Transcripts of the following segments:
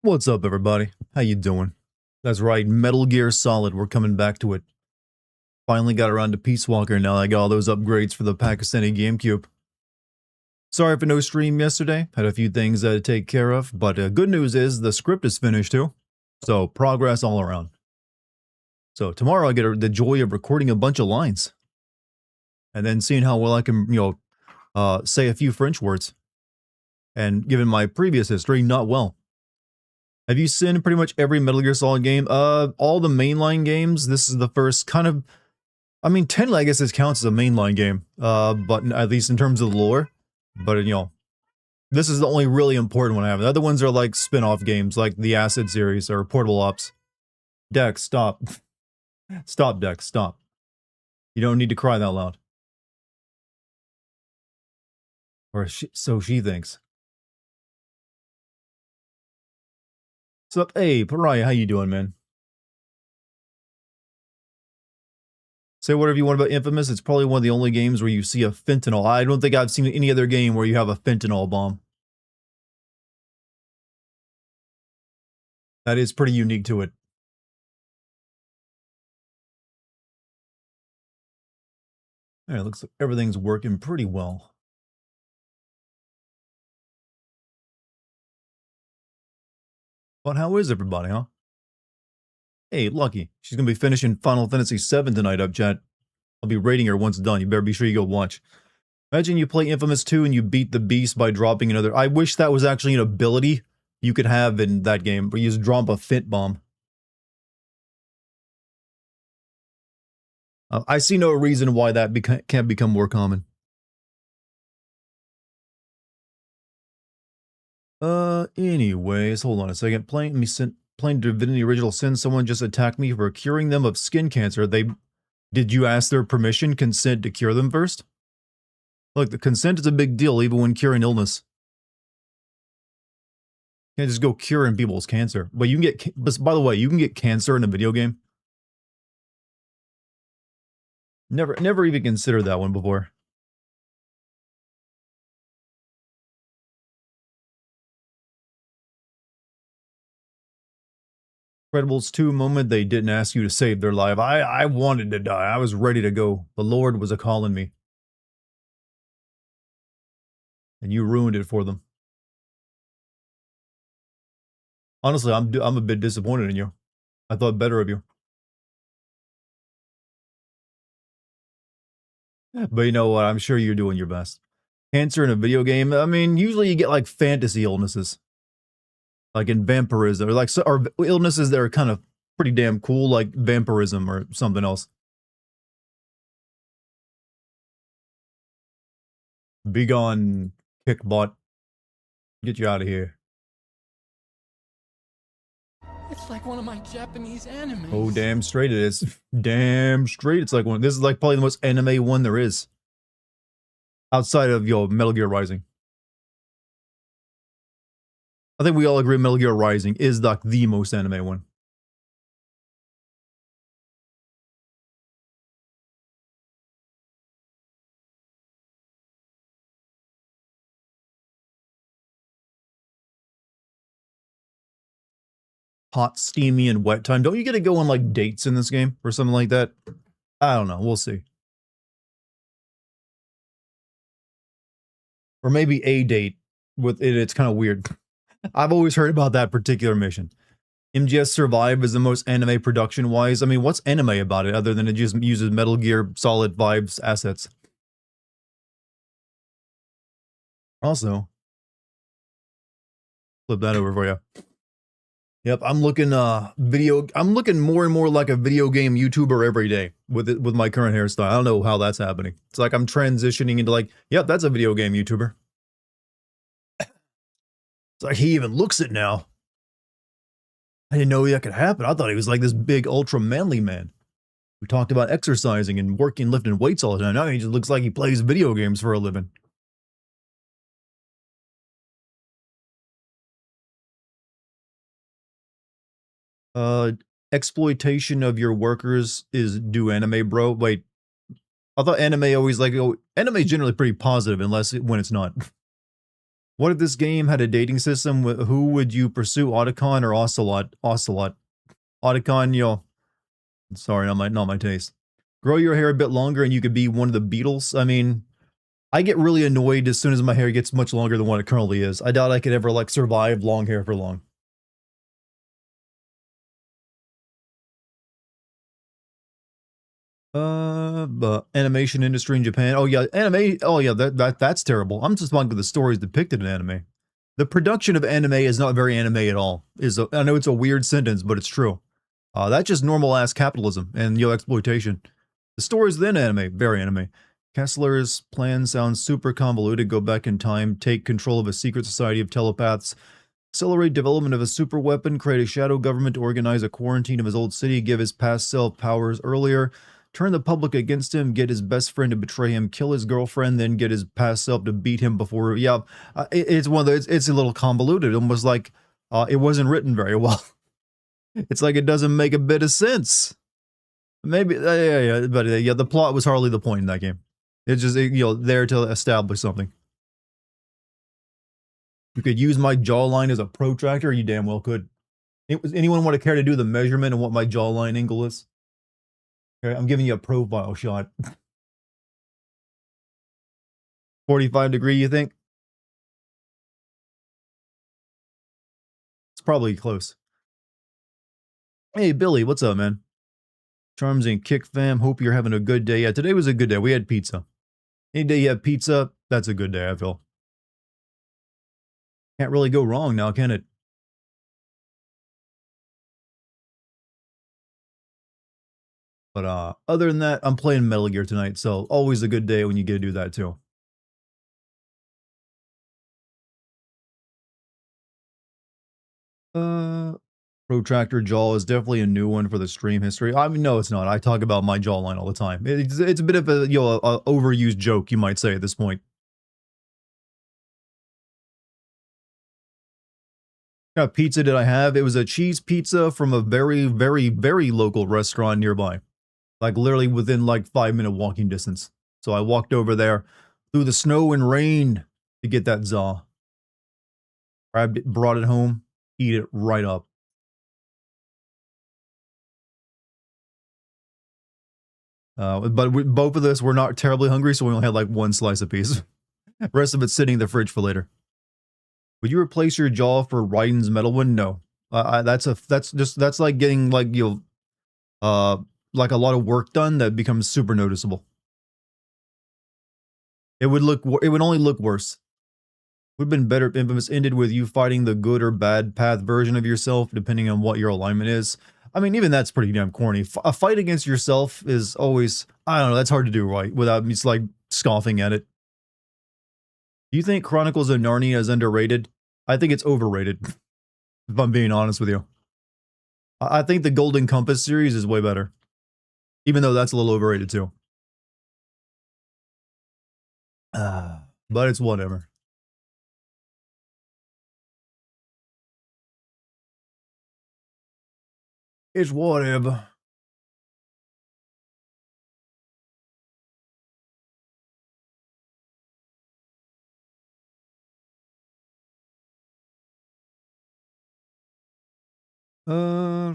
What's up, everybody? How you doing? That's right, Metal Gear Solid. We're coming back to it. Finally got around to Peace Walker now. I got all those upgrades for the Pakistani GameCube. Sorry for no stream yesterday. Had a few things to take care of, but good news is the script is finished too. So progress all around. So tomorrow I get the joy of recording a bunch of lines, and then seeing how well I can, say a few French words. And given my previous history, not well. Have you seen pretty much every Metal Gear Solid game? All the mainline games. This is the first kind of, I mean, 10 I guess this counts as a mainline game, but at least in terms of the lore. But, this is the only really important one I have. The other ones are like spin-off games, like the Acid series or Portable Ops. Dex, stop. Stop, Dex, stop. You don't need to cry that loud. Or so she thinks. Sup, hey, Pariah, how you doing, man? Say whatever you want about Infamous, it's probably one of the only games where you see a fentanyl. I don't think I've seen any other game where you have a fentanyl bomb. That is pretty unique to it. Alright, looks like everything's working pretty well. But how is everybody, huh? Hey, Lucky. She's gonna be finishing Final Fantasy VII tonight up, chat. I'll be rating her once done. You better be sure you go watch. Imagine you play Infamous 2 and you beat the beast by dropping another. I wish that was actually an ability you could have in that game, where you just drop a fit bomb. I see no reason why that can't become more common. Anyways, hold on a second. Playing Divinity Original Sin, someone just attacked me for curing them of skin cancer. Did you ask their permission, consent to cure them first? Look, the consent is a big deal even when curing illness. You can't just go curing people's cancer. But you can get, by the way, you can get cancer in a video game. Never even considered that one before. Incredibles 2 moment they didn't ask you to save their life. I wanted to die. I was ready to go. The Lord was a-calling me. And you ruined it for them. Honestly, I'm a bit disappointed in you. I thought better of you. But you know what? I'm sure you're doing your best. Cancer in a video game? I mean, usually you get like fantasy illnesses. Like in vampirism, or like or illnesses that are kind of pretty damn cool, like vampirism or something else. Be gone, kickbot. Get you out of here. It's like one of my Japanese animes. Oh, damn straight it is. Damn straight it's like one. This is like probably the most anime one there is. Outside of, Metal Gear Rising. I think we all agree Metal Gear Rising is like the most anime one. Hot, steamy, and wet time. Don't you get to go on like dates in this game or something like that? I don't know. We'll see. Or maybe a date with it. It's kind of weird. I've always heard about that particular mission. MGS Survive is the most anime production-wise. I mean, what's anime about it other than it just uses Metal Gear Solid vibes assets? Also, flip that over for you. Yep, I'm looking more and more like a video game YouTuber every day with my current hairstyle. I don't know how that's happening. It's like I'm transitioning into like, yep, that's a video game YouTuber. It's like he even looks it now. I didn't know that could happen. I thought he was like this big, ultra manly man who talked about exercising and working, lifting weights all the time. Now he just looks like he plays video games for a living. Exploitation of your workers is do anime, bro. Wait, I thought anime always like, anime is generally pretty positive unless when it's not. What if this game had a dating system? Who would you pursue, Otacon or Ocelot? Ocelot. Otacon, sorry, not my taste. Grow your hair a bit longer and you could be one of the Beatles. I mean, I get really annoyed as soon as my hair gets much longer than what it currently is. I doubt I could ever, like, survive long hair for long. But animation industry in Japan. Oh yeah, anime. Oh yeah, that's terrible. I'm just talking about the stories depicted in anime. The production of anime is not very anime at all. I know it's a weird sentence, but it's true. That's just normal ass capitalism and exploitation. The stories within anime, very anime. Kessler's plan sounds super convoluted. Go back in time, take control of a secret society of telepaths, accelerate development of a super weapon, create a shadow government to organize a quarantine of his old city, give his past self powers earlier, turn the public against him, get his best friend to betray him, kill his girlfriend, then get his past self to beat him before. Yeah, it's one of those. It's a little convoluted, almost like it wasn't written very well. It's like it doesn't make a bit of sense. Maybe, yeah, but yeah, the plot was hardly the point in that game. It's just there to establish something. You could use my jawline as a protractor. You damn well could. Anyone want to care to do the measurement of what my jawline angle is? Okay, I'm giving you a profile shot. 45 degree, you think? It's probably close. Hey, Billy, what's up, man? Charms and Kick Fam, hope you're having a good day. Yeah, today was a good day. We had pizza. Any day you have pizza, that's a good day, I feel. Can't really go wrong now, can it? But other than that, I'm playing Metal Gear tonight, so always a good day when you get to do that too. Protractor jaw is definitely a new one for the stream history. I mean, no, it's not. I talk about my jawline all the time. It's a bit of a a overused joke, you might say, at this point. What kind of pizza did I have? It was a cheese pizza from a very, very, very local restaurant nearby. Like literally within like 5-minute walking distance. So I walked over there through the snow and rain to get that za. Grabbed it, brought it home, eat it right up. But both of us were not terribly hungry, so we only had like one slice apiece. The rest of it's sitting in the fridge for later. Would you replace your jaw for Raiden's metal one? No. That's like getting like like a lot of work done that becomes super noticeable. It would only look worse. Would have been better if Infamous ended with you fighting the good or bad path version of yourself, depending on what your alignment is. I mean, even that's pretty damn corny. A fight against yourself is always, I don't know, that's hard to do right without just like scoffing at it. Do you think Chronicles of Narnia is underrated? I think it's overrated, if I'm being honest with you. I think the Golden Compass series is way better, even though that's a little overrated too. But it's whatever. It's whatever.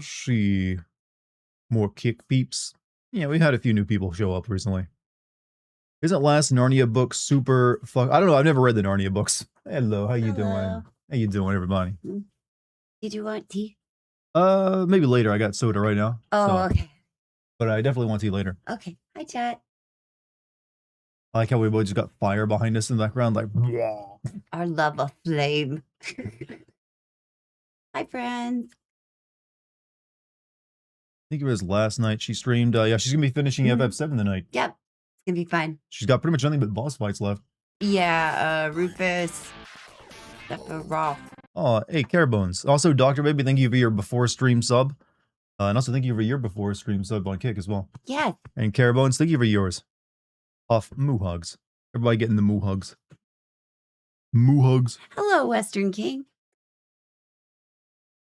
See. More kick peeps. Yeah, we had a few new people show up recently. Isn't last Narnia book super fuck? I don't know. I've never read the Narnia books. Hello, how you doing? How you doing, everybody? Did you want tea? Maybe later. I got soda right now. Oh, so, okay. But I definitely want tea later. Okay. Hi, chat. I like how we both just got fire behind us in the background, like. Our love of flame. Hi, friends. I think it was last night she streamed. Yeah, she's gonna be finishing FF7 tonight. Yep, it's gonna be fun. She's got pretty much nothing but boss fights left. Yeah, Rufus, Sephiroth. Oh, hey, Carebones. Also, Dr. Baby, thank you for your before stream sub. And also thank you for your before stream sub on Kick as well. Yes. And Carebones, thank you for yours. Off moo hugs. Everybody getting the moo hugs. Moo hugs. Hello, Western King.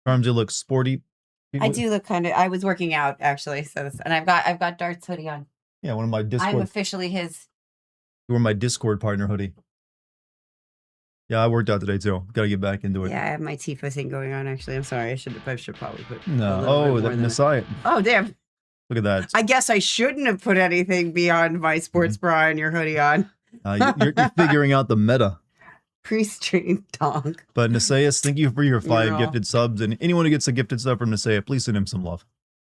Charms, you look sporty. I do look kind of. I was working out actually, so and I've got Dart's hoodie on. Yeah, one of my Discord. I'm officially his. You were my Discord partner hoodie. Yeah, I worked out today too. Got to get back into it. Yeah, I have my Tifa thing going on. Actually, I'm sorry. I should probably put No. a little bit Oh, more that than Messiah. Oh, damn. Look at that. I guess I shouldn't have put anything beyond my sports bra and your hoodie on. You're figuring out the meta. Pre-stream donk. But Naseus, thank you for your 5 You're all- gifted subs. And anyone who gets a gifted sub from Nasea, please send him some love.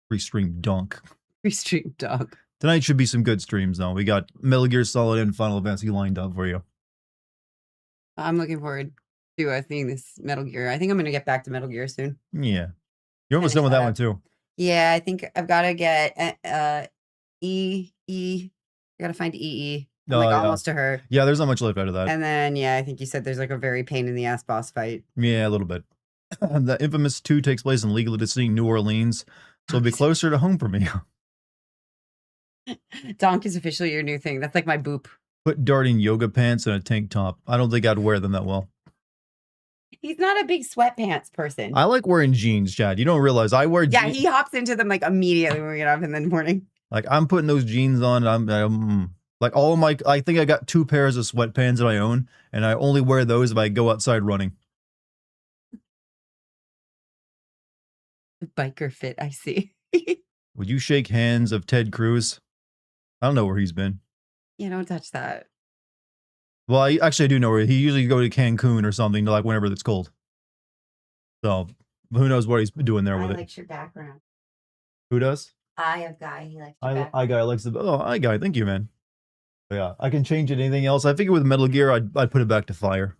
Free stream donk. Pre-stream donk. Tonight should be some good streams, though. We got Metal Gear Solid and Final Fantasy lined up for you. I'm looking forward to seeing this Metal Gear. I think I'm going to get back to Metal Gear soon. Yeah. You're almost done with that one, too. Yeah, I think I've got to get E. I got to find EE. I'm like almost to her. Yeah, there's not much left out of that. And then, yeah, I think you said there's like a very pain in the ass boss fight. Yeah, a little bit. The Infamous 2 takes place in legally distinct New Orleans, so it'll be closer to home for me. Donk is officially your new thing. That's like my boop. Put darting yoga pants and a tank top. I don't think I'd wear them that well. He's not a big sweatpants person. I like wearing jeans, Chad. You don't realize I wear jeans. Yeah, he hops into them like immediately when we get up in the morning. Like I'm putting those jeans on. I'm like all of my. I think I got 2 pairs of sweatpants that I own, and I only wear those if I go outside running. Biker fit, I see. Would you shake hands of Ted Cruz? I don't know where he's been. Yeah, don't touch that. Well, I do know where he usually go to Cancun or something, like whenever it's cold. So who knows what he's doing there with it? I like your background. Who does? I have Guy. He likes your background. I guy likes the. Oh, I guy. Thank you, man. But yeah, I can change it. Anything else? I figure with Metal Gear, I'd put it back to fire.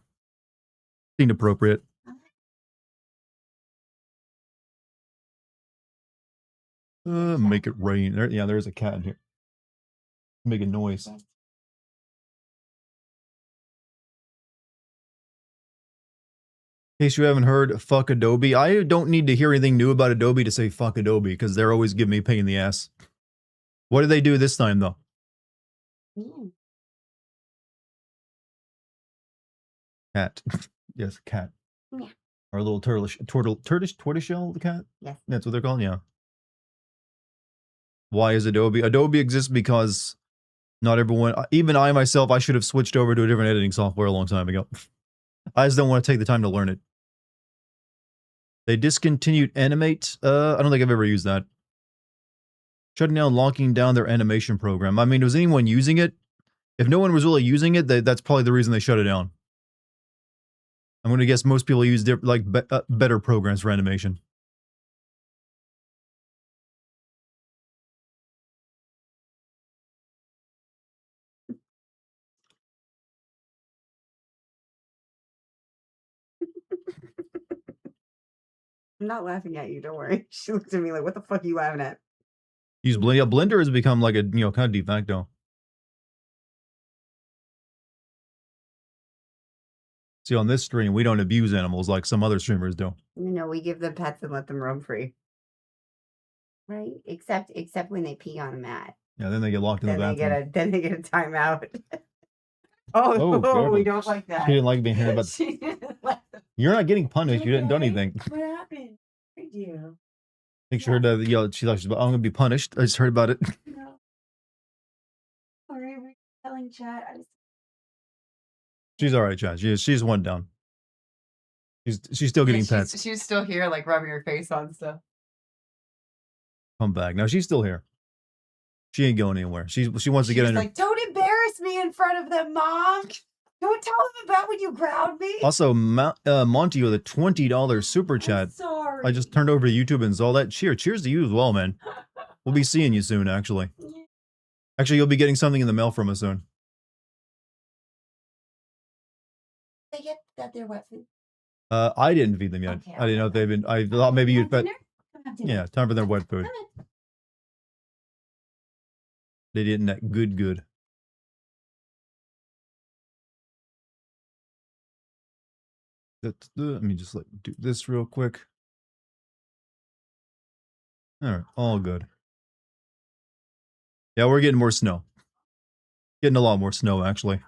Seemed appropriate. Make it rain. Yeah, there's a cat in here. Making noise. In case you haven't heard, fuck Adobe. I don't need to hear anything new about Adobe to say fuck Adobe, because they're always giving me a pain in the ass. What did they do this time, though? Cat. Yes, cat. Yeah. Our little tortoiseshell cat? Yes. That's what they're called, yeah. Why is Adobe? Adobe exists because not everyone, even I myself, I should have switched over to a different editing software a long time ago. I just don't want to take the time to learn it. They discontinued Animate. I don't think I've ever used that. Shutting down, locking down their animation program. I mean, was anyone using it? If no one was really using it, that's probably the reason they shut it down. I'm going to guess most people use better programs for animation. I'm not laughing at you. Don't worry. She looked at me like, what the fuck are you laughing at? Use Blender. Yeah, Blender has become like a, kind of de facto. See, on this stream, we don't abuse animals like some other streamers do. No, we give them pets and let them roam free. Right? Except when they pee on a mat. Yeah, then they get locked in the bathroom. Then they get a timeout. We don't like that. She didn't like being here, but She didn't like that. you're not getting punished. You didn't do anything. What happened? I do. I think she heard that. She's like, I'm going to be punished. I just heard about it. No. Sorry, we're telling chat. She's all right, Chad. She's one down. She's still getting pets. She's still here, like rubbing her face on stuff. Come back. No, she's still here. She ain't going anywhere. She wants to get in. Like, don't embarrass me in front of them, Mom. Don't tell them about when you ground me. Also, Monty with a $20 super chat. Sorry. I just turned over to YouTube and saw that. Cheers to you as well, man. We'll be seeing you soon, actually. Actually, you'll be getting something in the mail from us soon. They get that their wet food. I didn't feed them yet. Okay, I didn't know if they've been. I thought maybe you'd fed. Yeah, time for their wet food. They didn't that good. Let me just do this real quick. All right, all good. Yeah, we're getting more snow. Getting a lot more snow, actually.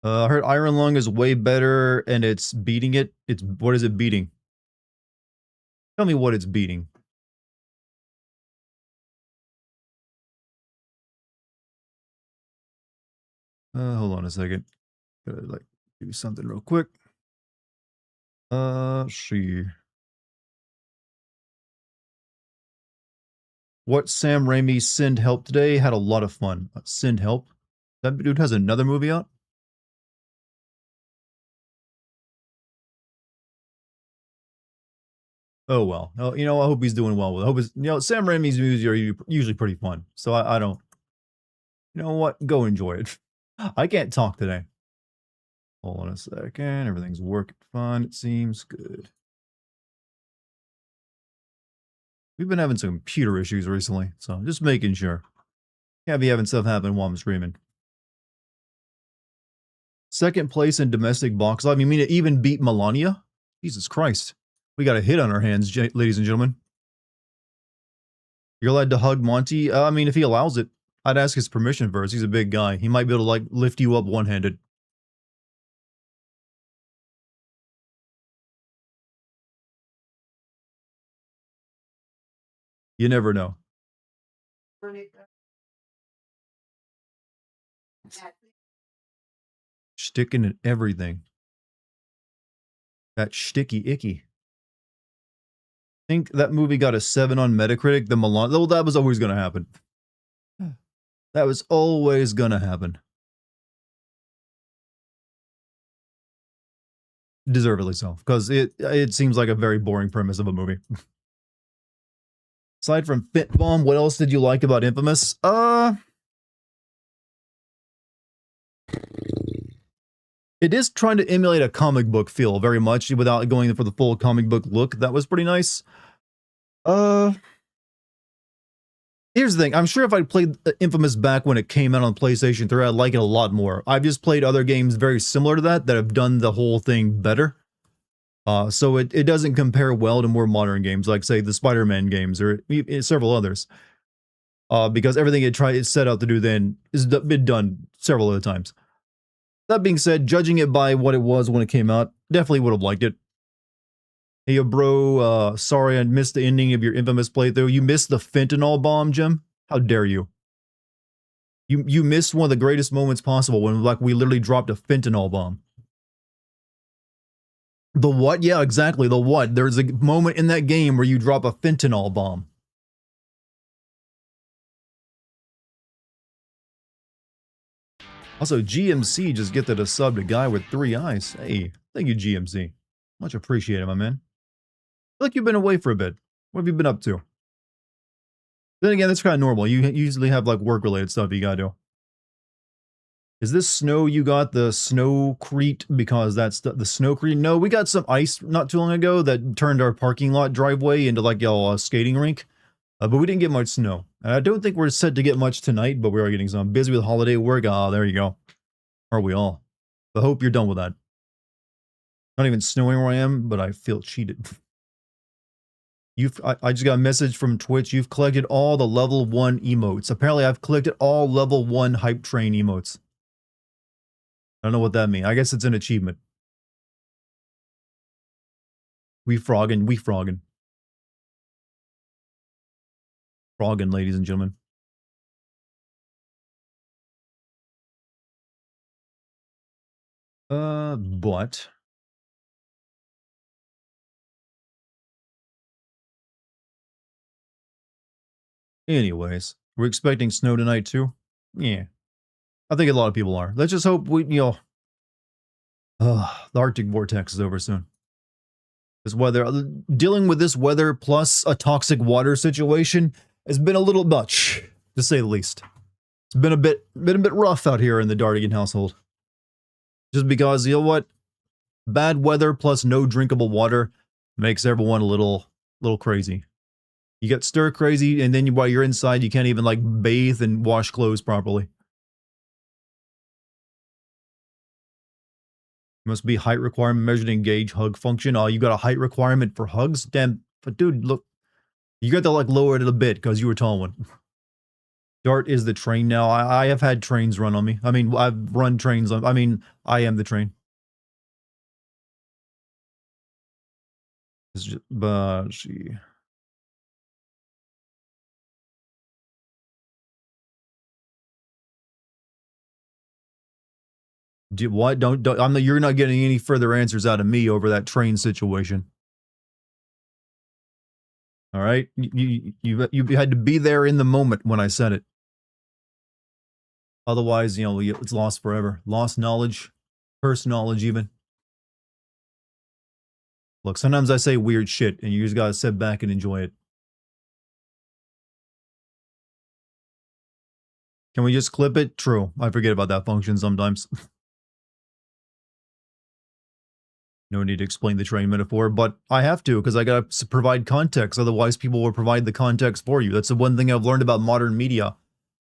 I heard Iron Lung is way better, and it's beating it. What is it beating? Tell me what it's beating. Hold on a second. Gotta like do something real quick. See. What Sam Raimi Send Help today? Had a lot of fun. Send Help? That dude has another movie out? Oh well. Oh, you know, I hope he's doing well with it. I hope it's, you know, Sam Raimi's movies are usually pretty fun. So I don't, you know what? Go enjoy it. I can't talk today. Hold on a second. Everything's working fine. It seems good. We've been having some computer issues recently, so just making sure. Can't be having stuff happen while I'm streaming. Second place in domestic box office. I mean, it even beat Melania. Jesus Christ. We got a hit on our hands, ladies and gentlemen. You're allowed to hug Monty? I mean, if he allows it. I'd ask his permission first. He's a big guy. He might be able to, like, lift you up one-handed. You never know. Sticking in everything. That sticky icky. I think that movie got a 7 on Metacritic. The Milan. Well, that was always going to happen. That was always going to happen. Deservedly so, because it seems like a very boring premise of a movie. Aside from Fit Bomb, what else did you like about Infamous? It is trying to emulate a comic book feel very much without going for the full comic book look. That was pretty nice. Here's the thing. I'm sure if I'd played Infamous back when it came out on PlayStation 3, I'd like it a lot more. I've just played other games very similar to that have done the whole thing better. So it doesn't compare well to more modern games, like, say, the Spider-Man games or several others. Because everything it set out to do then has been done several other times. That being said, judging it by what it was when it came out, definitely would have liked it. Hey, bro, sorry I missed the ending of your Infamous playthrough. You missed the fentanyl bomb, Jim? How dare you? You missed one of the greatest moments possible when, like, we literally dropped a fentanyl bomb. The what? Yeah, exactly, the what? There's a moment in that game where you drop a fentanyl bomb. Also, GMC just gifted a sub to Guy with 3 eyes. Hey, thank you, GMC. Much appreciated, my man. I feel like you've been away for a bit. What have you been up to? Then again, that's kind of normal. You usually have, like, work-related stuff you gotta do. Is this snow you got the snowcrete because that's the snowcrete? No, we got some ice not too long ago that turned our parking lot driveway into, like, a skating rink. But we didn't get much snow. And I don't think we're set to get much tonight, but we are getting some. Busy with holiday work. Ah, there you go. Are we all? I hope you're done with that. Not even snowing where I am, but I feel cheated. I just got a message from Twitch. You've collected all the level 1 emotes. Apparently, I've collected all level 1 hype train emotes. I don't know what that means. I guess it's an achievement. We frogging. Frogging, ladies and gentlemen. But anyways, we're expecting snow tonight too? Yeah. I think a lot of people are. Let's just hope the Arctic vortex is over soon. This weather, dealing with this weather plus a toxic water situation has been a little much, to say the least. It's been a bit rough out here in the Dartigan household. Just because, you know what? Bad weather plus no drinkable water makes everyone a little crazy. You get stir crazy, and then while you're inside, you can't even, like, bathe and wash clothes properly. Must be height requirement measured in gauge hug function. Oh, you got a height requirement for hugs? Damn, but dude, look, you got to, like, lower it a bit because you were a tall one. Dart is the train now. I have had trains run on me. I mean, I've run trains on. I mean, I am the train. It's just, but she. What? Don't you're not getting any further answers out of me over that train situation. All right? You had to be there in the moment when I said it. Otherwise, it's lost forever. Lost knowledge, cursed knowledge even. Look, sometimes I say weird shit, and you just gotta sit back and enjoy it. Can we just clip it? True. I forget about that function sometimes. No need to explain the train metaphor, but I have to because I gotta provide context. Otherwise, people will provide the context for you. That's the one thing I've learned about modern media.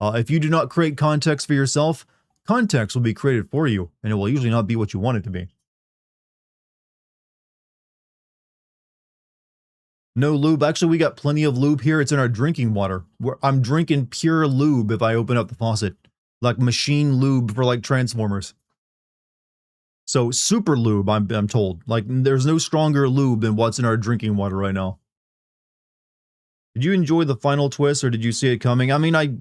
If you do not create context for yourself, context will be created for you, and it will usually not be what you want it to be. No lube. Actually, we got plenty of lube here. It's in our drinking water. I'm drinking pure lube if I open up the faucet. Like machine lube for like Transformers. So super lube, I'm told. Like there's no stronger lube than what's in our drinking water right now. Did you enjoy the final twist or did you see it coming? I mean, I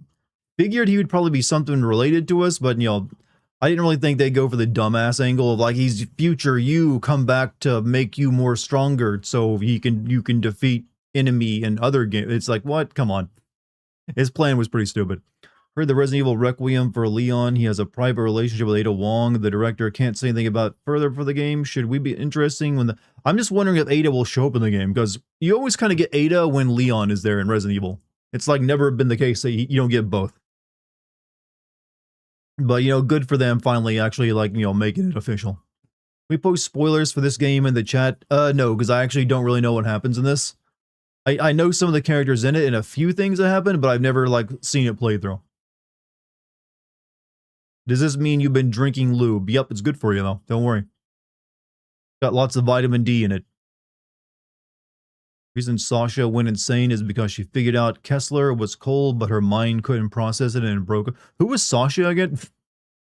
figured he would probably be something related to us, but I didn't really think they'd go for the dumbass angle of like he's future you, come back to make you more stronger so you can defeat enemy and other games. It's like, what? Come on. His plan was pretty stupid. Heard the Resident Evil Requiem for Leon. He has a private relationship with Ada Wong. The director can't say anything about further for the game. Should we be interesting when I'm just wondering if Ada will show up in the game because you always kind of get Ada when Leon is there in Resident Evil. It's like never been the case that you don't get both. But, good for them finally actually, like, making it official. We post spoilers for this game in the chat? No, because I actually don't really know what happens in this. I know some of the characters in it and a few things that happen, but I've never, like, seen it played through. Does this mean you've been drinking lube? Yep, it's good for you, though. Don't worry. Got lots of vitamin D in it. Reason Sasha went insane is because she figured out Kessler was cold, but her mind couldn't process it and it broke. Who was Sasha again?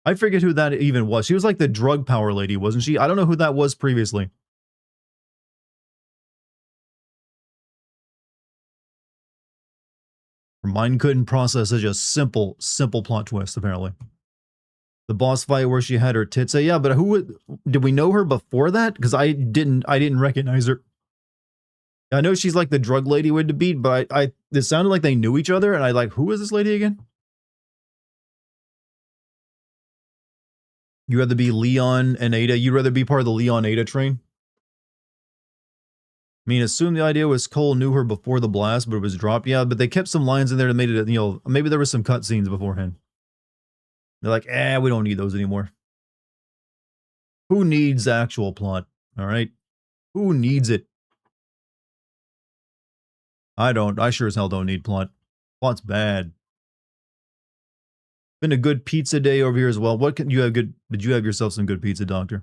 I forget who that even was. She was like the drug power lady, wasn't she? I don't know who that was previously. Her mind couldn't process such a simple plot twist, apparently. The boss fight where she had her tits. Yeah, but did we know her before that? Because I didn't recognize her. I know she's like the drug lady with the beat, but it sounded like they knew each other, and I like, who is this lady again? You'd rather be Leon and Ada? You'd rather be part of the Leon Ada train? I mean, assume the idea was Cole knew her before the blast, but it was dropped. Yeah, but they kept some lines in there that made it, maybe there was some cutscenes beforehand. They're like, we don't need those anymore. Who needs actual plot? All right? Who needs it? I don't. I sure as hell don't need plot. Plot's bad. Been a good pizza day over here as well. Did you have yourself some good pizza, Doctor?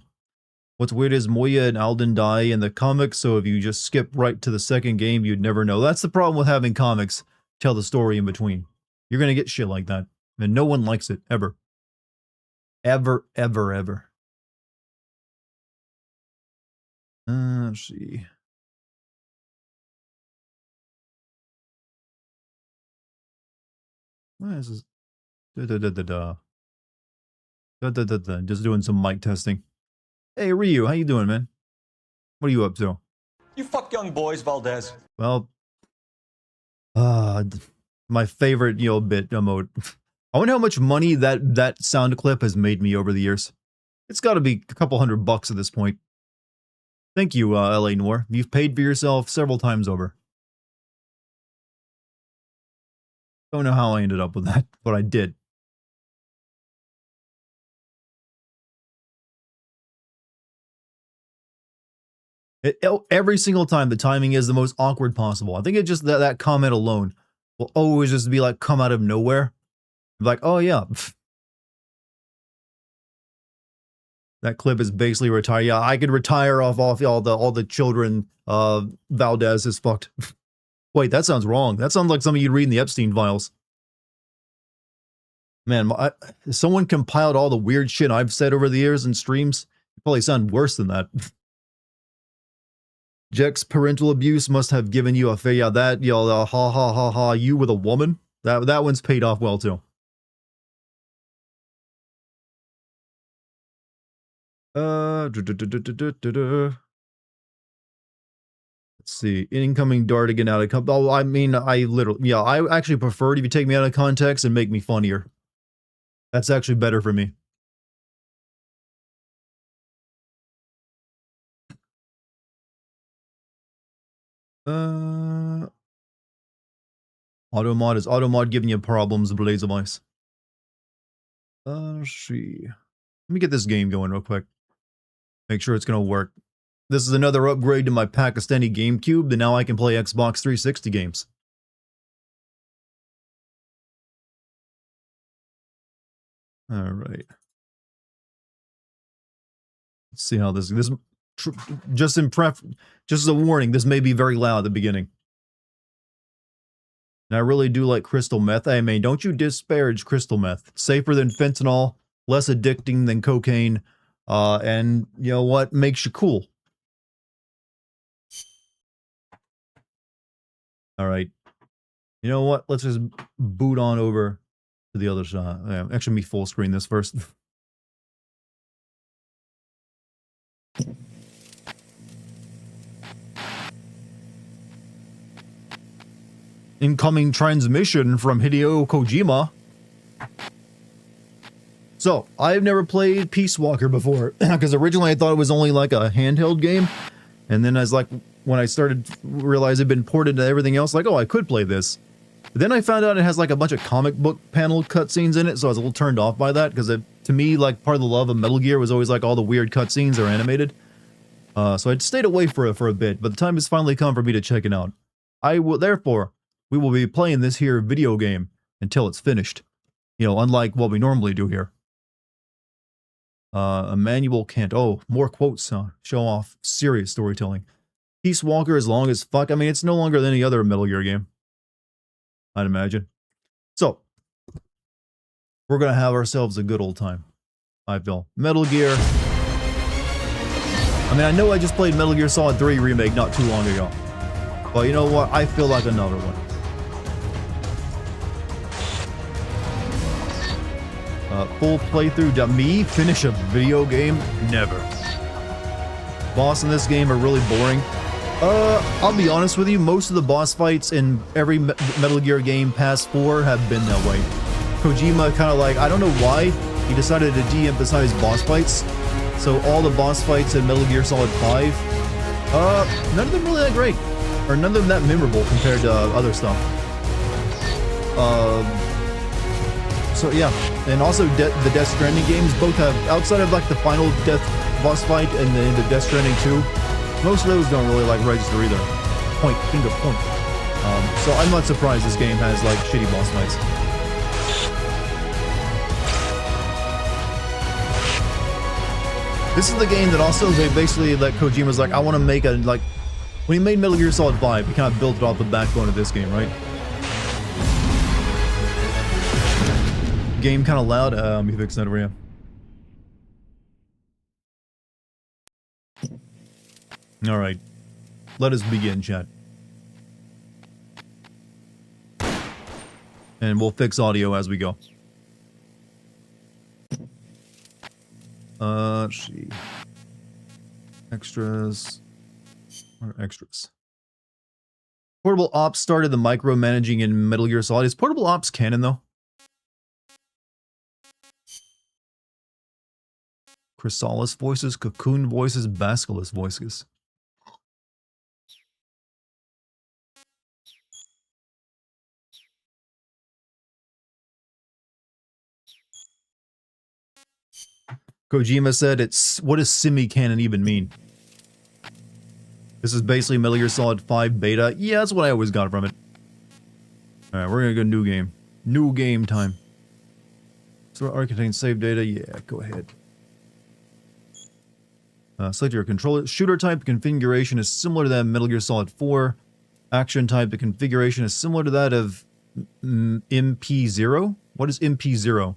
What's weird is Moya and Alden die in the comics, so if you just skip right to the second game, you'd never know. That's the problem with having comics tell the story in between. You're gonna get shit like that. And no one likes it, ever. Ever, ever, ever. Let's see. What is this? Just doing some mic testing. Hey, Ryu, how you doing, man? What are you up to? You fuck young boys, Valdez. Well, my favorite, bit mode. I wonder how much money that sound clip has made me over the years. It's got to be a couple $100 at this point. Thank you, LA Noir. You've paid for yourself several times over. Don't know how I ended up with that, but I did. Every single time, the timing is the most awkward possible. I think it just that comment alone will always just be like come out of nowhere. Like, oh yeah. That clip is basically retire. Yeah, I could retire off all the children. Valdez is fucked. Wait, that sounds wrong. That sounds like something you'd read in the Epstein files. Man, someone compiled all the weird shit I've said over the years in streams. It probably sound worse than that. Jack's parental abuse must have given you a that ha ha ha ha you with a woman. That one's paid off well too. Let's see. Incoming Dartigan out of context. Oh, I mean, I literally, yeah, I actually prefer it if you take me out of context and make me funnier. That's actually better for me. Automod, is Automod giving you problems, Blaze of Ice? Let's see. Let me get this game going real quick. Make sure it's gonna work. This is another upgrade to my Pakistani GameCube, and now I can play Xbox 360 games. Alright. Let's see how this just as a warning, this may be very loud at the beginning. And I really do like crystal meth. I mean, don't you disparage crystal meth. It's safer than fentanyl, less addicting than cocaine, and you know what? Makes you cool. Alright. You know what? Let's just boot on over to the other side. Yeah, actually, me full screen this first. Incoming transmission from Hideo Kojima. So, I've never played Peace Walker before, because originally I thought it was only like a handheld game, and then I was like, when I started to realize it'd been ported to everything else, like, oh, I could play this. But then I found out it has like a bunch of comic book panel cutscenes in it, so I was a little turned off by that, because to me, like, part of the love of Metal Gear was always like all the weird cutscenes are animated. So I stayed away for a bit, but the time has finally come for me to check it out. Therefore, we will be playing this here video game until it's finished. You know, unlike what we normally do here. Emmanuel Kent. Oh, more quotes, show off serious storytelling. Peace Walker is long as fuck. I mean, it's no longer than any other Metal Gear game, I'd imagine. So, we're gonna have ourselves a good old time, I feel. Metal Gear. I mean, I know I just played Metal Gear Solid 3 Remake not too long ago. But you know what? I feel like another one. Full playthrough. Me finish a video game? Never. Boss in this game are really boring. I'll be honest with you, most of the boss fights in every Metal Gear game past 4 have been that way. Kojima kind of like, I don't know why, he decided to de-emphasize boss fights. So all the boss fights in Metal Gear Solid 5, none of them really that great. Or none of them that memorable compared to other stuff. So yeah, and also the Death Stranding games both have, outside of like the final death boss fight and then the Death Stranding 2, most of those don't really like register either. Finger point. So I'm not surprised this game has like shitty boss fights. This is the game that also they basically like Kojima's like, I want to make a like when he made Metal Gear Solid 5, he kind of built it off the backbone of this game, right? Game kind of loud. Let me fix that over here. All right, let us begin, chat. And we'll fix audio as we go. Let's see. Extras. What are extras? Portable Ops started the micromanaging in Metal Gear Solid. Is Portable Ops canon, though? Chrysalis voices, Cocoon voices, Basilisk voices. Kojima said it's, what does semi-canon even mean? This is basically Metal Gear Solid 5 beta. Yeah, that's what I always got from it. Alright, we're gonna go new game. New game time. So our contains save data. Yeah, go ahead. Select your controller. Shooter type configuration is similar to that of Metal Gear Solid 4. Action type, the configuration is similar to that of MP0. What is MP0?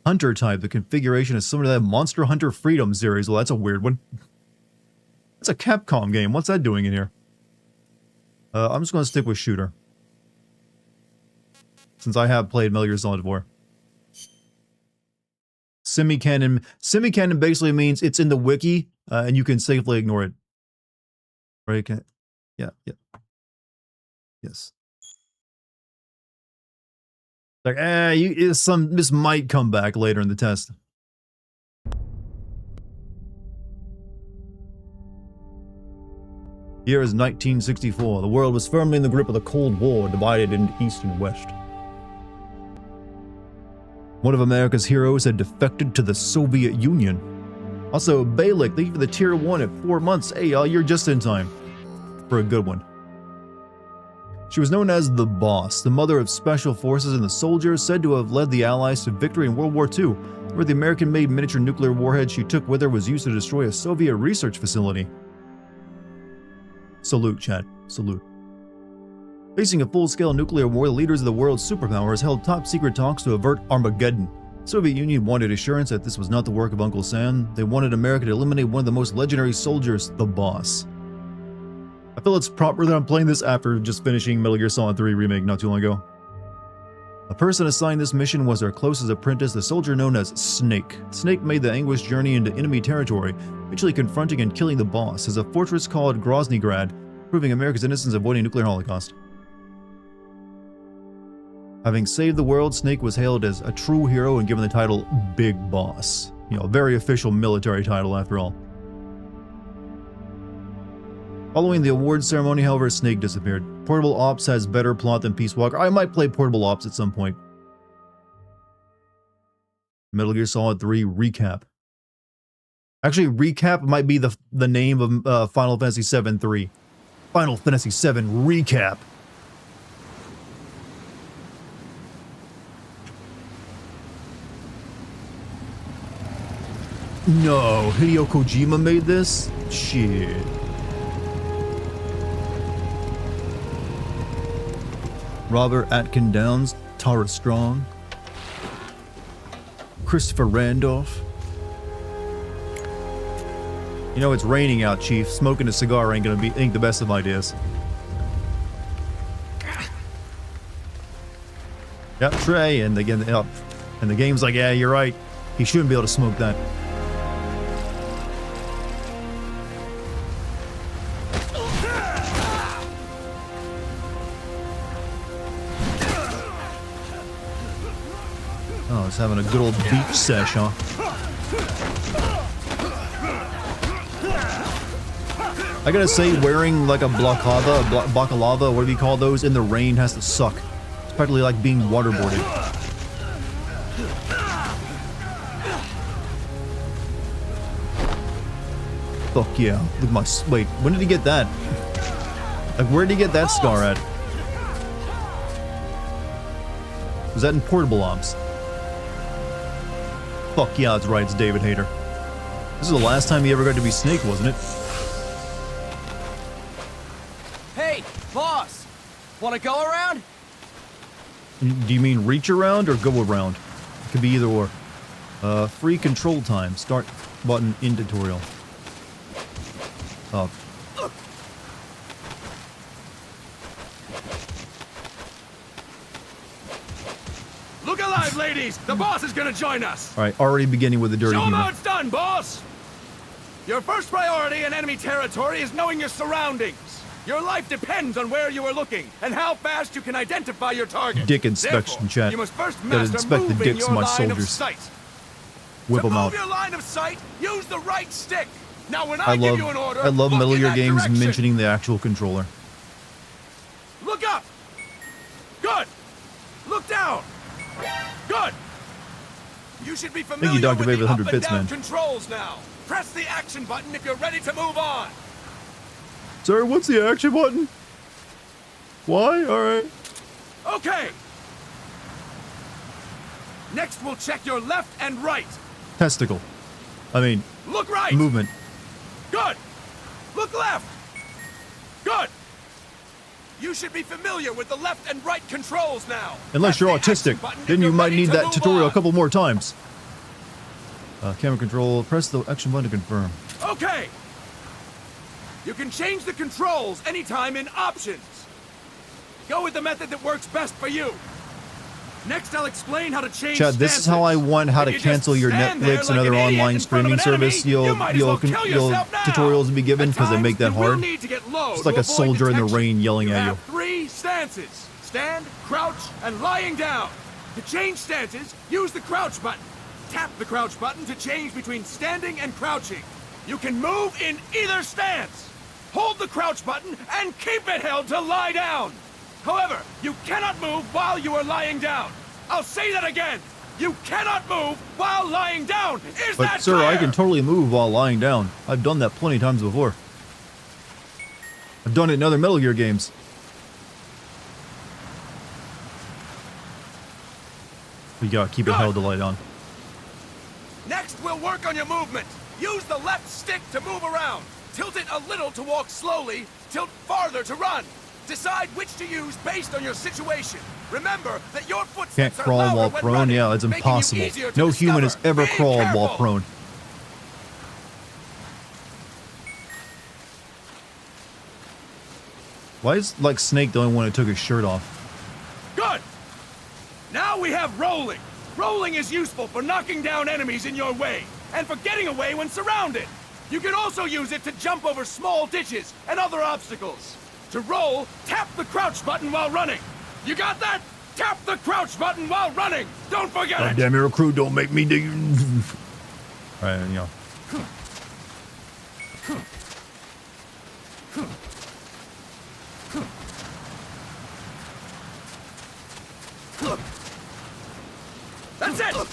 Hunter type, the configuration is similar to that Monster Hunter Freedom series. Well, that's a weird one. That's a Capcom game. What's that doing in here? I'm just going to stick with shooter. Since I have played Metal Gear Solid 4. Semi-canon. Semi-canon basically means it's in the wiki, and you can safely ignore it. Right? Yeah. Yes. Like, this might come back later in the test. Year is 1964. The world was firmly in the grip of the Cold War, divided into East and West. One of America's heroes had defected to the Soviet Union. Also, Balik, thank you for the tier 1 at 4 months. Hey, y'all, you're just in time for a good one. She was known as the Boss, the mother of special forces and the soldiers, said to have led the Allies to victory in World War II, where the American-made miniature nuclear warhead she took with her was used to destroy a Soviet research facility. Salute, chat. Salute. Facing a full-scale nuclear war, the leaders of the world's superpowers held top-secret talks to avert Armageddon. The Soviet Union wanted assurance that this was not the work of Uncle Sam. They wanted America to eliminate one of the most legendary soldiers, the Boss. I feel it's proper that I'm playing this after just finishing Metal Gear Solid 3 Remake not too long ago. A person assigned this mission was her closest apprentice, the soldier known as Snake. Snake made the anguished journey into enemy territory, eventually confronting and killing the Boss as a fortress called Groznygrad, proving America's innocence avoiding nuclear holocaust. Having saved the world, Snake was hailed as a true hero and given the title Big Boss. You know, a very official military title after all. Following the awards ceremony, however, Snake disappeared. Portable Ops has better plot than Peace Walker. I might play Portable Ops at some point. Metal Gear Solid 3 Recap. Actually, Recap might be the name of Final Fantasy VII 3. Final Fantasy VII Recap. No, Hideo Kojima made this? Shit. Robert Atkin Downs, Tara Strong, Christopher Randolph. You know, it's raining out, Chief. Smoking a cigar ain't the best of ideas. Yep, Trey, and again, and the game's like, yeah, you're right. He shouldn't be able to smoke that. Oh, it's having a good old beach sesh, huh? I gotta say, wearing like a baklava, whatever you call those, in the rain has to suck. It's practically like being waterboarded. Fuck yeah. Look at my... Wait, when did he get that? Like, where did he get that scar at? Was that in Portable Ops? Fuck yeah, that's right, it's David Hayter. This is the last time he ever got to be Snake, wasn't it? Hey, boss! Wanna go around? Do you mean reach around or go around? It could be either or. Free control time. Start button in tutorial. Look alive, ladies! The boss is gonna join us! Alright, already beginning with the dirty Show 'em humor. how it's done, boss! Your first priority in enemy territory is knowing your surroundings. Your life depends on where you are looking and how fast you can identify your target. Dick inspection, Therefore, chat. you must first Gotta master inspect the moving dicks your of my line of soldiers. sight. Whip To them out. move your line of sight, use the right stick. Now, when I give you an order, I love look Metal in Gear that games direction. mentioning the actual controller. Look up. Good. Look down. Good. You should be familiar Dr. with Babe the with up 100 and bits, down man. controls now. Press the action button if you're ready to move on. Sir, what's the action button? Why? Alright. Okay. Next, we'll check your left and right. Testicle. I mean, Look right. movement. Good. Look left. Good. You should be familiar with the left and right controls now. Unless you're Press the autistic, action button if then you you're might ready need to that move tutorial a on. couple more times. Camera control, press the action button to confirm. Okay. You can change the controls anytime in options. Go with the method that works best for you. Next, I'll explain how to change Chad, this is how I want how to If you just cancel your stand there Netflix like and other an idiot online in front of streaming an enemy, service. you might as well kill yourself now. Tutorials will be given At because they make times, that you will hard. need to get low It's to like a avoid soldier in the detection. rain yelling You at have you. 3 stances: stand, crouch, and lying down. To change stances, use the crouch button. Tap the crouch button to change between standing and crouching. You can move in either stance. Hold the crouch button and keep it held to lie down. However, you cannot move while you are lying down. I'll say that again. You cannot move while lying down. Is But that sir, clear? I can totally move while lying down. I've done that plenty of times before. I've done it in other Metal Gear games. You gotta keep it Good. held to lie down. Next, we'll work on your movement. Use the left stick to move around. Tilt it a little to walk slowly. Tilt farther to run. Decide which to use based on your situation. Remember that your Can't footsteps are crawl louder while when prone? running, Yeah, it's making you impossible. easier to No human has discover. ever Be crawled while careful. prone. Why is, like, Snake the only one who took his shirt off? Good! Now we have rolling. Rolling is useful for knocking down enemies in your way, and for getting away when surrounded. You can also use it to jump over small ditches and other obstacles. To roll, tap the crouch button while running. You got that? Tap the crouch button while running. Don't forget it. Damn your crew, don't make me do. Right, you know. That's it!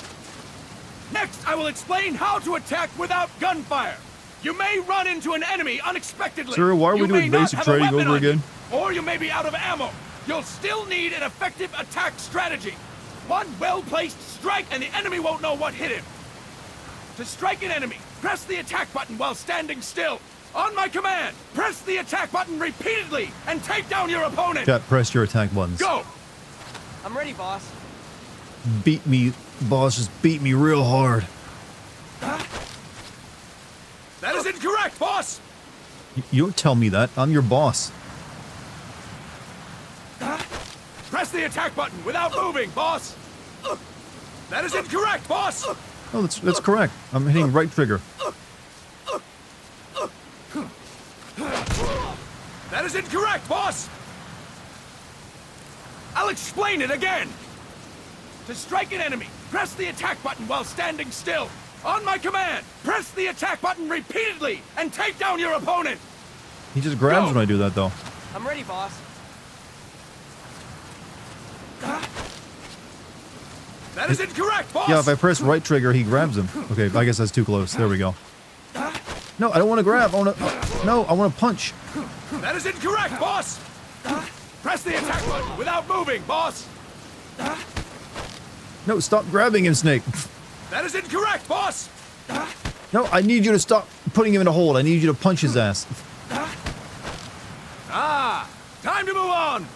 Next, I will explain how to attack without gunfire. You may run into an enemy unexpectedly. Sir, why are we You doing may not basic have a training weapon over on you, again? or you may be out of ammo. You'll still need an effective attack strategy. One well-placed strike and the enemy won't know what hit him. To strike an enemy, press the attack button while standing still. On my command, press the attack button repeatedly and take down your opponent. Chat, press your attack buttons. Go! I'm ready, boss. Beat me, boss, just beat me real hard. That is incorrect, boss! You don't tell me that. I'm your boss. Press the attack button without moving, boss! That is incorrect, boss! Oh, that's correct. I'm hitting right trigger. That is incorrect, boss! I'll explain it again! To strike an enemy, press the attack button while standing still. On my command, press the attack button repeatedly and take down your opponent! He just grabs Go. when I do that, though. I'm ready, boss. That is incorrect, boss! Yeah, if I press right trigger, he grabs him. Okay, I guess that's too close. There we go. No, I don't want to grab. I want to. No, I want to punch. That is incorrect, boss! Press the attack button without moving, boss! No, stop grabbing him, Snake. That is incorrect, boss! No, I need you to stop putting him in a hold. I need you to punch his ass. Ah! Time to move on!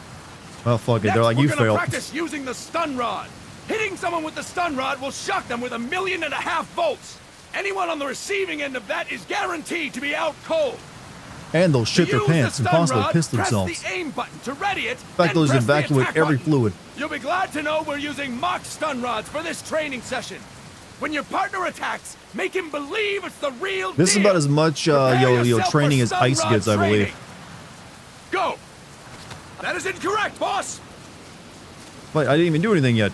Well, fuck it. Next, They're like, we're you gonna failed. practice using the stun rod. Hitting someone with the stun rod will shock them with 1.5 million volts. Anyone on the receiving end of that is guaranteed to be out cold. And they'll shit To their use the pants and stun possibly rod, piss themselves. Press the aim button to ready it. In fact, and those press the evacuate attack every button. fluid. You'll be glad to know we're using mock stun rods for this training session. When your partner attacks, make him believe it's the real This is deal. about as much Prepare yo yourself training for as stun ice rod gets, I believe. training. Go. That is incorrect, boss. Wait, I didn't even do anything yet.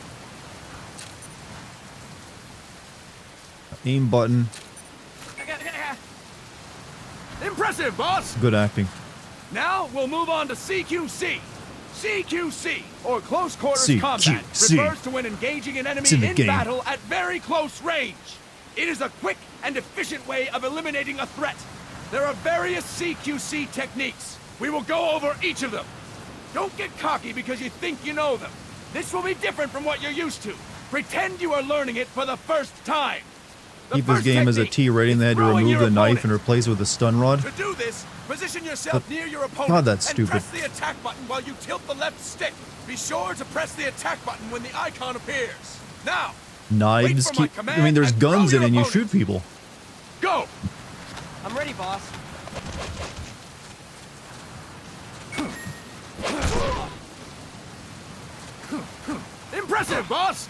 Aim button. Impressive, boss. Good acting. Now we'll move on to CQC. CQC, or Close Quarters CQC. Combat, refers to when engaging an enemy It's in the in game. battle at very close range. It is a quick and efficient way of eliminating a threat. There are various CQC techniques. We will go over each of them. Don't get cocky because you think you know them. This will be different from what you're used to. Pretend you are learning it for the first time. The Keep this first game as a technique T rating. is They had to throwing remove your the knife opponent. and replace it with a stun rod. To do this, position yourself But- near your opponent God, that's and stupid. press the attack button while you tilt the left stick. Be sure to press the attack button when the icon appears. Now, Knives Wait for my keep. I command mean, there's and throw guns in your it and you opponent. shoot people. go! I'm ready, boss. Impressive, boss!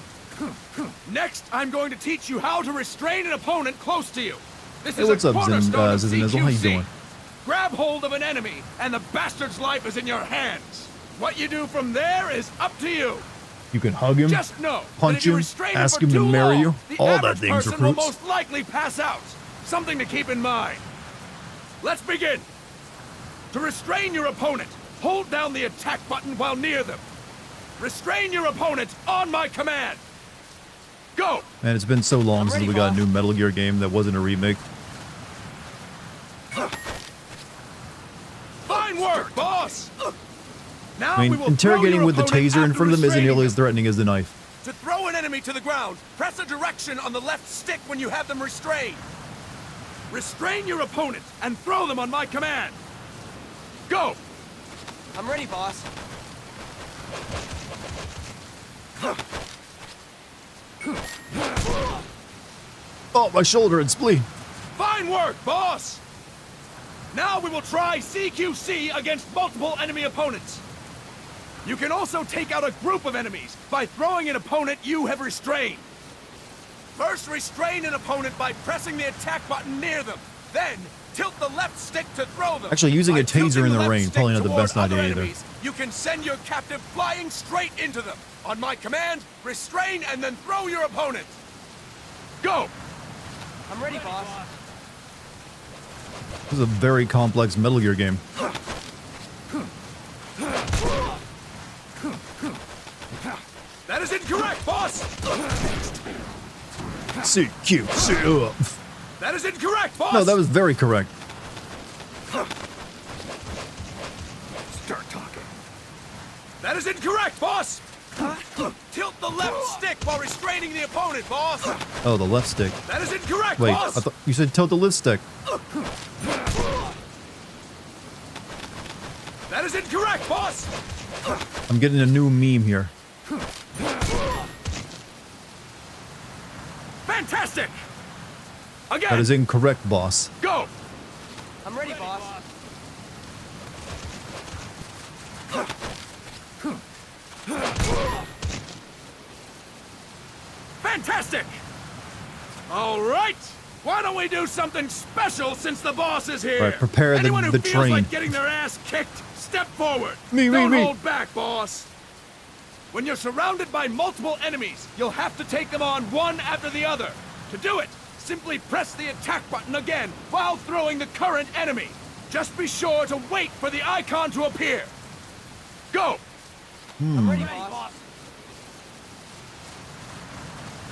Next, I'm going to teach you how to restrain an opponent close to you. This Hey, is what's a up, cornerstone of Zizanizzle? How you CQC. doing? Grab hold of an enemy, and the bastard's life is in your hands. What you do from there is up to you. You can hug him, Just know that punch if you him, restrain ask for him to too marry long, you. the All that average things, person will recruits. most likely pass out. Something to keep in mind. Let's begin. To restrain your opponent, hold down the attack button while near them. Restrain your opponent on my command. Go! Man, it's been so long I'm since ready, we got a boss. new Metal Gear game that wasn't a remake. Fine work, boss! Now I we mean, will interrogating throw your with the opponent taser in after front of them isn't restraining nearly as them. threatening as the knife. To throw an enemy to the ground, press a direction on the left stick when you have them restrained. Restrain your opponent and throw them on my command. Go! I'm ready, boss. Oh, my shoulder and spleen. Fine work, boss! Now we will try CQC against multiple enemy opponents. You can also take out a group of enemies by throwing an opponent you have restrained. First, restrain an opponent by pressing the attack button near them. Then, tilt the left stick to throw them. Actually, using By a taser tilting in the left rain, stick probably not the toward best other idea either. enemies, you can send your captive flying straight into them. On my command, restrain and then throw your opponent. Go! I'm ready, boss. This is a very complex Metal Gear game. That is incorrect, boss! CQC. That is incorrect, boss! No, that was very correct. Start talking. That is incorrect, boss! Tilt the left stick while restraining the opponent, boss! Oh, the left stick. That is incorrect, Wait, I boss! thought you said tilt the left stick. That is incorrect, boss! I'm getting a new meme here. Fantastic! Again! That is incorrect, boss. Go! I'm ready, boss. Fantastic! All right! Why don't we do something special since the boss is here? Right, prepare the- Anyone who the feels train. like getting their ass kicked, step forward. Me, Don't me. hold back, boss. When you're surrounded by multiple enemies, you'll have to take them on one after the other. To do it, simply press the attack button again while throwing the current enemy. Just be sure to wait for the icon to appear. Go! I'm ready, boss.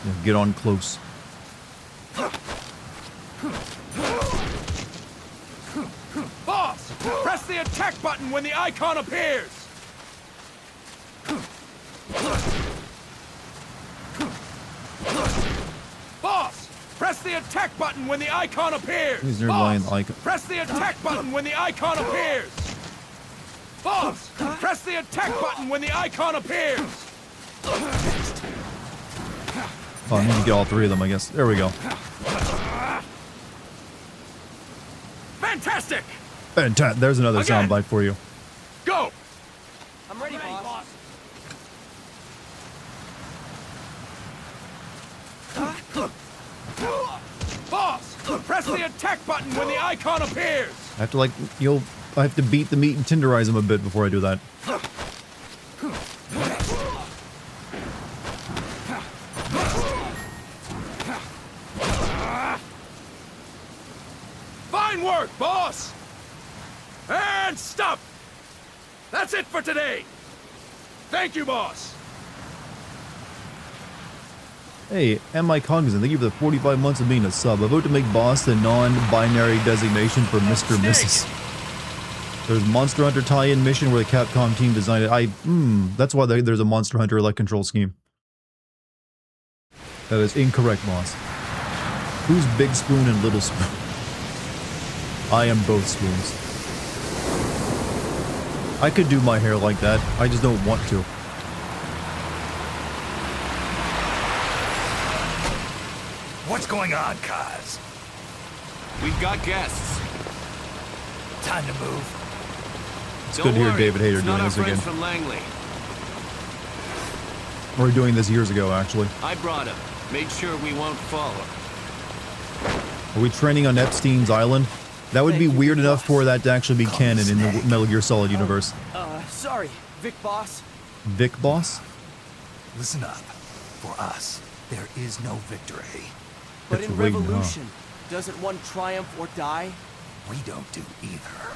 Yeah, get on close. Boss, press the attack button when the icon appears. Boss, press the attack button when the icon appears. He's near lying Boss, icon. press the attack button when the icon appears. Boss, press the attack button when the icon appears. Oh, I need to get all three of them, I guess. There we go. Fantastic! Fantastic. There's another Again. soundbite for you. Go! I'm ready, boss. Boss, press the attack button when the icon appears. I have to I have to beat the meat and tenderize them a bit before I do that. Fine work, boss! And stop! That's it for today! Thank you, boss! Hey, am I cognizant? Thank you for the 45 months of being a sub. I vote to make boss the non-binary designation for Mr. Mrs. There's Monster Hunter tie-in mission where the Capcom team designed it. That's why there's a Monster Hunter like control scheme. That is incorrect, boss. Who's Big Spoon and Little Spoon? I am both spoons. I could do my hair like that. I just don't want to. What's going on, Kaz? We've got guests. Time to move. It's good to hear David Hayter doing this again. From Langley. We were doing this years ago, actually. I brought him. Made sure we won't follow. Are we training on Epstein's Island? That would be weird enough for that to actually be canon in the Metal Gear Solid universe. Sorry, Vic Boss. Vic Boss? Listen up. For us, there is no victory. But That's in rigged, huh? Revolution, doesn't one triumph or die? We don't do either.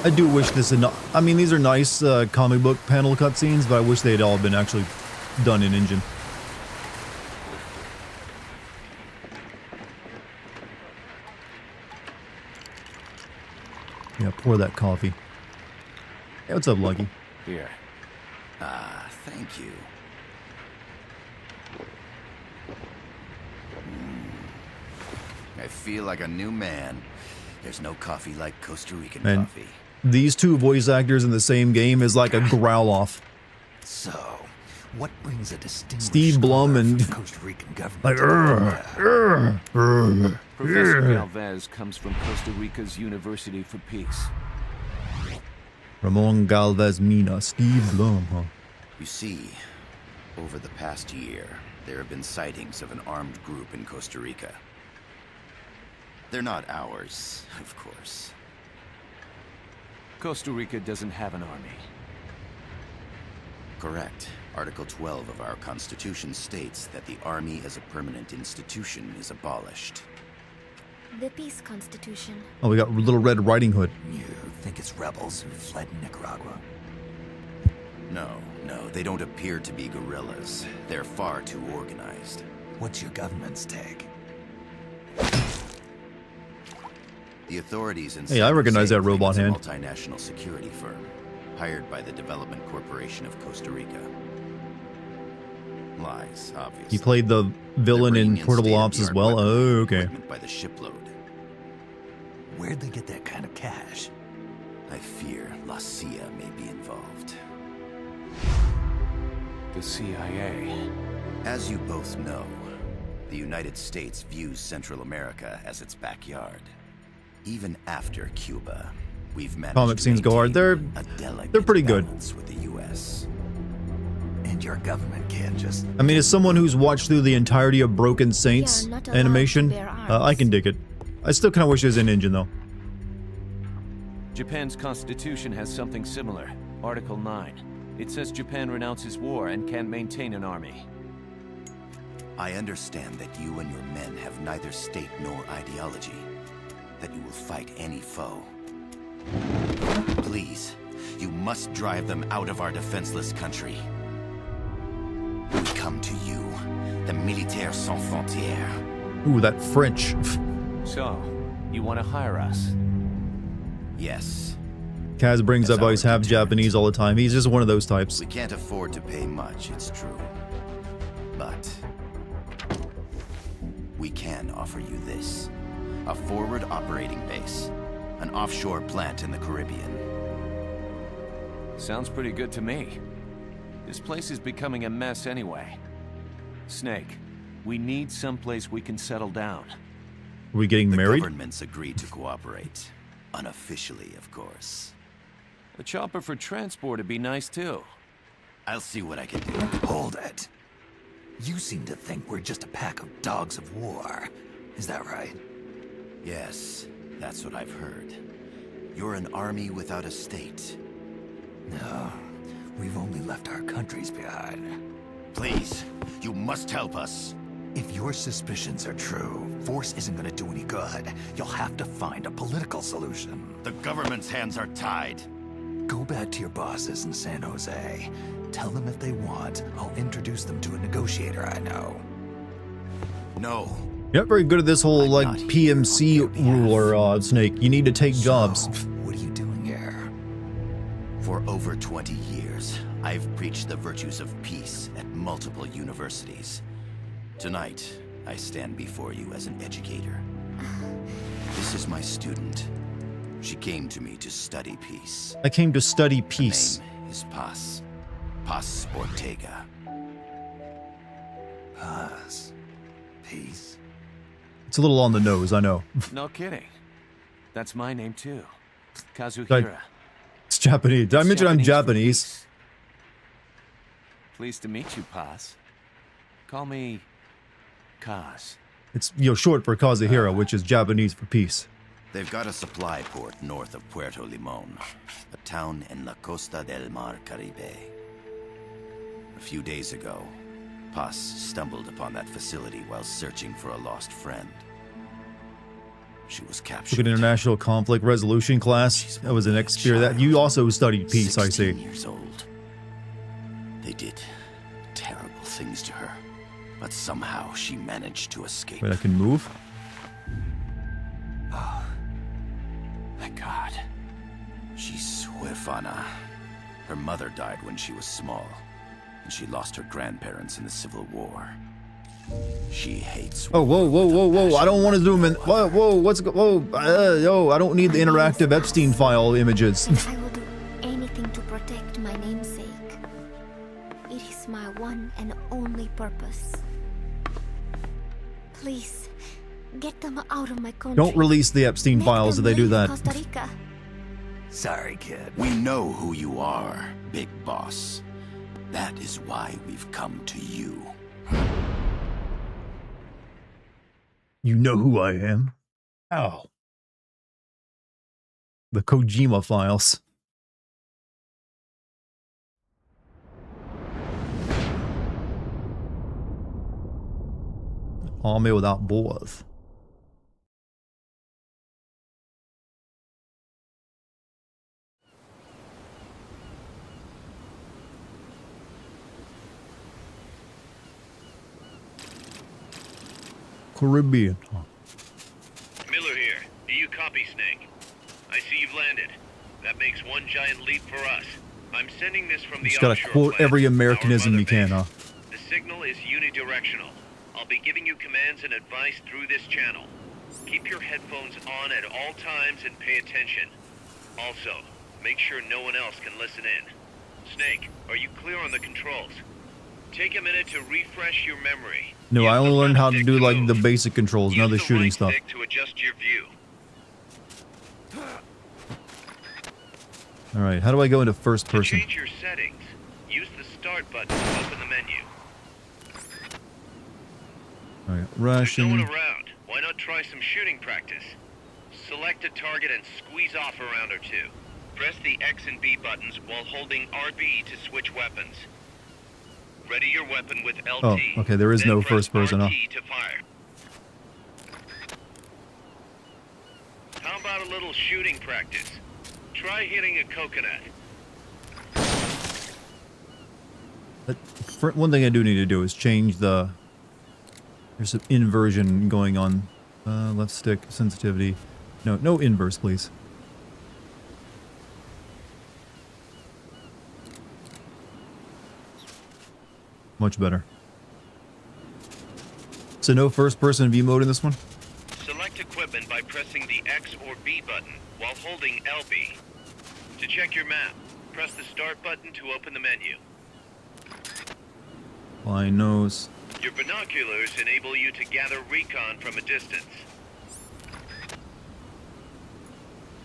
I do wish this had not... I mean, these are nice comic book panel cutscenes, but I wish they had all been actually done in engine. Yeah, pour that coffee. Hey, what's up, Lucky? Here. Ah, thank you. I feel like a new man. There's no coffee like Costa Rican Man, coffee. these two voice actors in the same game is like a growl-off. So, what brings a distinguished Steve Blum scholar and- from Costa Rican government Like, to Canada? Professor Galvez comes from Costa Rica's University for Peace. Ramon Galvez Mina, Steve Blum, huh? You see, over the past year, there have been sightings of an armed group in Costa Rica. They're not ours, of course. Costa Rica doesn't have an army. Correct. Article 12 of our Constitution states that the Army as a permanent institution is abolished. The Peace Constitution. Oh, we got Little Red Riding Hood. You think it's rebels who fled Nicaragua? No, they don't appear to be guerrillas. They're far too organized. What's your government's take? The authorities in Hey, I recognize that robot hand. It's a multinational security firm hired by the Development Corporation of Costa Rica. Lies, obviously. He played the villain They're in bringing Portable Ops as state-of-the-art well. weaponry Oh, and okay. equipment by the shipload. Where'd they get that kind of cash? I fear La CIA may be involved. The CIA. As you both know, the United States views Central America as its backyard. Even after Cuba, we've managed Comic to scenes go hard. maintain a delicate They're pretty good. balance with the U.S. And your government can't just... I mean, as someone who's watched through the entirety of Broken Saints Yeah, not allowed animation, to bear I arms. can dig it. I still kind of wish it was in engine, though. Japan's constitution has something similar. Article 9. It says Japan renounces war and can't maintain an army. I understand that you and your men have neither state nor ideology. That you will fight any foe. Please, you must drive them out of our defenseless country. We come to you, the Militaires Sans Frontières. Ooh, that French. So, you want to hire us? Yes, Kaz brings That's up how he's our half deterrent. Japanese all the time. He's just one of those types. we can't afford to pay much, it's true. But we can offer you this. A forward operating base. An offshore plant in the Caribbean. Sounds pretty good to me. This place is becoming a mess anyway. Snake, we need someplace we can settle down. Are we getting The married? governments agreed to cooperate. Unofficially, of course. A chopper for transport would be nice too. I'll see what I can do. Hold it. You seem to think we're just a pack of dogs of war. Is that right? Yes, that's what I've heard. You're an army without a state. No, we've only left our countries behind. Please, you must help us. If your suspicions are true, force isn't gonna do any good. You'll have to find a political solution. The government's hands are tied. Go back to your bosses in San Jose. Tell them if they want, I'll introduce them to a negotiator I know. No. You're not very good at this whole, I'm like, not here PMC on your behalf. ruler, Snake. You need to take jobs. So, what are you doing here? For over 20 years, I've preached the virtues of peace at multiple universities. Tonight, I stand before you as an educator. This is my student. She came to me to study peace. I came to study Her peace. name is Paz. Paz Ortega. Paz. Peace. It's a little on the nose, I know. No kidding. That's my name too. Kazuhira. It's Japanese. Did I It's mention I'm for Japanese? peace. Pleased to meet you, Paz. Call me Kaz. It's, you know, short for Kazuhira, which is Japanese for peace. They've got a supply port north of Puerto Limon, a town in la Costa del Mar Caribe. A few days ago, Paz stumbled upon that facility while searching for a lost friend. She was captured. Look at international conflict resolution class. That was an experience. That you also studied peace, I see. 16 years old. They did terrible things to her, but somehow she managed to escape. Wait, I can move? Thank God. She's huérfana. Her mother died when she was small, and she lost her grandparents in the Civil War. She hates. Oh, whoa, whoa, whoa, whoa! I don't want to zoom in. Whoa, whoa, yo! I don't need the interactive Epstein file images. And I will do anything to protect my namesake. It is my one and only purpose. Please, get them out of my country. Don't release the Epstein Make files if them they do leave that. Costa Rica. Sorry, kid. We know who you are, Big Boss. That is why we've come to you. You know who I am? Oh. The Kojima files. Army without borders. Caribbean. Miller here. Do you copy, Snake? I see you've landed. That makes one giant leap for us. I'm sending this from the Just gotta offshore quote plant, every our Americanism mother you can, base. huh? The signal is unidirectional. I'll be giving you commands and advice through this channel. Keep your headphones on at all times and pay attention. Also, make sure no one else can listen in. Snake, are you clear on the controls? Take a minute to refresh your memory. No, Use I only the learned how left to stick do like the move. basic controls, Use not the shooting right stuff. stick to adjust your view. Alright, how do I go into first To person? change your settings, use the start button to open the menu. Alright, There's no one ration. around. Why not try some shooting practice? Select a target and squeeze off a round or two. Press the X and B buttons while holding RB to switch weapons. Ready your weapon with LT. Oh, okay, there is then no press first person, huh? RT to fire. How about a little shooting practice? Try hitting a coconut. One thing I do need to do is change the... There's some inversion going on. Left stick, sensitivity. No inverse, please. Much better. So no first person view mode in this one? Select equipment by pressing the X or B button while holding LB. To check your map, press the start button to open the menu. Flying nose. Your binoculars enable you to gather recon from a distance.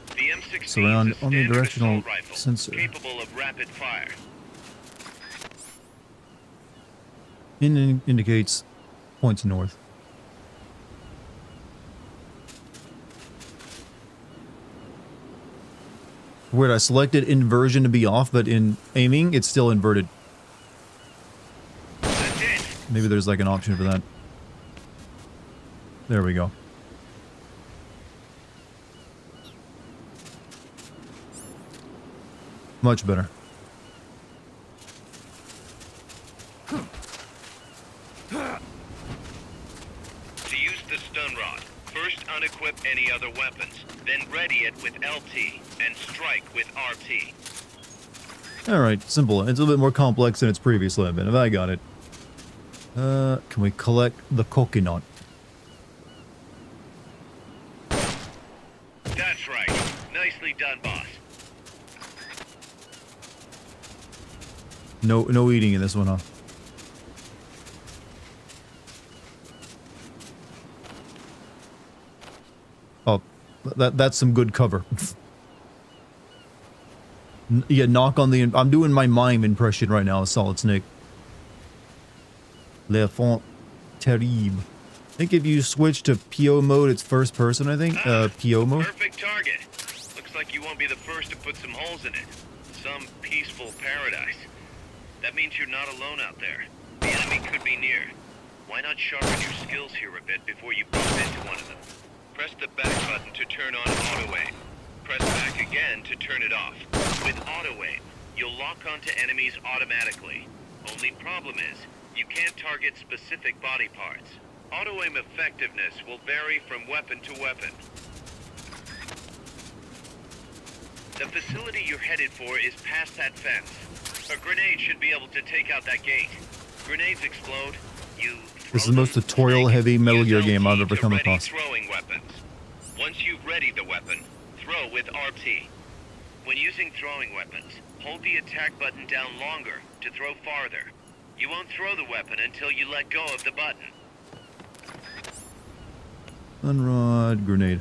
The M16 Surround is a omnidirectional standard assault rifle, sensor. capable of rapid fire. Indicates points north. Weird, I selected inversion to be off, but in aiming, it's still inverted. That's it. Maybe there's like an option for that. There we go. Much better. To use the stun rod, first unequip any other weapons, then ready it with LT and strike with RT. Alright, simple. It's a little bit more complex than its previously been, if I got it. Can we collect the coconut? That's right. Nicely done, boss. No eating in this one, huh? Oh, that's some good cover. Yeah, knock on the... I'm doing my mime impression right now, Solid Snake. Le font terrible. I think if you switch to PO mode, it's first person, I think. PO mode. Perfect target. Looks like you won't be the first to put some holes in it. Some peaceful paradise. That means you're not alone out there. The enemy could be near. Why not sharpen your skills here a bit before you bump into one of them? Press the back button to turn on auto aim. Press back again to turn it off. With auto aim, you'll lock onto enemies automatically. Only problem is, you can't target specific body parts. Auto aim effectiveness will vary from weapon to weapon. The facility you're headed for is past that fence. A grenade should be able to take out that gate. Grenades explode, you This is the most tutorial-heavy Metal Gear game I've ever come across. Throwing weapons. Once you've readied the weapon, throw with RT. When using throwing weapons, hold the attack button down longer to throw farther. You won't throw the weapon until you let go of the button. Unrod grenade.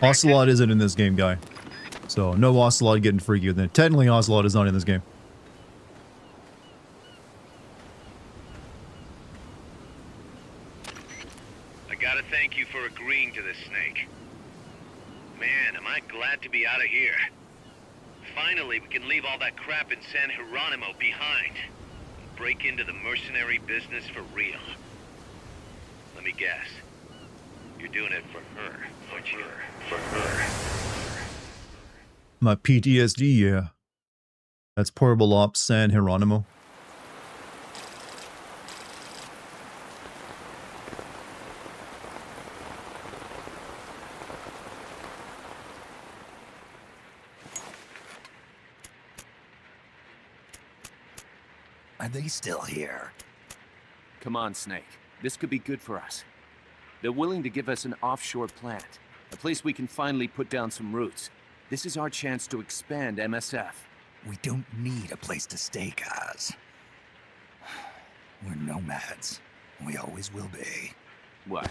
Ocelot isn't in this game, guy. So, no Ocelot getting freaky with it. Technically, Ocelot is not in this game. I gotta thank you for agreeing to this, Snake. Man, am I glad to be out of here. Finally, we can leave all that crap in San Geronimo behind. And break into the mercenary business for real. Let me guess. You're doing it for her, aren't you? For her. My PTSD, yeah. That's Portable Ops San Geronimo. Are they still here? Come on, Snake. This could be good for us. They're willing to give us an offshore plant. A place we can finally put down some roots. This is our chance to expand MSF. We don't need a place to stay, Kaz. We're nomads. We always will be. What?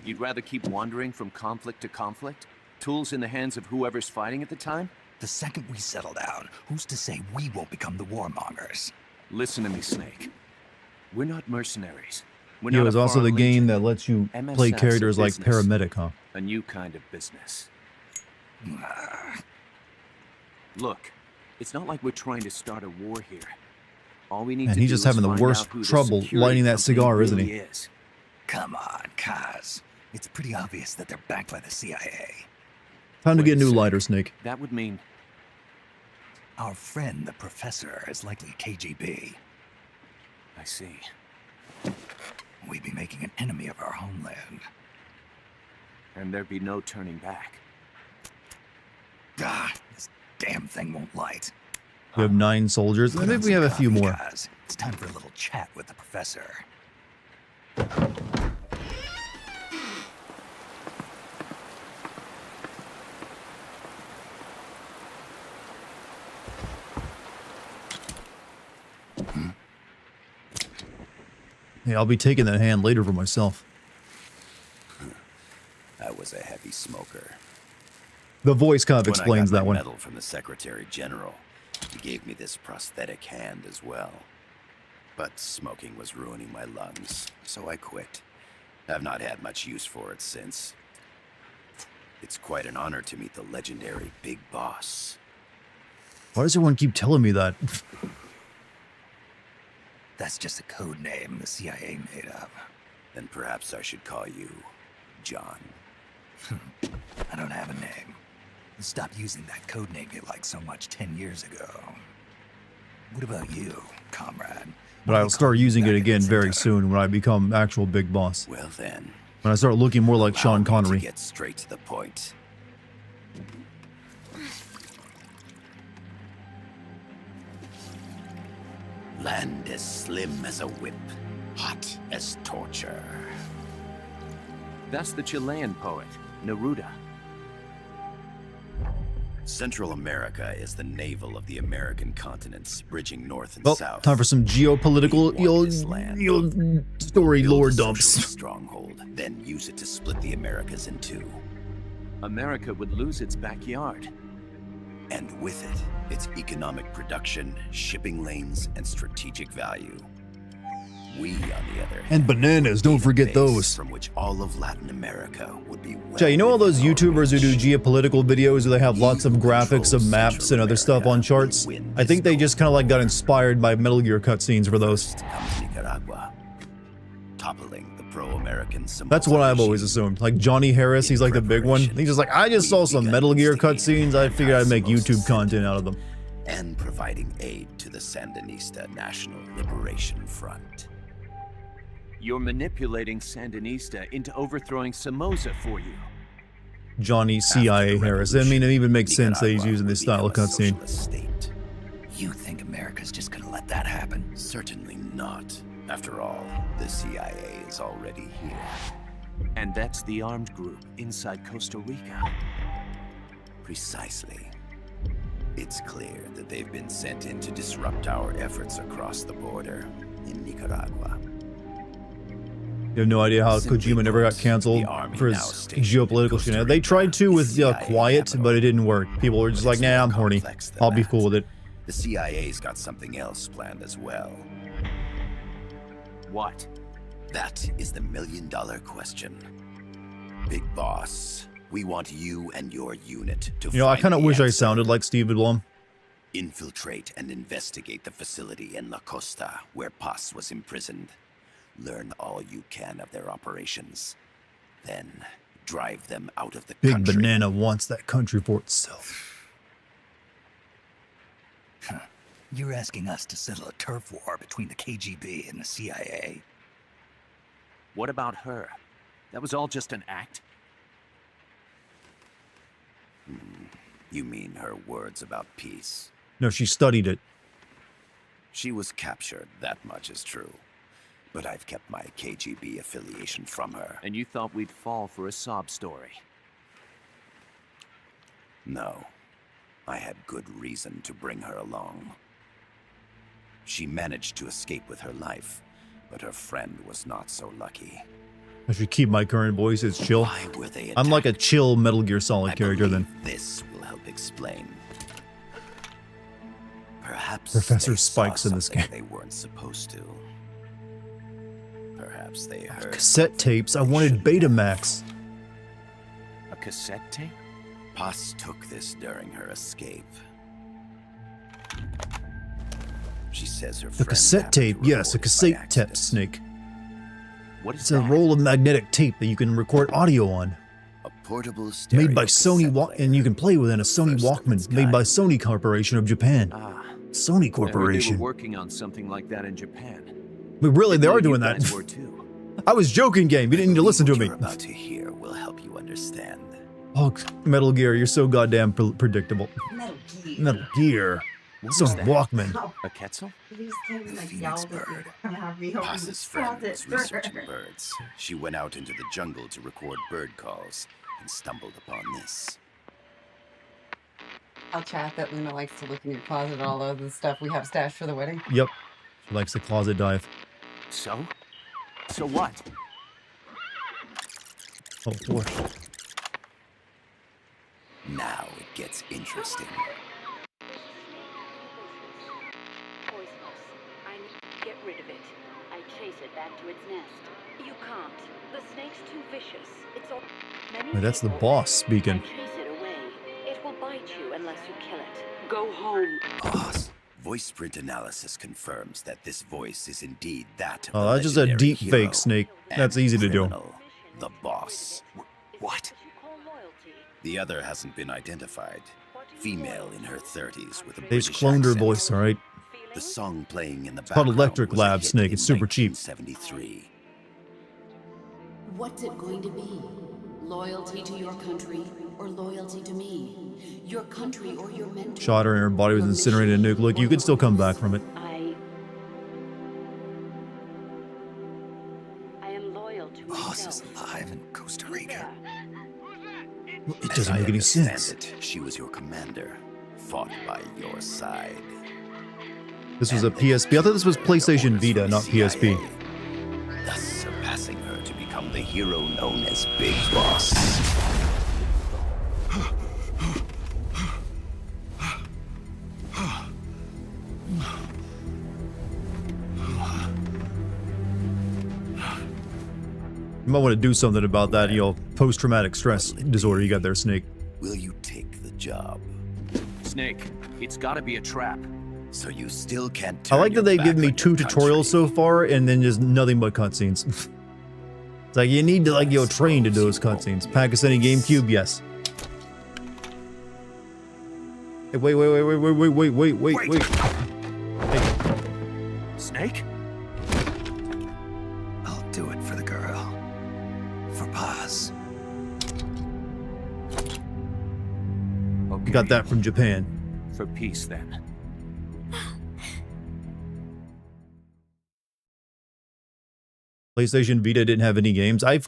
You'd rather keep wandering from conflict to conflict? Tools in the hands of whoever's fighting at the time? The second we settle down, who's to say we won't become the warmongers? Listen to me, Snake. We're not mercenaries. It was also the game that lets you play characters like paramedic, huh? A new kind of business. Look, it's not like we're trying to start a war here. All we need to do is he's just having the worst trouble lighting that cigar, isn't he? Come on, Kaz. It's pretty obvious that they're backed by the CIA. Time to get a new lighter, Snake. That would mean... Our friend, the Professor, is likely KGB. I see. We'd be making an enemy of our homeland. And there'd be no turning back. God, this damn thing won't light. We have 9 soldiers. Maybe we have a few more. Guys. It's time for a little chat with the Professor. Hey, I'll be taking that hand later for myself. I was a heavy smoker. The voice kind of explains that one. Medal from the Secretary General. He gave me this prosthetic hand as well. But smoking was ruining my lungs, so I quit. I've not had much use for it since. It's quite an honor to meet the legendary Big Boss. Why does everyone keep telling me that? That's just a code name the CIA made up. Then perhaps I should call you John. I don't have a name. Stop using that code name you liked so much 10 years ago. What about you, comrade? But I'll start using it again very soon when I become actual Big Boss. Well then. When I start looking more like Sean Connery. Get straight to the point. Land as slim as a whip, hot as torture. That's the Chilean poet, Neruda. Central America is the navel of the American continents, bridging north and Well, south. time for some geopolitical We want this land. story Build lore a dumps. socialist stronghold, then use it to split the Americas in two. America would lose its backyard. And with it, its economic production, shipping lanes, and strategic value. We, on the other hand, And bananas, don't need a forget base those. from which all of Latin America would be well Jay, you know all those within our YouTubers who do reach. geopolitical videos where they have lots of He who graphics of controls maps Central and other stuff on America charts? will win I think this they just kind of like got inspired by Metal Gear cutscenes for those. First comes Nicaragua, toppling the pro-American That's what Somoza I've always regime. assumed. Like Johnny Harris, he's like the big one. He's just like, I just saw some Metal Gear cutscenes. I figured I'd make YouTube content out of them. And providing aid to the Sandinista National Liberation Front. You're manipulating Sandinista into overthrowing Somoza for you. Johnny CIA Harris. I mean, it even makes sense that he's using this style of cutscene. State. You think America's just gonna let that happen? Certainly not. After all, the CIA is already here. And that's the armed group inside Costa Rica. Precisely. It's clear that they've been sent in to disrupt our efforts across the border in Nicaragua. You have no idea how Simply Kojima never got put, canceled the army for his now stationed in geopolitical Costa shit. They tried to Rica with is CIA Quiet, capital. but it didn't work. People were just But like, it's nah, more I'm horny. complex than I'll be that. cool with it. The CIA's got something else planned as well. What? That is the million-dollar question. Big Boss, we want you and your unit to You know, I find kind of the wish I answer. sounded like Steve Blum. Infiltrate and investigate the facility in La Costa where Paz was imprisoned. Learn all you can of their operations. Then drive them out of the Big country. Banana wants that country for itself. You're asking us to settle a turf war between the KGB and the CIA. What about her? That was all just an act? You mean her words about peace? No, she studied it. She was captured, that much is true. But I've kept my KGB affiliation from her. And you thought we'd fall for a sob story? No. I had good reason to bring her along. She managed to escape with her life, but her friend was not so lucky. I should keep my current voice. It's chill. Why were they I'm like a attacked? chill Metal Gear Solid I character then. believe this will help explain. Perhaps Professor they saw Spike's in this something game. They weren't supposed to. Perhaps they heard Cassette tapes. I wanted Betamax. A cassette tape? Paz took this during her escape. She says her The friend cassette happened to tape. Yes, a record it by cassette tape, accident. Snake. What is It's a that? roll of magnetic tape that you can record audio on. A portable stereo Made by Sony cassette Walk, and player. you can play within a Sony First of its Walkman, made by kind. Sony Corporation of Japan. Ah, Sony I heard they Corporation. were working on something like that in Japan. But really, they Well, are you doing guys that. were too. I was joking, game. You didn't need to listen to What me. you're about to hear will help you understand. Oh, Metal Gear, you're so goddamn predictable. Metal Gear. Metal Gear. What was Sony that? Walkman. A Quetzal? These kids, The like, phoenix yelled at bird. me to come have me open Paz's this friend was closet. researching birds. She went out into the jungle to record bird calls and stumbled upon this. I'll chat that Luna likes to look in your closet, all of the stuff we have stashed for the wedding. Yep. She likes the closet dive. So? So what? Oh, boy. Now it gets interesting. Poisonous. I need to get rid of it. I chase it back to its nest. You can't. The snake's too vicious. It's all. Many Wait, that's the people- boss speaking. I chase it away. It will bite you unless you kill it. Go home. Boss. Voice print analysis confirms that this voice is indeed that of Oh, the that's just a legendary deep hero fake, Snake. and That's easy to do. criminal, the boss. What? You call loyalty. The other hasn't been identified. Female in her 30s with a They just British cloned her accent. voice, alright? The song playing in the called background Electric was a Lab, hit Snake. in It's super cheap. 1973. What's it going to be? Loyalty to your country or loyalty to me? Your country or your mentor? Shot her and her body was incinerated in a nuke. Look, you could still come back from it. I am loyal to Boss myself. is alive in Costa Rica. It doesn't make any sense. It, she was your commander, fought by your side. This was a PSP. I thought this was PlayStation Vita, not PSP. Thus surpassing her to become the hero known as Big Boss. You might want to do something about that, post-traumatic stress disorder you got there, Snake. Will you take the job? Snake, it's gotta be a trap. So you still can't I turn like that your they back give me on 2 your tutorials so far, and then just nothing but cutscenes. It's like, you need to, train to do those cutscenes. Pakistani GameCube, yes. Hey, wait. Hey. Snake? I'll do it for the girl. For Paz. Okay. Got that from Japan. For peace, then. PlayStation Vita didn't have any games. And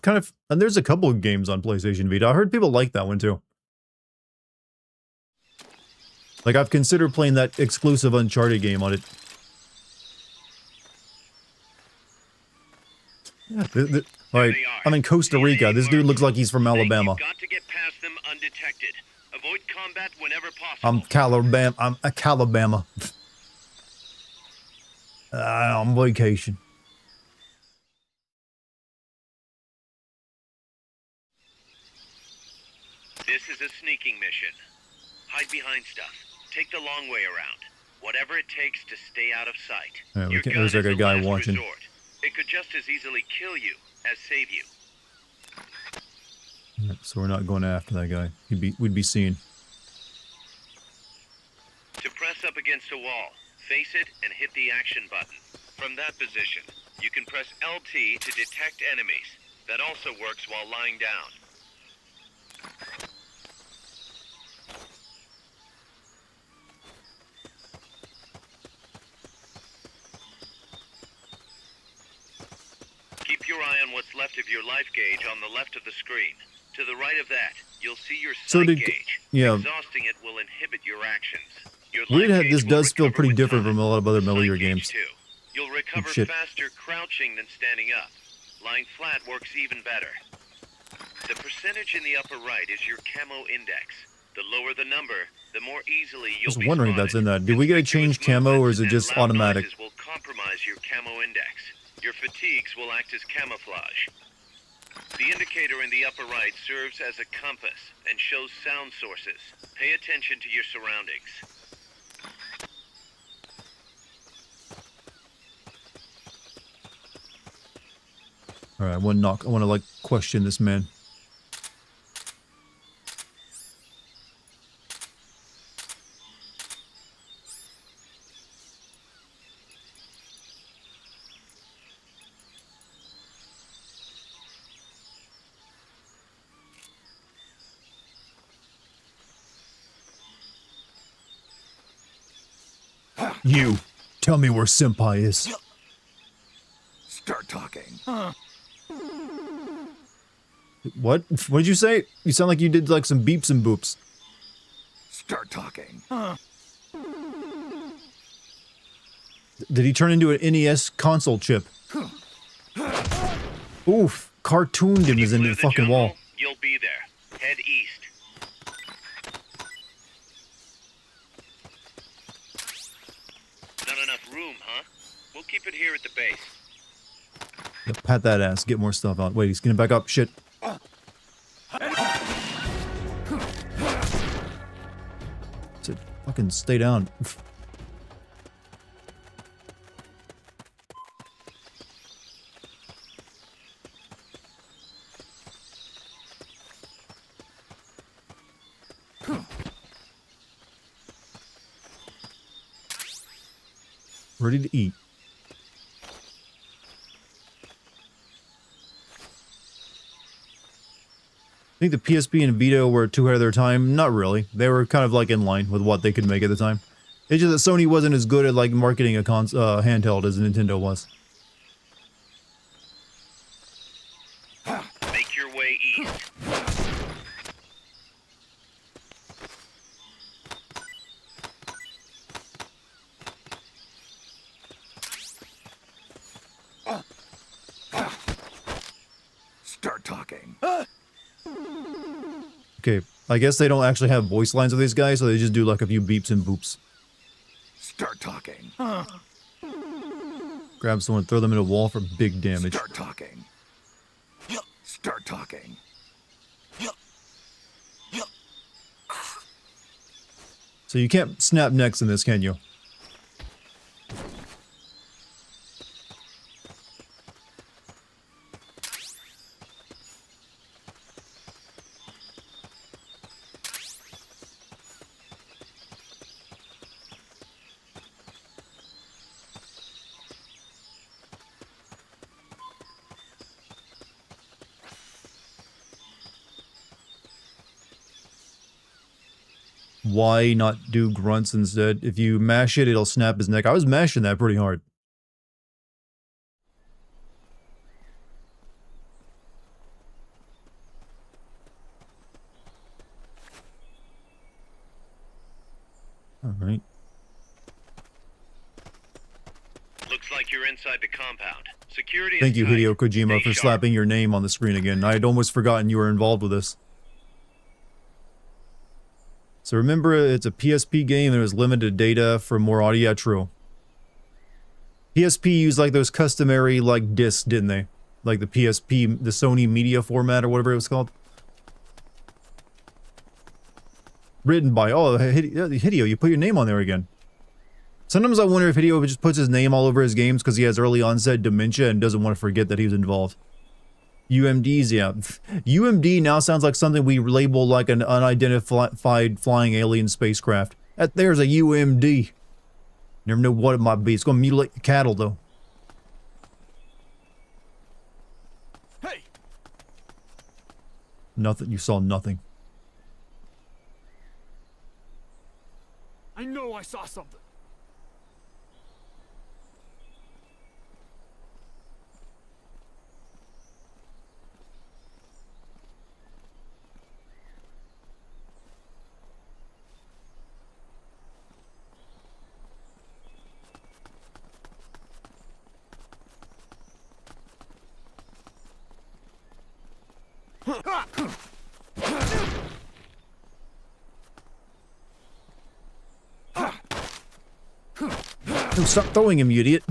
there's a couple of games on PlayStation Vita. I heard people like that one too. Like, I've considered playing that exclusive Uncharted game on it. Alright, I'm in Costa Rica. This dude looks like he's from Alabama. Got to get past them undetected. Avoid combat whenever possible. I'm a Calabama. On vacation. This is a sneaking mission. Hide behind stuff. Take the long way around. Whatever it takes to stay out of sight. Alright, Your gun there's like is a the guy last watching. resort. It could just as easily kill you as save you. Alright, so we're not going after that guy. We'd be seen. To press up against a wall, face it and hit the action button. From that position, you can press LT to detect enemies. That also works while lying down. Keep your eye on what's left of your life gauge on the left of the screen. To the right of that, you'll see your sight gauge. Yeah. Exhausting it will inhibit your actions. Your Weird life how gauge this will does feel recover pretty with different time. from a lot of other Metal Gear Sight gauge games. too. You'll recover shit. faster crouching than standing up. Lying flat works even better. The percentage in the upper right is your camo index. The lower the number, the more easily I you'll was be wondering if spotted. that's in that. Did we get to change camo, or is it just Loud automatic? noises will compromise your camo index. Your fatigues will act as camouflage. The indicator in the upper right serves as a compass and shows sound sources. Pay attention to your surroundings. Alright, I want to question this man. You, tell me where Senpai is. Start talking. What? What did you say? You sound like you did like some beeps and boops. Start talking. Did he turn into an NES console chip? Oof, cartooned him into the fucking wall. You'll be there. Head east. Not enough room, huh? We'll keep it here at the base. Yeah, pat that ass, get more stuff out. Wait, he's getting back up. Shit. Fucking stay down. Ready to eat. I think the PSP and Vita were too ahead of their time. Not really. They were kind of like in line with what they could make at the time. It's just that Sony wasn't as good at like marketing a handheld as Nintendo was. Make your way east. Okay, I guess they don't actually have voice lines with these guys, so they just do like a few beeps and boops. Start talking. Grab someone, throw them in a wall for big damage. Start talking. Start talking. So you can't snap necks in this, can you? Why not do grunts instead? If you mash it, it'll snap his neck. I was mashing that pretty hard. Alright. Looks like you're inside the compound. Security Thank is you, tight. Hideo Kojima, Stay for sharp. slapping your name on the screen again. I had almost forgotten you were involved with this. So remember, it's a PSP game and it was limited data for more audio. Yeah, true. PSP used like those customary like discs, didn't they? Like the PSP, the Sony Media format or whatever it was called. Written by, oh, Hideo, you put your name on there again. Sometimes I wonder if Hideo just puts his name all over his games because he has early onset dementia and doesn't want to forget that he was involved. UMDs, yeah. UMD now sounds like something we label like an unidentified flying alien spacecraft. There's a UMD. Never know what it might be. It's going to mutilate the cattle, though. Hey! Nothing. You saw nothing. I know I saw something. No, stop throwing him, you idiot.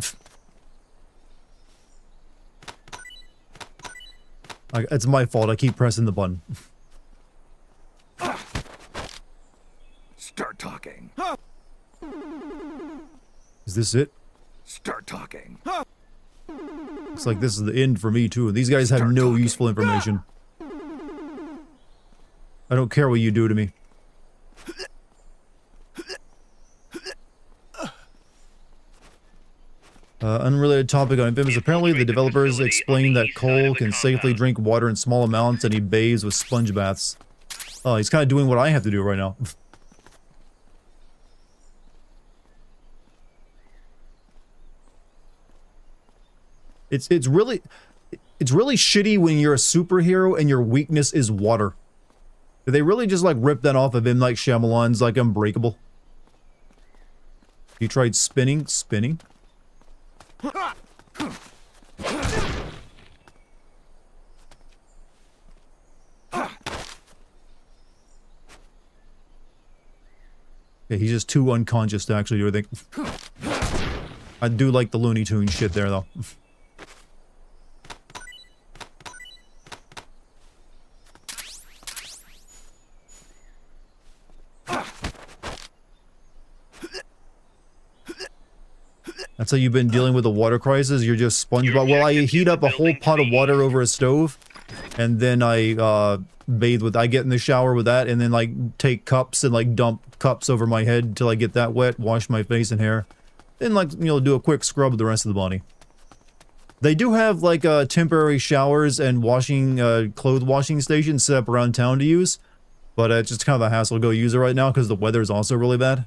It's my fault. I keep pressing the button. Start talking. Is this it? Start talking. Looks like this is the end for me, too. These guys have no useful information. I don't care what you do to me. Unrelated topic on Infamous. Apparently, the developers explained that Cole can safely drink water in small amounts and he bathes with sponge baths. Oh, he's kind of doing what I have to do right now. It's really shitty when you're a superhero and your weakness is water. Did they really just like rip that off of him like Shyamalan's like Unbreakable? You tried spinning? Spinning? Yeah, he's just too unconscious to actually do anything. I do like the Looney Tunes shit there, though. That's how you've been dealing with the water crisis? You're just SpongeBob? Well, I heat up a whole pot of water over a stove, and then I bathe with... I get in the shower with that, and then like take cups and like dump cups over my head until I get that wet, wash my face and hair, then like, you know, do a quick scrub of the rest of the body. They do have like temporary showers and washing, clothes washing stations set up around town to use, but it's just kind of a hassle to go use it right now because the weather is also really bad.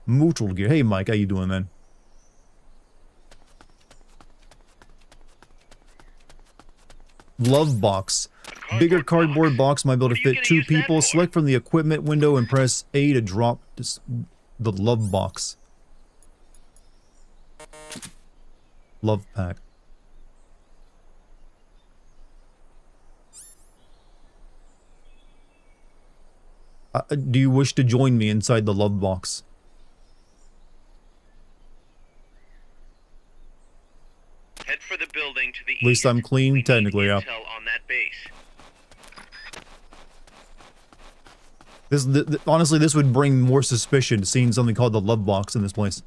Mutual Gear. Hey Mike, how you doing, man? Love box. Bigger cardboard box might be able to fit 2 people. Select from the equipment window and press A to drop the love box. Love pack. Do you wish to join me inside the love box? Head for the building to the At least I'm clean, technically, yeah. intel on that base. Honestly, this would bring more suspicion, seeing something called the love box in this place.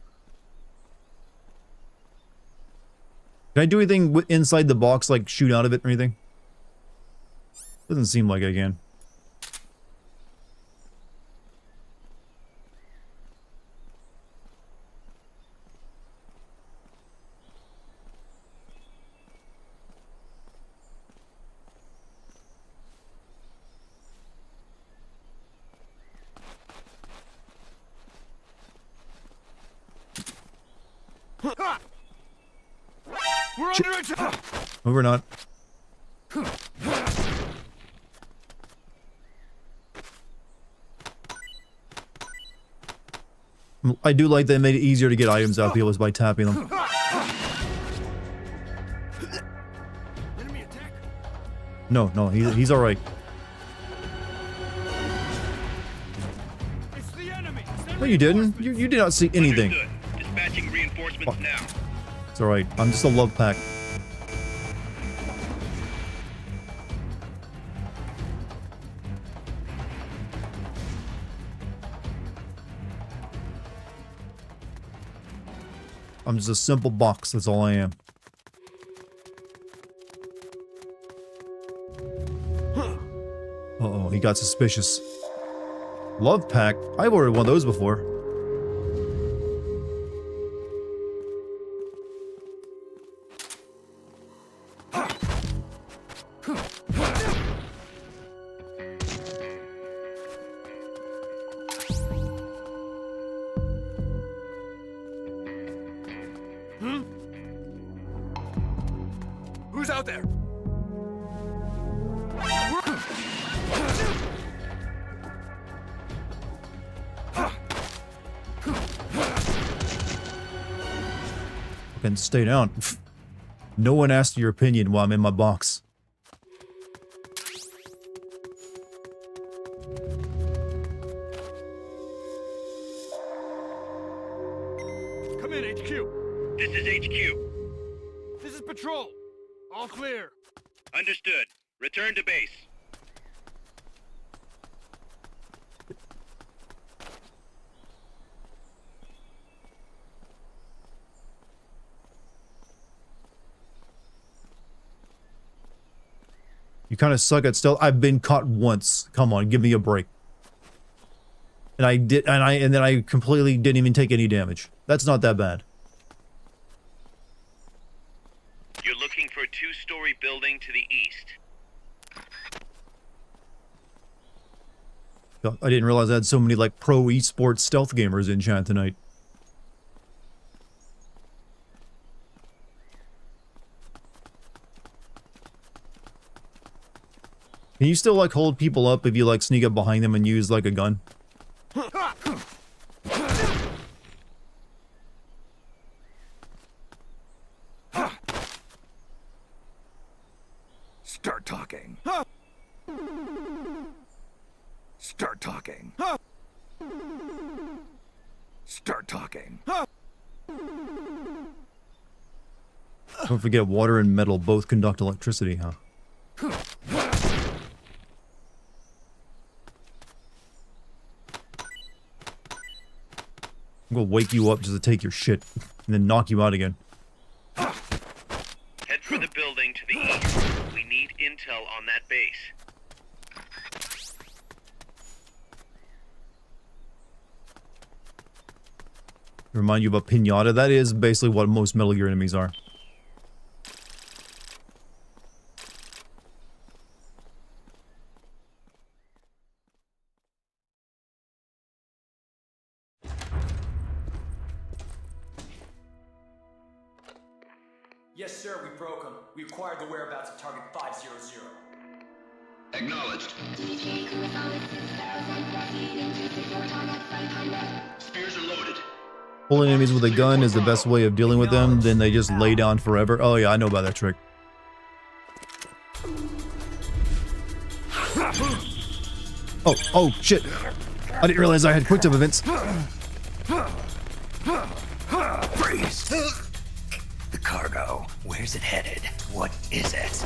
Can I do anything inside the box, like shoot out of it or anything? Doesn't seem like I can. We're under attack! No, we're not. I do like that it made it easier to get items out of people by tapping them. Enemy attack! No, he's alright. It's the enemy! No, you didn't. You did not see anything. Understood. Dispatching reinforcements now. It's alright. I'm just a love pack. I'm just a simple box, that's all I am. Uh-oh, he got suspicious. Love pack? I've ordered one of those before. Who's out there? Fucking stay down. No one asked your opinion while I'm in my box. Come in, HQ. This is HQ. This is patrol. All clear. Understood. Return to base. You kind of suck at stealth. I've been caught once. Come on, give me a break. And I did, and then I completely didn't even take any damage. That's not that bad. You're looking for a two-story building to the east. I didn't realize I had so many like pro esports stealth gamers in chat tonight. Can you still like hold people up if you like sneak up behind them and use like a gun? Start talking. Start talking. Start talking. Don't forget, water and metal both conduct electricity, huh? I'm gonna wake you up just to take your shit, and then knock you out again. Head for the building to the east. We need intel on that base. Remind you of a pinata? That is basically what most Metal Gear enemies are. Yes, sir, we broke them. We acquired the whereabouts of target 500. Acknowledged. Spears are loaded. Pulling enemies with a gun is the best way of dealing with them, then they just lay down forever. Oh yeah, I know about that trick. Oh, shit. I didn't realize I had quick time events. Freeze. The cargo. Where's it headed? What is it?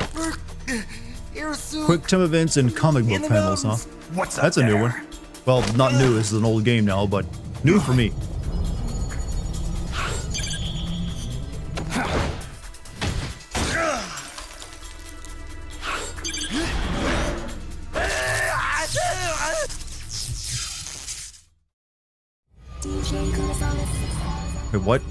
Quick time events and comic book panels, huh? What's up That's a new there? one. Well, not new. This is an old game now, but new for me. Wait, what?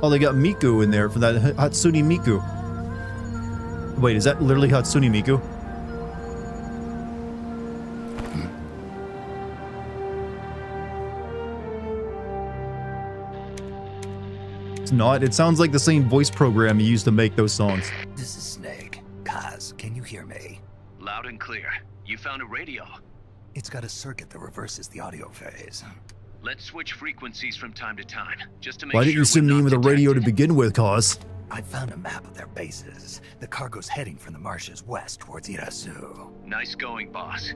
Oh, they got Miku in there for that Hatsune Miku. Wait, is that literally Hatsune Miku? It's not. It sounds like the same voice program you used to make those songs. This is Snake. Kaz, can you hear me? Loud and clear. You found a radio. It's got a circuit that reverses the audio phase. Let's switch frequencies from time to time, just to make Why didn't you send me with a radio to begin with, Kaz? I found a map of their bases. The cargo's heading from the marshes west towards Irasu. Nice going, boss.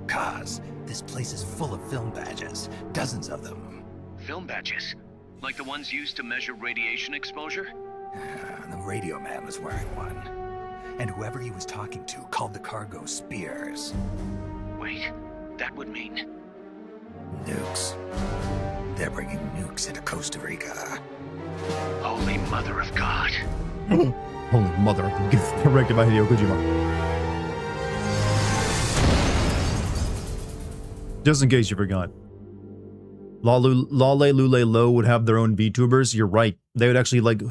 Kaz, this place is full of film badges. Dozens of them. Film badges? Like the ones used to measure radiation exposure? The radio man was wearing one. And whoever he was talking to called the cargo spears. Wait, that would mean... Nukes. They're bringing nukes into Costa Rica. Holy Mother of God. Holy Mother. Directed by Hideo Kojima. Just in case you forgot. Lale Lule Lo would have their own VTubers. You're right. They would actually, like,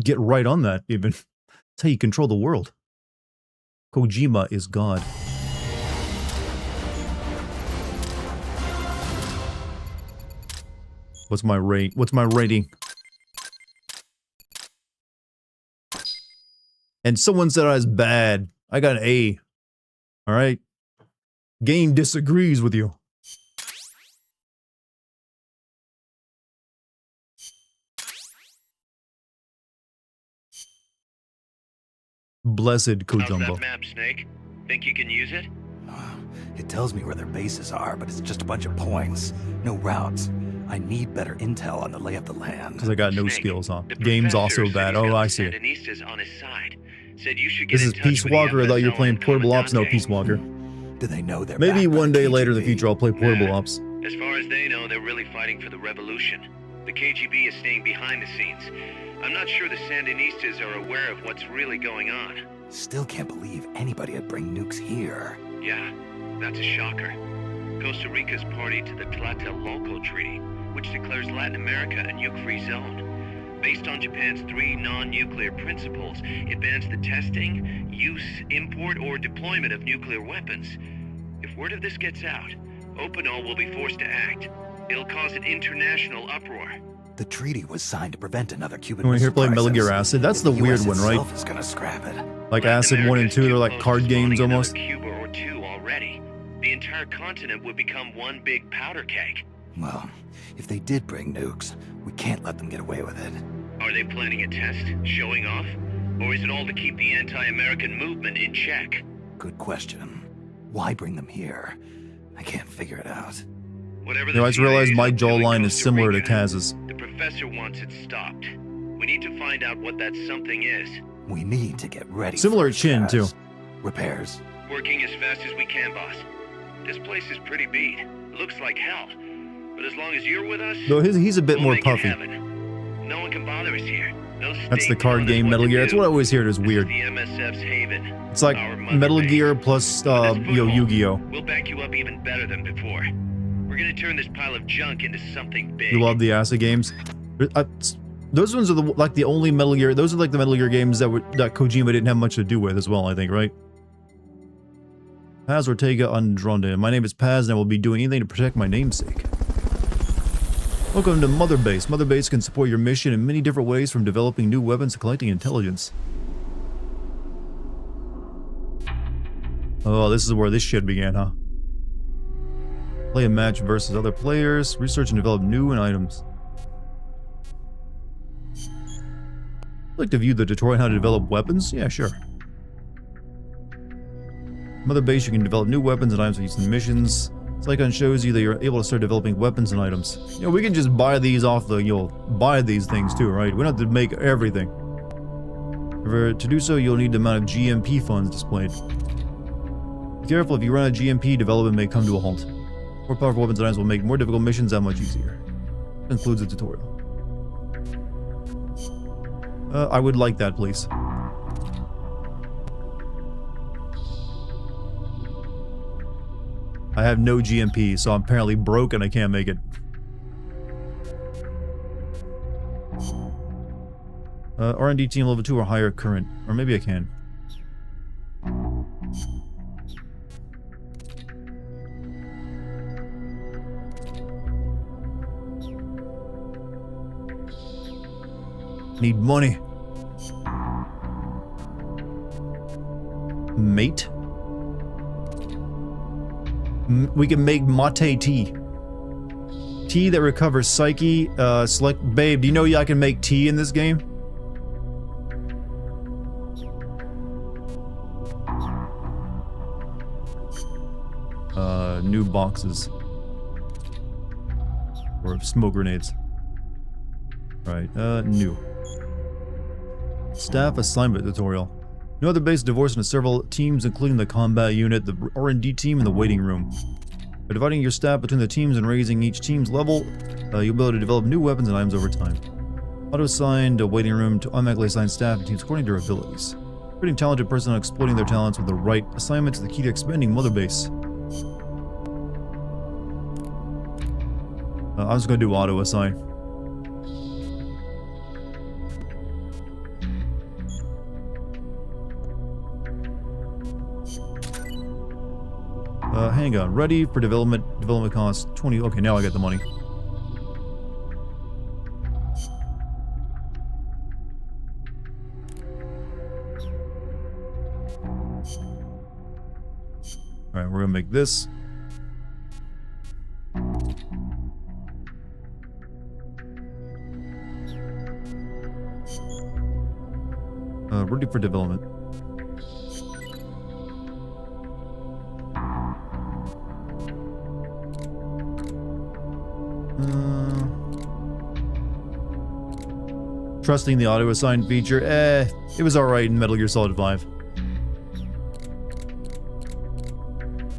get right on that, even. That's how you control the world. Kojima is God. What's my rate? What's my rating? And someone said I was bad. I got an A. Alright? Game disagrees with you. Blessed Kojumbo. How's that map, Snake? Think you can use it? It tells me where their bases are, but it's just a bunch of points. No routes. I need better intel on the lay of the land. Because I got no skills, huh? Game's also bad. Oh, I see it. On his side. Said you should get This is Peace Walker. I thought you were playing Portable Ops. No, Peace Walker. Do they know they're Maybe back one by day the later in the KGB? future I'll play Portable Ops. As far as they know, they're really fighting for the revolution. The KGB is staying behind the scenes. I'm not sure the Sandinistas are aware of what's really going on. Still can't believe anybody would bring nukes here. Yeah, that's a shocker. Costa Rica's party to the Tlatelolco Treaty, which declares Latin America a nuke-free zone. Based on Japan's 3 non-nuclear principles, it bans the testing, use, import, or deployment of nuclear weapons. If word of this gets out, Opinol will be forced to act. It'll cause an international uproar. The treaty was signed to prevent another Cuban When we Missile here play Metal Crisis. Gear Acid, that's the The weird US one, right? itself is gonna scrap it. Like Latin Acid 1 and America's 2, they're too like close card to games spawning almost. another Cuba or 2 already. The entire continent would become one big powder keg. Well, if they did bring nukes, we can't let them get away with it. Are they planning a test, showing off? Or is it all to keep the anti-American movement in check? Good question. Why bring them here? I can't figure it out. Whatever You know, I just realized my jawline is similar to Kaz's. The professor wants it stopped. We need to find out what that something is. We need to get ready. Similar for it, chin, Kaz. too. Repairs. Working as fast as we can, boss. This place is pretty beat. Looks like hell. But as long as you're with us, Though he's a bit we'll more make it puffy. heaven. No one can bother us here. No That's the state card telling us game what Metal to Gear. That's do. what I always hear is This weird. the MSF's haven. It's like Our mother Metal base. Gear plus, Yu-Gi-Oh! We'll back you up even better than before. We're gonna turn this pile of junk into something big. You love the Acid games? Those ones are the only Metal Gear. Those are like the Metal Gear games that Kojima didn't have much to do with as well, I think, right? Paz Ortega Andronde. My name is Paz, and I will be doing anything to protect my namesake. Welcome to Mother Base. Mother Base can support your mission in many different ways, from developing new weapons to collecting intelligence. Oh, this is where this shit began, huh? Play a match versus other players. Research and develop new items. I'd like to view the tutorial on how to develop weapons? Yeah, sure. Mother Base, you can develop new weapons and items using missions. This icon shows you that you're able to start developing weapons and items. You know, we can just buy these off the, you'll buy these things too, right? We don't have to make everything. However, to do so, you'll need the amount of GMP funds displayed. Be careful, if you run out of GMP, development may come to a halt. More powerful weapons and items will make more difficult missions that much easier. That concludes the tutorial. I would like that, please. I have no GMP, so I'm apparently broke and I can't make it. R&D team level 2 or higher current. Or maybe I can. Need money. Mate? We can make mate tea. Tea that recovers psyche. Select. Babe, do you know I can make tea in this game? New boxes. Or smoke grenades. Right, new. Staff assignment tutorial. No other base divorced into several teams, including the combat unit, the R&D team, and the waiting room. By dividing your staff between the teams and raising each team's level, you'll be able to develop new weapons and items over time. Auto-assigned a waiting room to automatically assign staff and teams according to their abilities. Creating talented personnel and exploiting their talents with the right assignments is the key to expanding Mother Base. I'm just going to do auto-assign. Hang on. Ready for development. Development cost 20. Okay, now I got the money. Alright, we're gonna make this. Ready for development. Trusting the auto-assign feature. It was alright in Metal Gear Solid 5.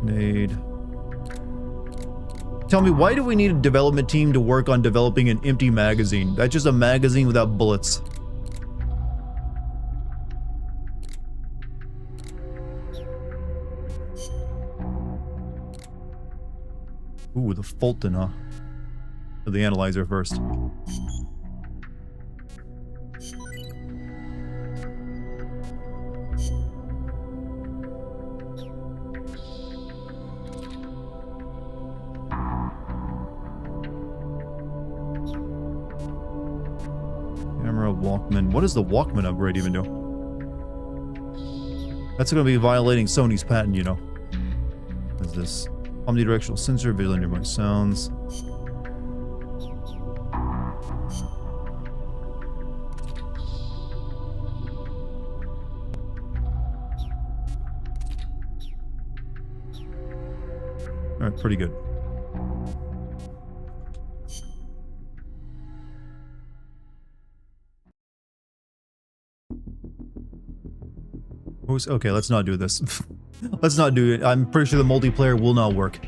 Grenade. Tell me, why do we need a development team to work on developing an empty magazine? That's just a magazine without bullets. Ooh, the Fulton, huh? The analyzer first. Camera, Walkman. What does the Walkman upgrade even do? That's going to be violating Sony's patent, you know. What is this? Omnidirectional sensor, visual nearby sounds. Alright, pretty good. Okay, let's not do this. Let's not do it. I'm pretty sure the multiplayer will not work.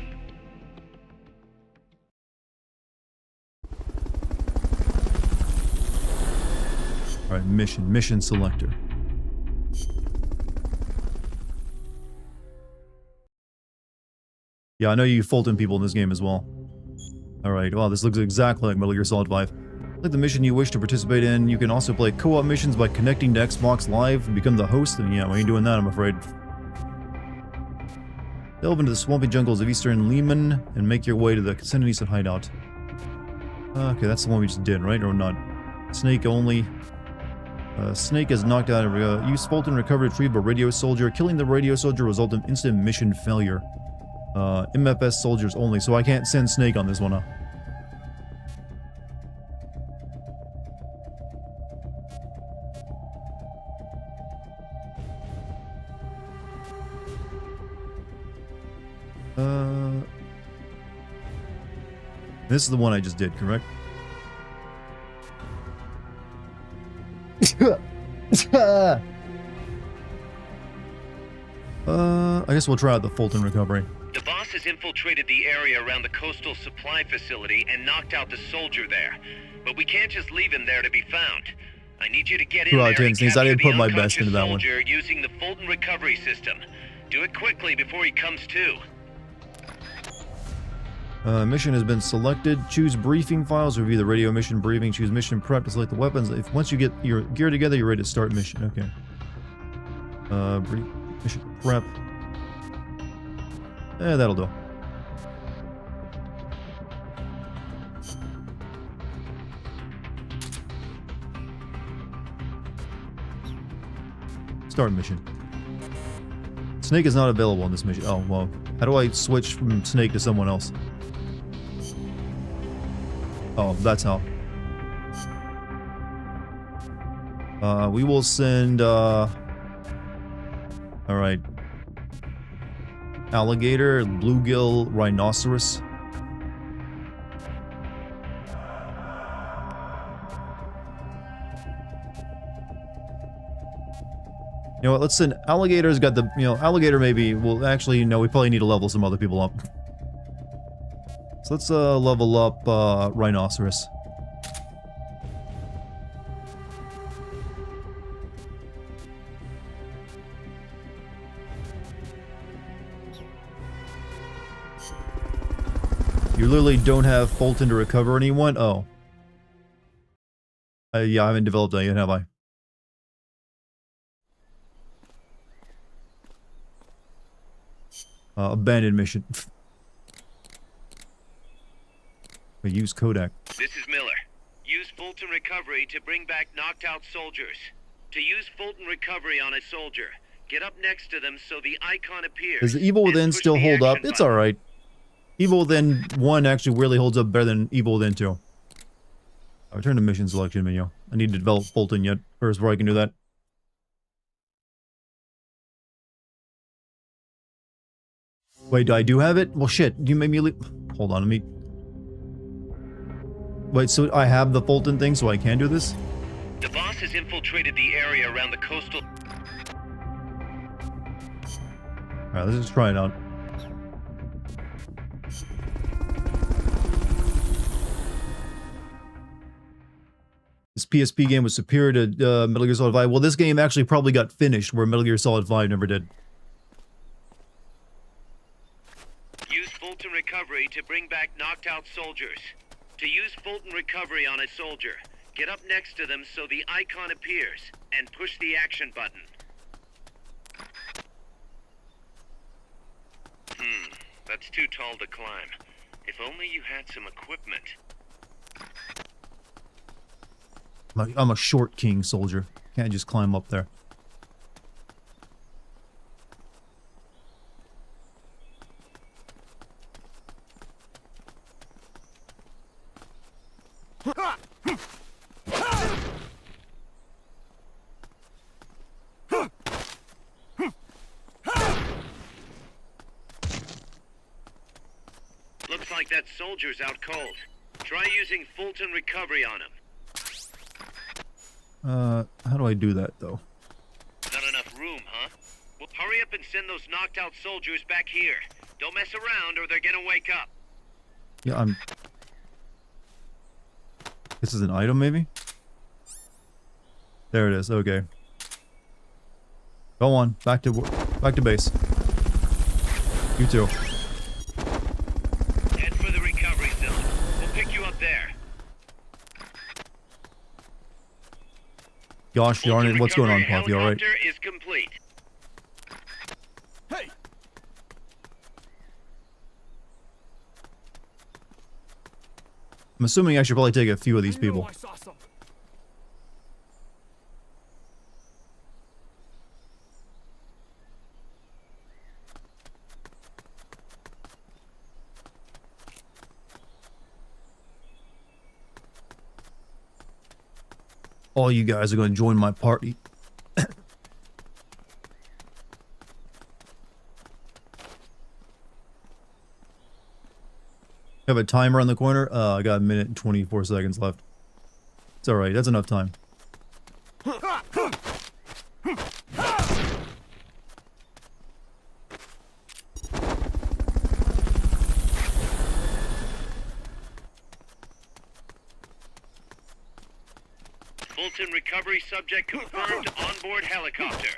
Alright, mission selector. Yeah, I know you Fulton people in this game as well. Alright, wow, this looks exactly like Metal Gear Solid 5. Like the mission you wish to participate in, you can also play co-op missions by connecting to Xbox Live and become the host, and yeah, we ain't doing that, I'm afraid. Delve into the swampy jungles of eastern Lehman and make your way to the Sentinel's hideout. Okay, that's the one we just did, right? Or not? Snake only. Snake is knocked out. Use Fulton recovery to retrieve a radio soldier. Killing the radio soldier result in instant mission failure. MFS soldiers only. So I can't send Snake on this one, huh? This is the one I just did, correct? I guess we'll try out the Fulton recovery. The boss has infiltrated the area around the coastal supply facility and knocked out the soldier there. But we can't just leave him there to be found. I need you to get in there and capture I didn't put the my best unconscious into that one. soldier using the Fulton recovery system. Do it quickly before he comes to. Mission has been selected. Choose briefing files. Review the radio mission briefing. Choose mission prep to select the weapons. If once you get your gear together, you're ready to start mission. Okay. Brief mission prep. That'll do. Start mission. Snake is not available in this mission. Oh, well. How do I switch from Snake to someone else? Oh, that's how. We will send, alright. Alligator, bluegill, rhinoceros. You know what, let's send Alligator's got the, Alligator maybe, well, actually, no, we probably need to level some other people up. So let's level up Rhinoceros. You literally don't have Fulton to recover anyone? Oh. Yeah, I haven't developed that yet, have I? Abandoned mission. We use Kodak. This is Miller. Use Fulton recovery to bring back knocked out soldiers. To use Fulton recovery on a soldier, get up next to them so the icon appears. Does the Evil Within still hold up? It's alright. Evil Within 1 actually really holds up better than Evil Within 2. I'll return to mission selection menu. I need to develop Fulton yet first before I can do that. Wait, I do have it? Well, shit. You made me leave. Hold on, let me. Wait, so I have the Fulton thing, so I can do this? The boss has infiltrated the area around the coastal. Alright, let's just try it out. This PSP game was superior to Metal Gear Solid 5. Well, this game actually probably got finished, where Metal Gear Solid 5 never did. Use Fulton recovery to bring back knocked out soldiers. To use Fulton recovery on a soldier, get up next to them so the icon appears, and push the action button. That's too tall to climb. If only you had some equipment. I'm a short king soldier. Can't just climb up there. Looks like that soldier's out cold. Try using Fulton recovery on him. How do I do that, though? Not enough room, huh? Well, hurry up and send those knocked out soldiers back here. Don't mess around or they're gonna wake up. Yeah, This is an item, maybe? There it is, okay. Go on, back to base. You too. Head for the recovery zone. We'll pick you up there. Gosh darn it, what's going on, Puffy, alright? Helicopter is complete. Hey! I'm assuming I should probably take a few of these people. All you guys are going to join my party. Have a timer on the corner? I got a minute and 24 seconds left. It's alright, that's enough time. Fulton recovery subject confirmed onboard helicopter.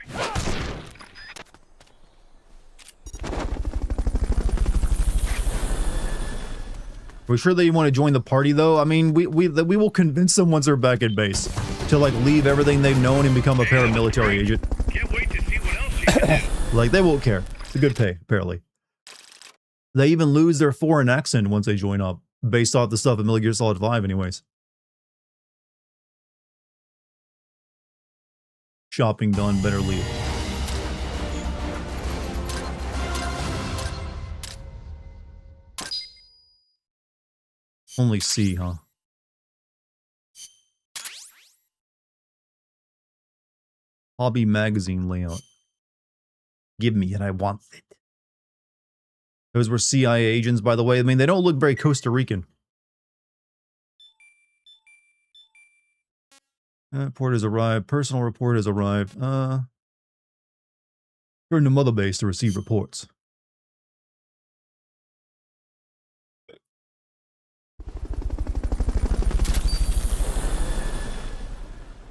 We're sure that you want to join the party, though. I mean, we will convince them once they're back at base to like leave everything they've known and become a paramilitary agent. Can't wait to see what else you can do. Like they won't care. It's a good pay, apparently. They even lose their foreign accent once they join up, based off the stuff in Metal Gear Solid 5, anyways. Shopping done, better leave. Only C, huh? Hobby magazine layout. Give me it, I want it. Those were CIA agents, by the way. I mean, they don't look very Costa Rican. Report has arrived. Personal report has arrived. Turn to Mother Base to receive reports.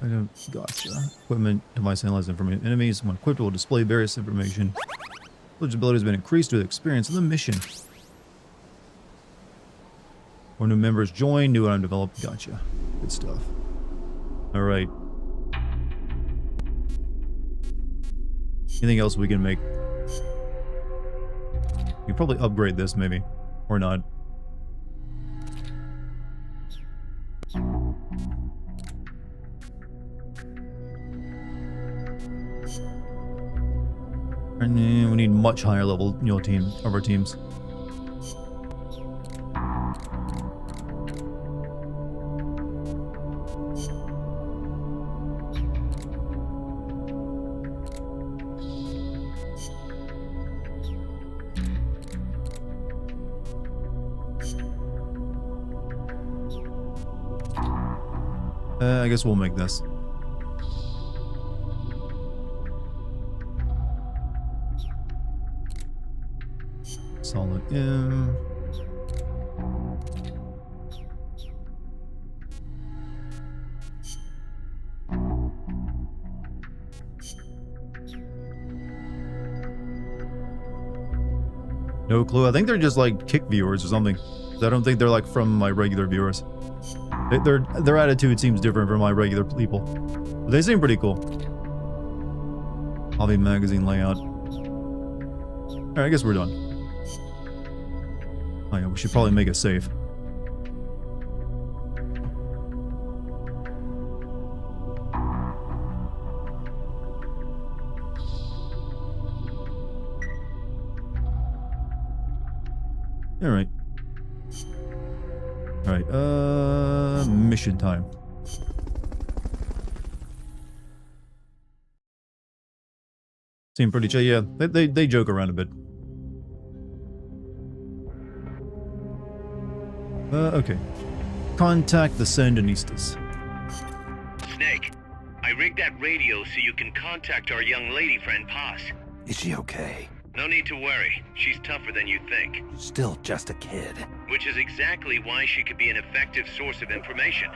I don't. Gotcha. Equipment, device analyze information. Enemies, when equipped, will display various information. Eligibility has been increased with experience in the mission. Or new members join, new item developed. Gotcha. Good stuff. Alright. Anything else we can make? We can probably upgrade this, maybe. Or not. And we need much higher level, team of our teams. I guess we'll make this. Solid M. No clue. I think they're just like kick viewers or something. I don't think they're like from my regular viewers. Their attitude seems different from my regular people. But they seem pretty cool. Hobby magazine layout. Alright, I guess we're done. Oh yeah, we should probably make a save. Alright. Alright, mission time. Seem pretty chill, yeah. They joke around a bit. Okay. Contact the Sandinistas. Snake, I rigged that radio so you can contact our young lady friend Paz. Is she okay? No need to worry. She's tougher than you think. Still just a kid. Which is exactly why she could be an effective source of information.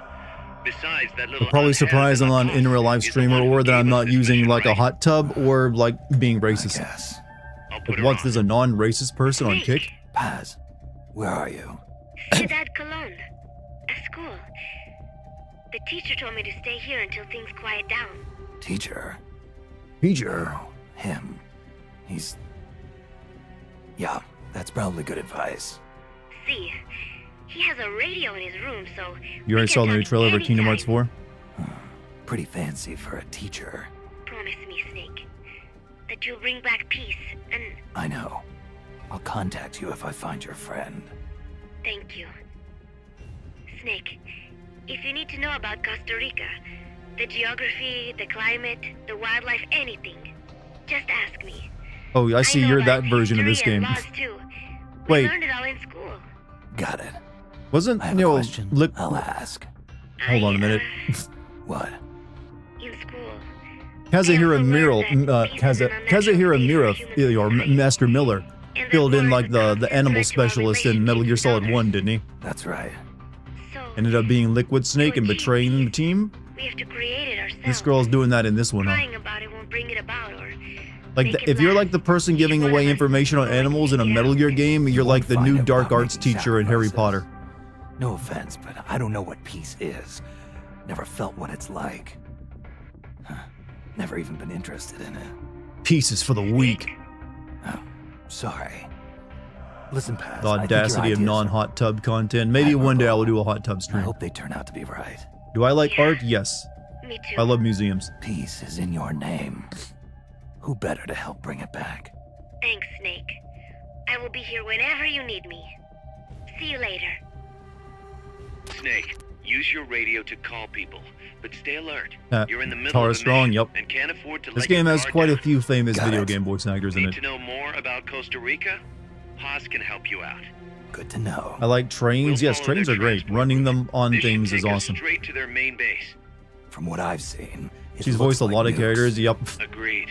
Besides, that little... Probably surprised I'm on in real live streamer or that I'm not using like a hot tub or like being racist. Yes. But once there's a non-racist person on kick. Paz, where are you? Ciudad Colon. At school. The teacher told me to stay here until things quiet down. Teacher? Teacher? Oh, him. Yeah, that's probably good advice. See, He has a radio in his room, so... You already saw the new trailer for Kingdom Hearts 4? Pretty fancy for a teacher. Promise me, Snake, that you'll bring back peace, and... I know. I'll contact you if I find your friend. Thank you. Snake, if you need to know about Costa Rica, the geography, the climate, the wildlife, anything, just ask me. Oh, I see you're that version of this game. Wait. We learned it all in school. Got it. Wasn't, I have a question. I'll ask. Hold on a minute. What? In school. Kazuhira Mira, or Master Miller, filled in like the animal specialist in Metal Gear Solid 1, didn't he? That's right. Ended up being Liquid Snake and betraying the team. We have to create it ourselves. This girl's doing that in this one, huh? Crying about it won't bring it about, or Like, if you're like the person giving away information on animals in a Metal Gear game, you're like the new dark arts teacher in Harry Potter. No offense, but I don't know what peace is. Never felt what it's like. Never even been interested in it. Peace is for the weak. Oh, sorry. Listen, Paz. The audacity of non-hot tub content. Maybe one day I will do a hot tub stream. I hope they turn out to be right. Do I like art? Yes. Me too. I love museums. Peace is in your name. Who better to help bring it back? Thanks, Snake. I will be here whenever you need me. See you later. Snake, use your radio to call people, but stay alert. You're in the middle Tara of a Strong, mission yep. and can't afford to This let game your has guard quite a down. few famous video game voice actors in Need it. to know more about Costa Rica? Haas can help you out. Good to know. I like trains. Yes, trains are great. Running them on things is Take us awesome. straight to their main base. From what I've seen, it She's looks voiced a lot like of characters. Yep. Agreed.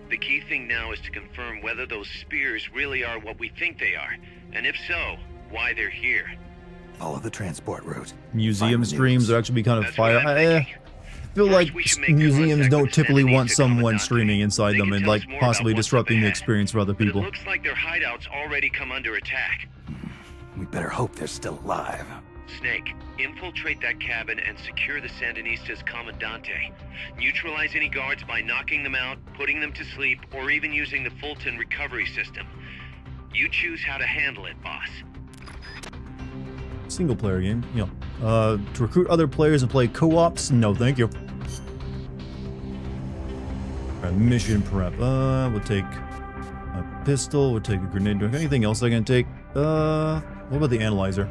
The key thing now is to confirm whether those spears really are what we think they are, and if so, why they're here. Follow the transport route. Museum streams would actually be kind of That's what fire. I'm I thinking. feel like we should make museums contact don't with typically Sandinistas want someone Commandante. streaming inside They them can and tell us like more possibly about what's disrupting up the ahead. experience for other But people. it looks like their hideout's already come under attack. We better hope they're still alive. Snake, infiltrate that cabin and secure the Sandinistas Commandante. Neutralize any guards by knocking them out, putting them to sleep, or even using the Fulton recovery system. You choose how to handle it, boss. Single player game. Yeah. To recruit other players and play co-ops? No, thank you. Alright, mission prep. We'll take a pistol, we'll take a grenade. Anything else I can take? What about the analyzer?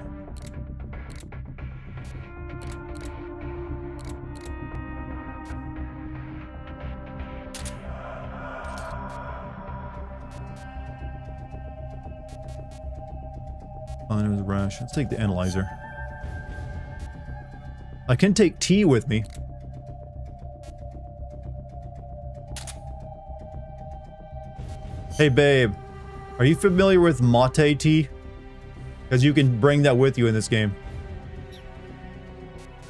There's a rash. Let's take the analyzer. I can take tea with me. Hey babe, are you familiar with mate tea? Because you can bring that with you in this game.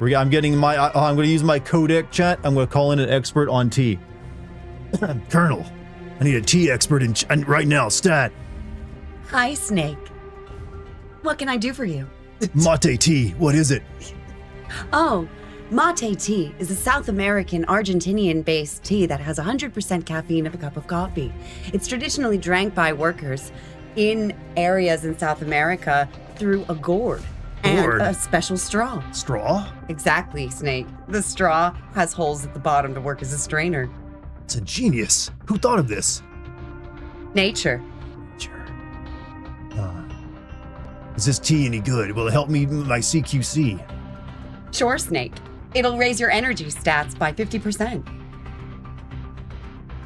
I'm getting my. I'm going to use my codec chat. I'm going to call in an expert on tea. Colonel, I need a tea expert in right now. Stat. Hi, Snake. What can I do for you? Mate tea. What is it? Oh, mate tea is a South American, Argentinian-based tea that has 100% caffeine of a cup of coffee. It's traditionally drank by workers in areas in South America through a gourd and a special straw. Straw? Exactly, Snake. The straw has holes at the bottom to work as a strainer. It's a genius. Who thought of this? Nature. Is this tea any good? Will it help me with my CQC? Sure, Snake. It'll raise your energy stats by 50%.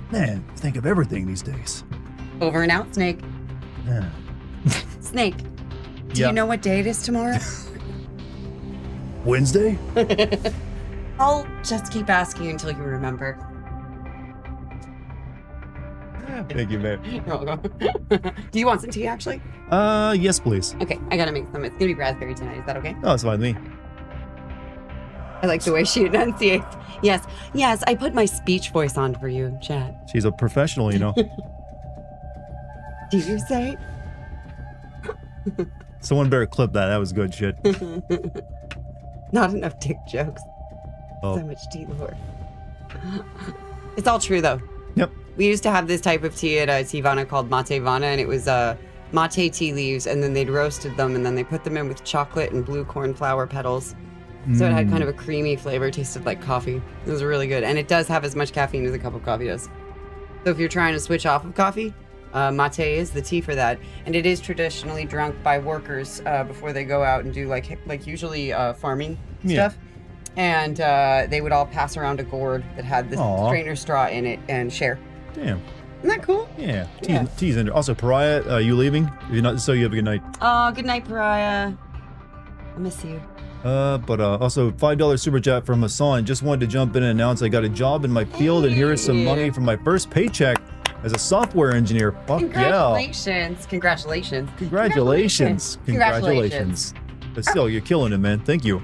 Man, think of everything these days. Over and out, Snake. Yeah. Snake, do you know what day it is tomorrow? Wednesday? I'll just keep asking you until you remember. Thank you, babe. You're welcome. Do you want some tea, actually? Yes, please. Okay, I gotta make some. It's gonna be raspberry tonight. Is that okay? Oh, it's fine with me. I like the way she enunciates. Yes, yes, I put my speech voice on for you, chat. She's a professional, you know. Do you say? Someone better clip that. That was good shit. Not enough dick jokes. Oh. So much tea lore. It's all true, though. Yep. We used to have this type of tea at Tivana called Mate Vana, and it was mate tea leaves, and then they'd roasted them, and then they put them in with chocolate and blue cornflower petals. So it had kind of a creamy flavor, tasted like coffee. It was really good, and it does have as much caffeine as a cup of coffee does. So if you're trying to switch off of coffee, mate is the tea for that, and it is traditionally drunk by workers before they go out and do like usually farming stuff. And they would all pass around a gourd that had the strainer straw in it and share. Damn. Isn't that cool? Yeah. Tea's in there. Also, Pariah, you leaving? If you're not, so you have a good night. Oh, good night, Pariah. I miss you. But also $5 super chat from Hassan. Just wanted to jump in and announce I got a job in my field, and here is some money from my first paycheck as a software engineer. Fuck Congratulations. Congratulations. Congratulations. Congratulations. But still, you're killing it, man. Thank you.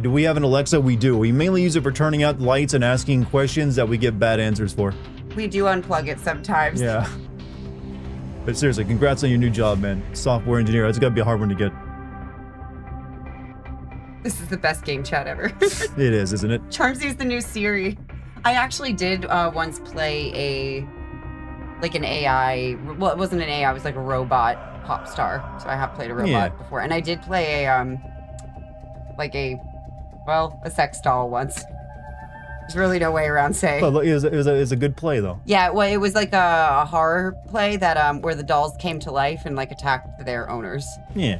Do we have an Alexa? We do. We mainly use it for turning out lights and asking questions that we get bad answers for. We do unplug it sometimes. Yeah. But seriously, congrats on your new job, man. Software engineer. That's got to be a hard one to get. This is the best game chat ever. It is, isn't it? Charmsy's the new Siri. I actually did once play an AI. Well, it wasn't an AI. It was like a robot pop star. So I have played a robot before, and I did play a sex doll once. There's really no way around saying. Well, it was a good play though. Yeah, well, it was like a horror play that where the dolls came to life and like attacked their owners. Yeah.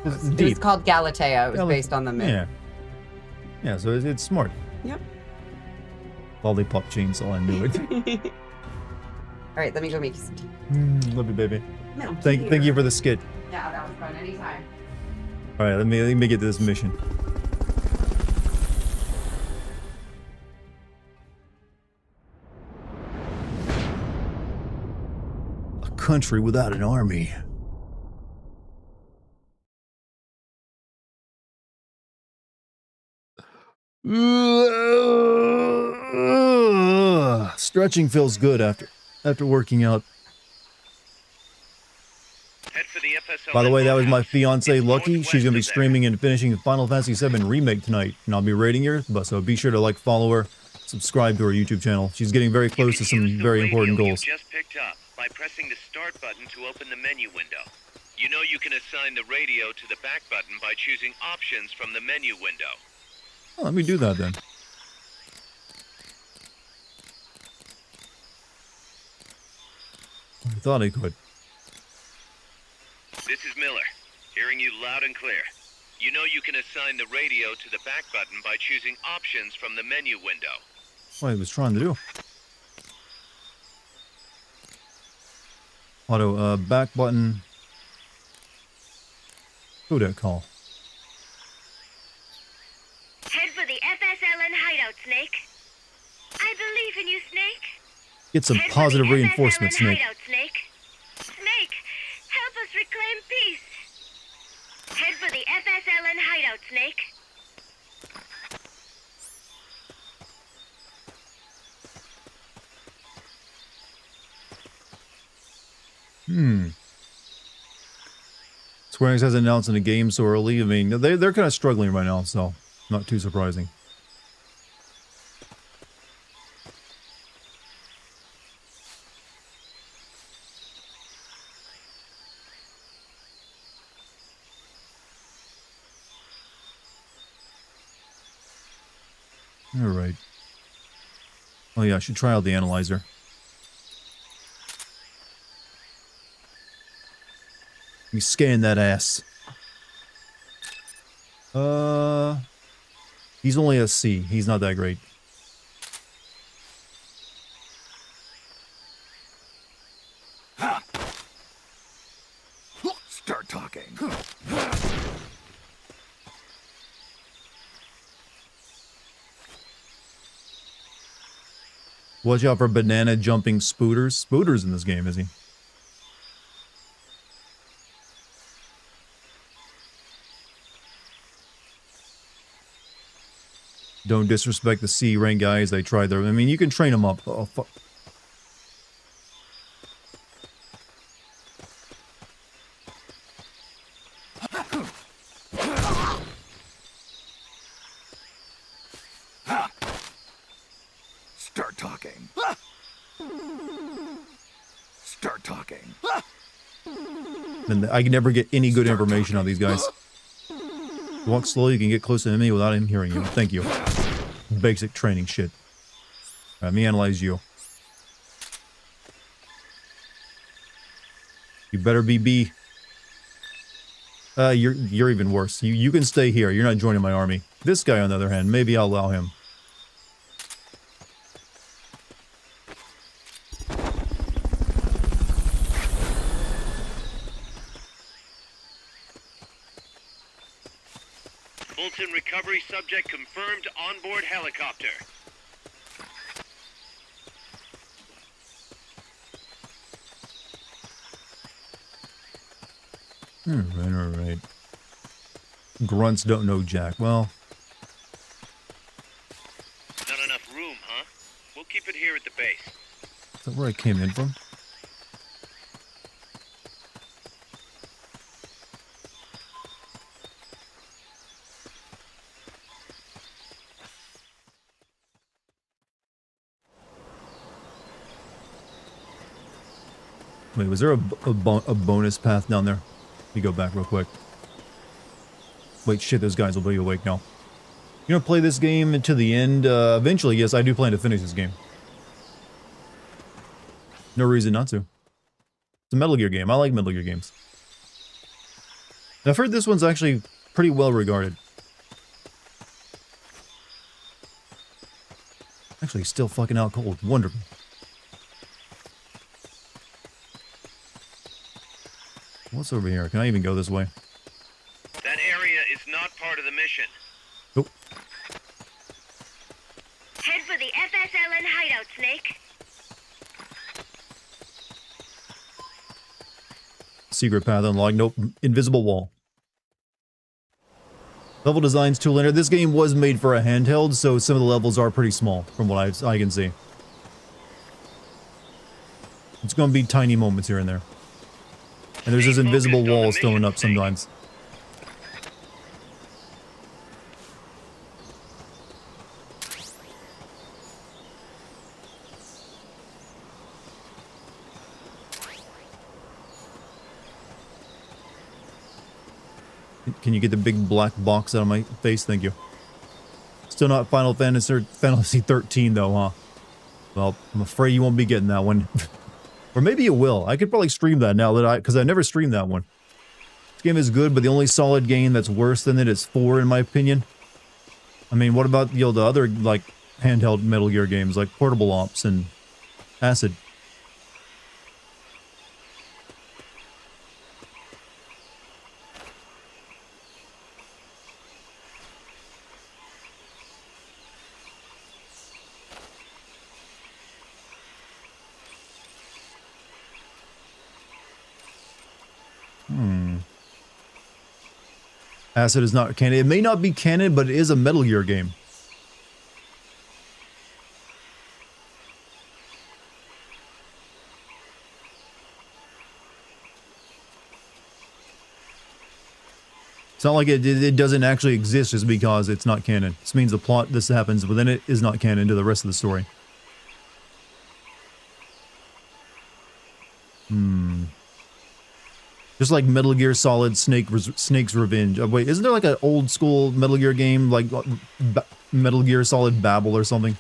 It was called Galatea. It was based on the myth. Yeah. Yeah, so it's smart. Yep. Lollipop chainsaw, I knew it. All right, let me go make you some tea. Love you, baby. No, Thank you for the skit. Yeah, that was fun. Anytime. All right, let me get to this mission. A country without an army. Stretching feels good after working out. By the way, that was my fiance Lucky. She's gonna be streaming and finishing Final Fantasy VII Remake tonight, and I'll be rating her. So be sure to follow her, subscribe to her YouTube channel. She's getting very close to some very important goals. Just picked up by pressing the start button to open the menu window. You know you can assign the radio to the back button by choosing options from the menu window. Oh, let me do that then. I thought I could. This is Miller, hearing you loud and clear. You know you can assign the radio to the back button by choosing options from the menu window. What I was trying to do. Auto, back button. Codec call. Head for the FSLN hideout, Snake. I believe in you, Snake. Get some positive reinforcement, Snake. Hideout, Snake. Snake, help us reclaim peace. Head for the FSLN hideout, Snake. Square Enix hasn't announced a game so early. I mean, they're kind of struggling right now, so not too surprising. All right. Oh yeah, I should try out the analyzer. Let me scan that ass. He's only a C. He's not that great. Start talking. Watch out for banana jumping spooters. Spooters in this game, is he? Don't disrespect the C rank guys. They tried their. I mean, you can train them up. Oh, fuck. Start talking. talking. And I can never get any good information on these guys. Walk slowly, you can get close to me without him hearing you. Thank you. Basic training shit. Let me analyze you. You better be B. You're even worse. You can stay here. You're not joining my army. This guy, on the other hand, maybe I'll allow him. Fulton recovery subject confirmed onboard helicopter. Alright. Grunts don't know Jack. Well, Not enough room, huh? We'll keep it here at the base. is that where I came in from? Wait, was there a bonus path down there? Let me go back real quick. Wait, shit, those guys will be awake now. You gonna play this game to the end? Eventually, yes, I do plan to finish this game. No reason not to. It's a Metal Gear game. I like Metal Gear games. I've heard this one's actually pretty well regarded. Actually, still fucking out cold. Wonderful. What's over here? Can I even go this way? That area is not part of the mission. Nope. Head for the FSLN hideout, Snake. Secret path unlocked. Nope. Invisible wall. Level designs too linear. This game was made for a handheld, so some of the levels are pretty small, from what I can see. It's going to be tiny moments here and there. And there's this invisible wall throwing up sometimes. Can you get the big black box out of my face? Thank you. Still not Final Fantasy 13 though, huh? Well, I'm afraid you won't be getting that one. Or maybe you will. I could probably stream that now that because I never streamed that one. This game is good, but the only solid game that's worse than it is 4 in my opinion. I mean, what about, you know, the other, like, handheld Metal Gear games, like Portable Ops and Acid? Acid is not canon. It may not be canon, but it is a Metal Gear game. It's not like it doesn't actually exist just because it's not canon. This means the plot this happens within it is not canon to the rest of the story. Just like Metal Gear Solid Snake's Revenge. Wait, isn't there like an old school Metal Gear game like Metal Gear Solid Babel or something?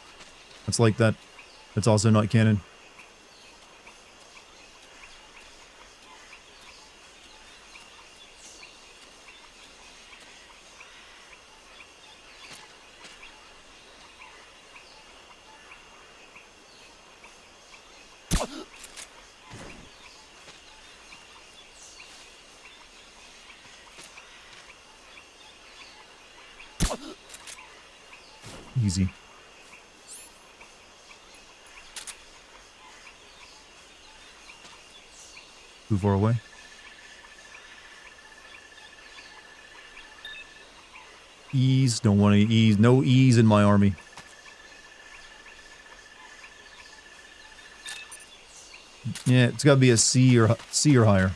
That's like that. That's also not canon. Easy. Too far away. Ease. Don't want to ease. No ease in my army. Yeah, it's got to be a C or higher.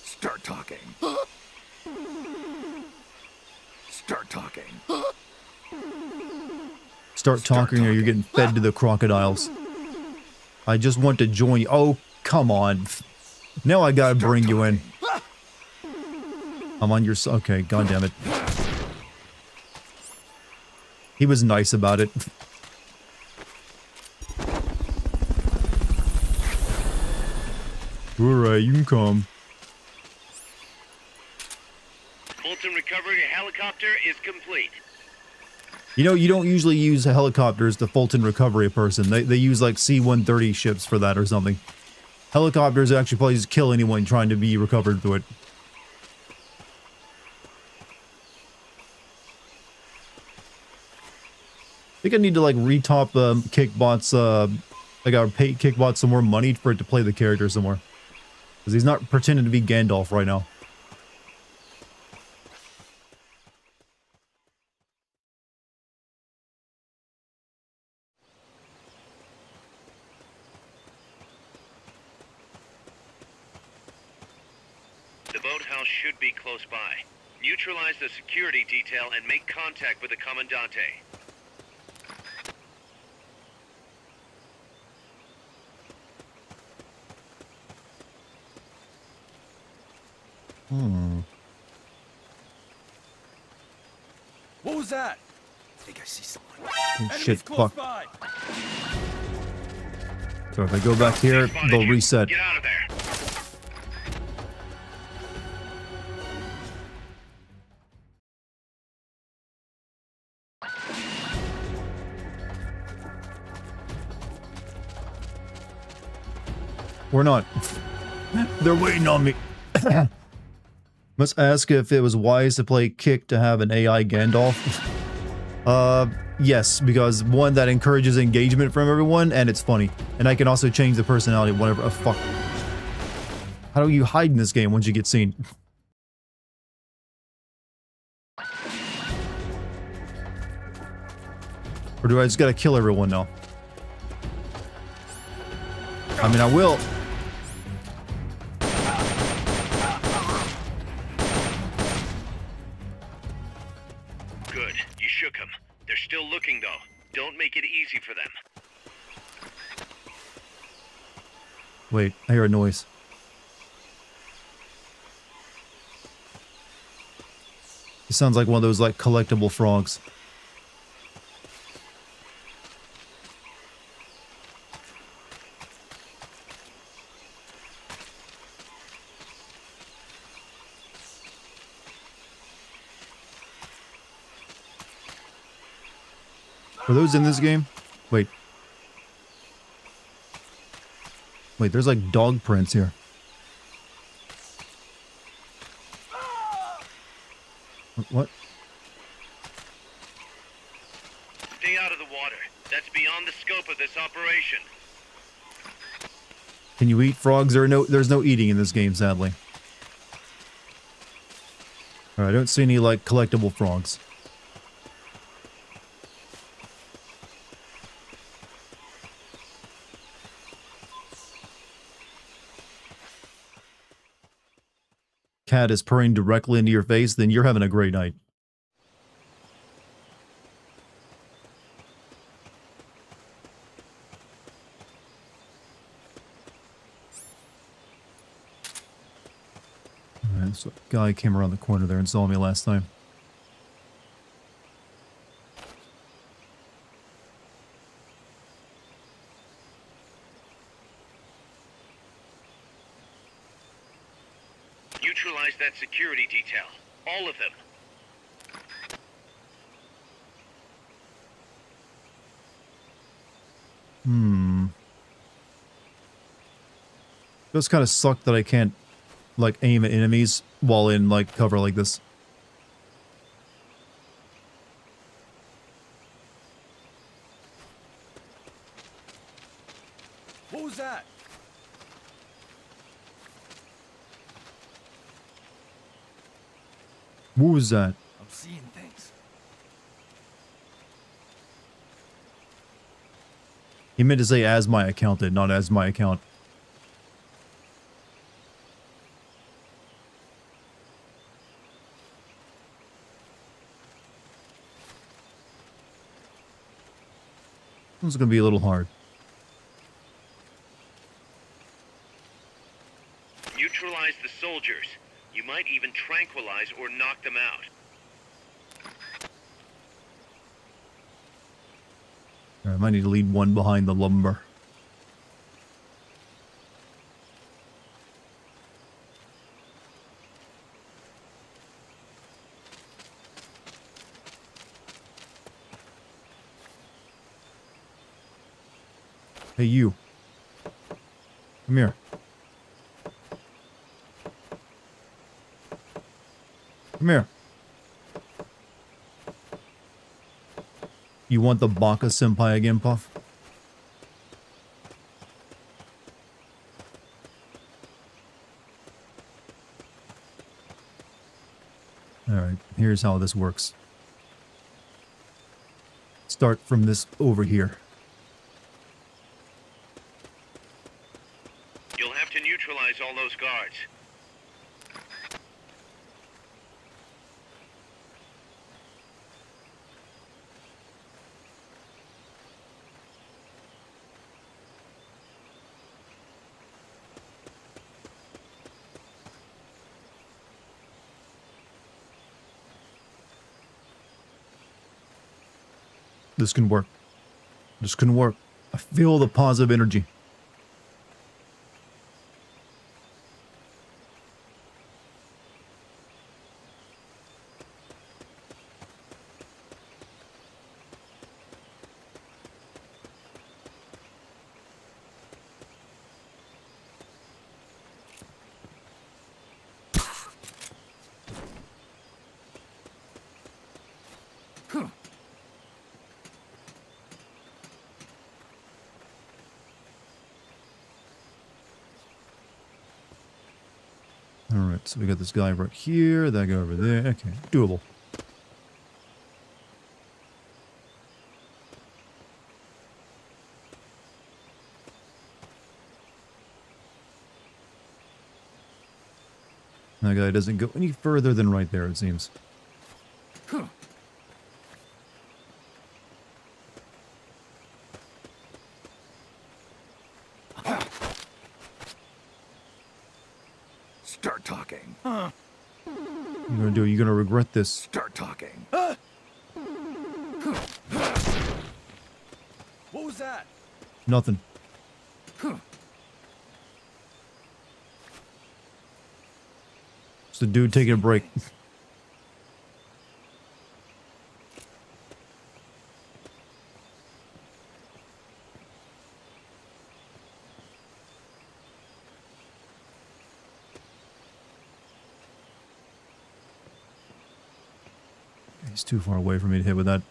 Start talking. Start talking or you're getting fed to the crocodiles. I just want to join you. Oh, come on. Now I gotta bring you in. I'm on your side. Okay, god damn it. He was nice about it. Alright, you can come. Fulton recovery helicopter is complete. You know, you don't usually use helicopters to Fulton recovery a person. They use like C-130 ships for that or something. Helicopters actually probably just kill anyone trying to be recovered through it. I think I need to like retop Kickbot's, I gotta pay Kickbot some more money for it to play the character some more. Because he's not pretending to be Gandalf right now. The boathouse should be close by. Neutralize the security detail and make contact with the Commandante. What was that? I think I see someone. Oh, shit, fuck. So if I go back here, they'll reset. Get out of there. We're not. They're waiting on me. Must ask if it was wise to play Kick to have an AI Gandalf. Yes, because one, that encourages engagement from everyone, and it's funny. And I can also change the personality whenever. Oh, fuck. How do you hide in this game once you get seen? Or do I just gotta kill everyone now? I mean, I will. Good. You shook them. They're still looking, though. Don't make it easy for them. Wait, I hear a noise. It sounds like one of those, like, collectible frogs. Are those in this game? Wait. Wait, there's like dog prints here. What? Stay out of the water. That's beyond the scope of this operation. Can you eat frogs? There's no eating in this game, sadly. Alright, I don't see any, like, collectible frogs. Cat is purring directly into your face, then you're having a great night. Alright, so a guy came around the corner there and saw me last time. Neutralize that security detail. All of them. Does kind of suck that I can't, like, aim at enemies while in, like, cover like this. What was that? What was that? I'm seeing things. He meant to say as my accountant, not as my account. This is gonna be a little hard. Neutralize the soldiers. You might even tranquilize or knock them out. I might need to lead one behind the lumber. Hey, you. Come here. Come here. You want the Baka Senpai again, Puff? Alright, here's how this works. Start from this over here. You'll have to neutralize all those guards. This can work. This can work. I feel the positive energy. Alright, so we got this guy right here, that guy over there. Okay, doable. That guy doesn't go any further than right there, it seems. Start talking. What you gonna do? You're gonna regret this. Start talking. What was that? Nothing. It's the dude taking a break. He's too far away for me to hit with that.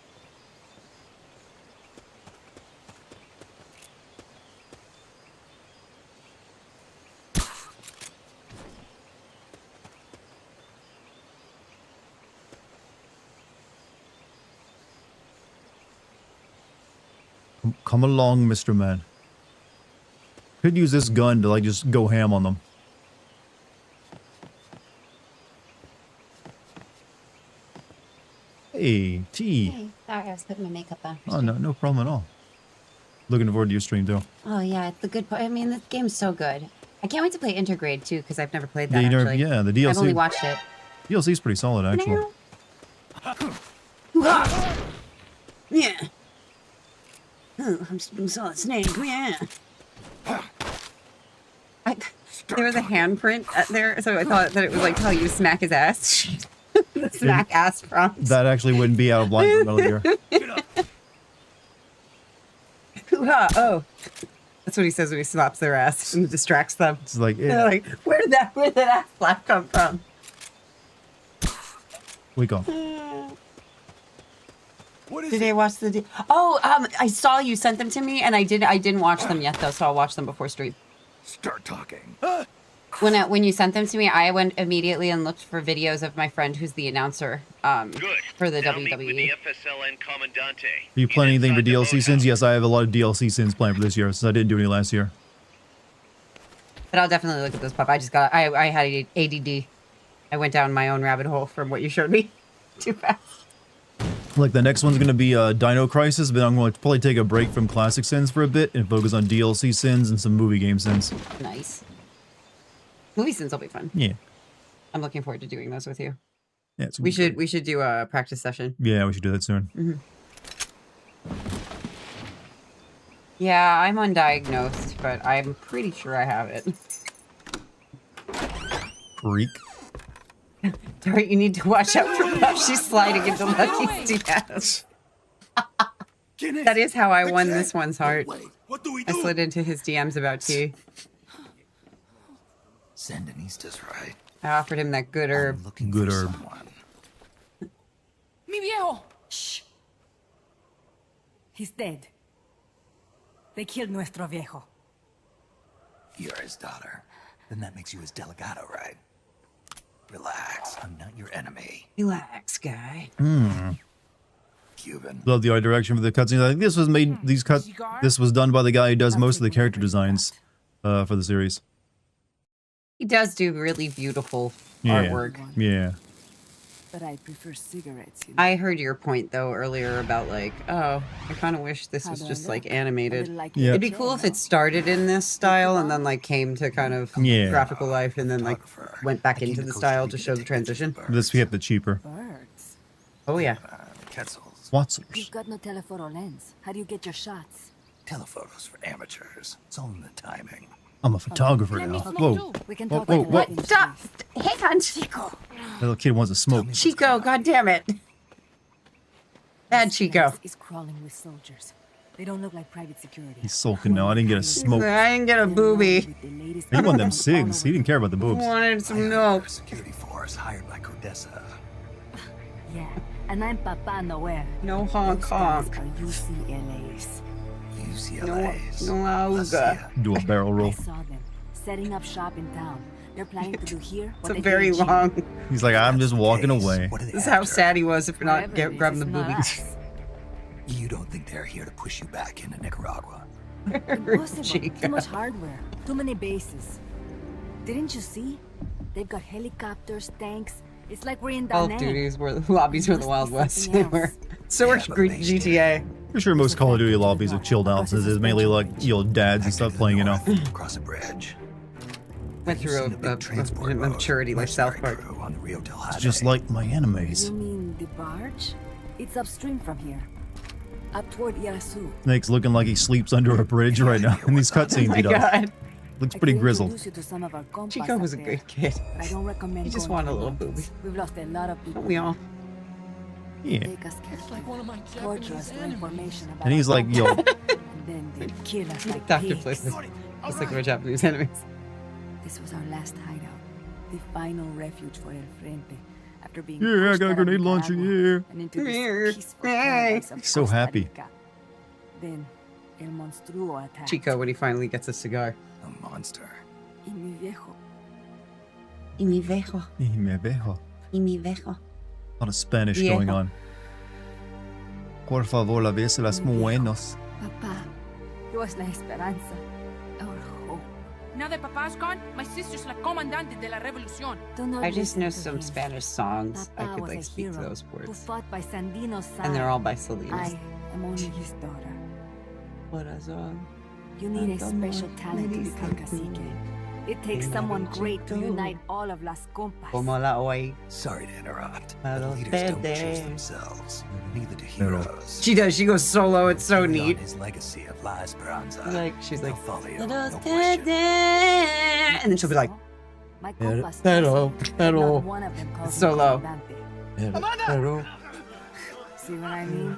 Come along, Mr. Man. Could use this gun to like just go ham on them. Hey, T. Hey, sorry, I was putting my makeup on. Oh, no problem at all. Looking forward to your stream, too. Oh, yeah, it's the good part. I mean, this game's so good. I can't wait to play Intergrade, too, because I've never played that, actually. Yeah, the DLC. I've only watched it. DLC's pretty solid, actually. Yeah. Oh, I'm Solid Snake. Yeah. There was a handprint there, so I thought that it was like how you smack his ass. The smack ass prompt. That actually wouldn't be out of line for Metal Gear. Hoo-ha! Oh, that's what he says when he slaps their ass and distracts them. It's like, they're like, where did that ass slap come from? Wake up. What is Did I watch the? I saw you sent them to me, and I didn't watch them yet though, so I'll watch them before stream. Start talking. When you sent them to me, I went immediately and looked for videos of my friend who's the announcer for the Now WWE. meet with the FSLN Commandante. Are you planning anything for DLC sins? Yes, I have a lot of DLC sins planned for this year, since I didn't do any last year. But I'll definitely look at this pup. I had ADD. I went down my own rabbit hole from what you showed me too fast. Like the next one's gonna be Dino Crisis, but I'm going to probably take a break from classic sins for a bit and focus on DLC sins and some movie game sins. Nice. Movie sins will be fun. Yeah. I'm looking forward to doing those with you. Yeah, it's We should do a practice session. Yeah, we should do that soon. Mm-hmm. Yeah, I'm undiagnosed, but I'm pretty sure I have it. Freak. Dart, you need to watch out for Puff. She's sliding into Lucky's DMs. That is how I won this one's heart. I slid into his DMs about tea. Sandinista's right. I offered him that good herb. Good herb. Mi viejo! Shh. He's dead. They killed nuestro viejo. You're his daughter. Then that makes you his delegado, right? Relax. I'm not your enemy. Relax, guy. Cuban. Love the art direction for the cutscenes. I think this was made. This was done by the guy who does most of the character designs for the series. He does do really beautiful Yeah. artwork. Yeah. But I prefer cigarettes. You know? I heard your point though earlier about like, oh, I kind of wish this was just like animated. Yeah. It'd be cool if it started in this style and then like came to kind of Yeah. graphical life and then like went back into the style to show the transition. This kept it cheaper. Birds. Oh yeah. Watsons. You've got no telephoto lens. How do you get your shots? Telephotos for amateurs. It's all in the timing. I'm a photographer now. Whoa. We can Whoa, talk whoa, about whoa. it. Stop! Hang on, Chico. That little kid wants to smoke. Chico, god damn it. Bad Chico. Is crawling with soldiers. They don't look like private security. He's sulking now. I didn't get a smoke. I didn't get a booby. He wanted them cigs. He didn't care about the boobs. Wanted some milk. Security force hired by Codessa. Yeah, and I'm Papa Nowhere. No Hong Kong. UCLA's. UCLA's. No auga. Do a barrel I roll. saw them setting up shop in town. They're planning to do here what It's a they did very in Chile. long. He's like, I'm just walking away. This is how sad he was if you're not grabbing the Not boobies. us. You don't think they're here to push you back into Nicaragua? Impossible. Chico. Too much hardware. Too many bases. Didn't you see? They've got helicopters, tanks. It's like we're in Call of Danang. Duty's were the lobbies were the Wild West. something else. So were GTA. I'm sure most Call of Duty lobbies have chilled out since it's mainly like, you know, dads and stuff playing, you know. Across a bridge. Went through a maturity like South Park. On the Rio Del It's just like my You animes. mean the barge? It's upstream from here. Up toward Irasu. Snake's looking like he sleeps under a bridge right now in these cutscenes. Oh my He does. god. Looks I pretty could grizzled. introduce you to some of our compas Chico was a up there, good kid. but I don't recommend He just going wanted a to little mountains. booby. We've lost a lot of people. Don't we all? Yeah. Take us captive, torture us for information about And he's our like, yo, and then they kill us like Dr. pigs. Places. Just like our Japanese enemies. This was our last hideout, the final refuge for El Frente. After being yeah, I pushed got a out of grenade launcher, Nicaragua yeah. and into Here. this peaceful Hey. paradise of He's so Costa happy. Rica. Then El Monstruo attacked. Chico when he finally gets a cigar. A monster. Y mi viejo. Y mi viejo. y me veo. Y mi viejo. A lot of Spanish Viejo. going on. Por favor, la vez las buenos. Papá, he was la esperanza, our hope. Now that Papa's gone, my sister's la comandante de la revolución. Do not I just listen know to some him. Spanish songs. I Papa could was like a speak hero those who words. fought by Sandino's side. And they're all by Salinas. I am only his daughter. Corazón. You need a special talent to become cacique. It takes someone great to unite all of Las Compas. Como la oí. Sorry to interrupt, A but los leaders don't choose verdes. themselves. Neither do Pero- heroes. She does. She goes solo. It's so Carry on neat. his legacy of La Esperanza. Like she's like, They'll follow you, "Los no question. verdes." And then she'll be like, My Pero- compas pero- trust me. pero- Not one of them calls It's me so low. comandante. Pero- See what I mean?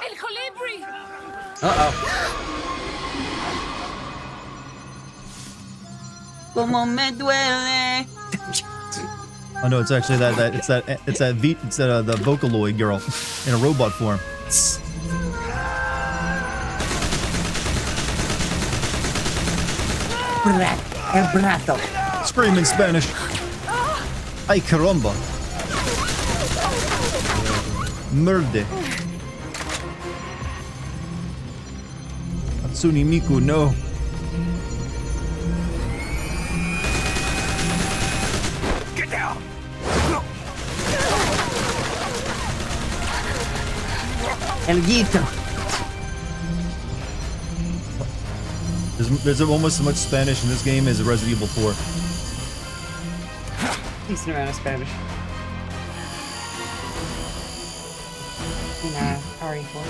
El colibri! Uh-oh. Como me duele. Oh no, it's actually it's that the Vocaloid girl in a robot form. El brazo. Scream in Spanish. Ay caramba. Merde. Hatsune Miku, no. Get down! El Guito. There's almost as much Spanish in this game as Resident Evil 4. Decent amount of Spanish. In RE4.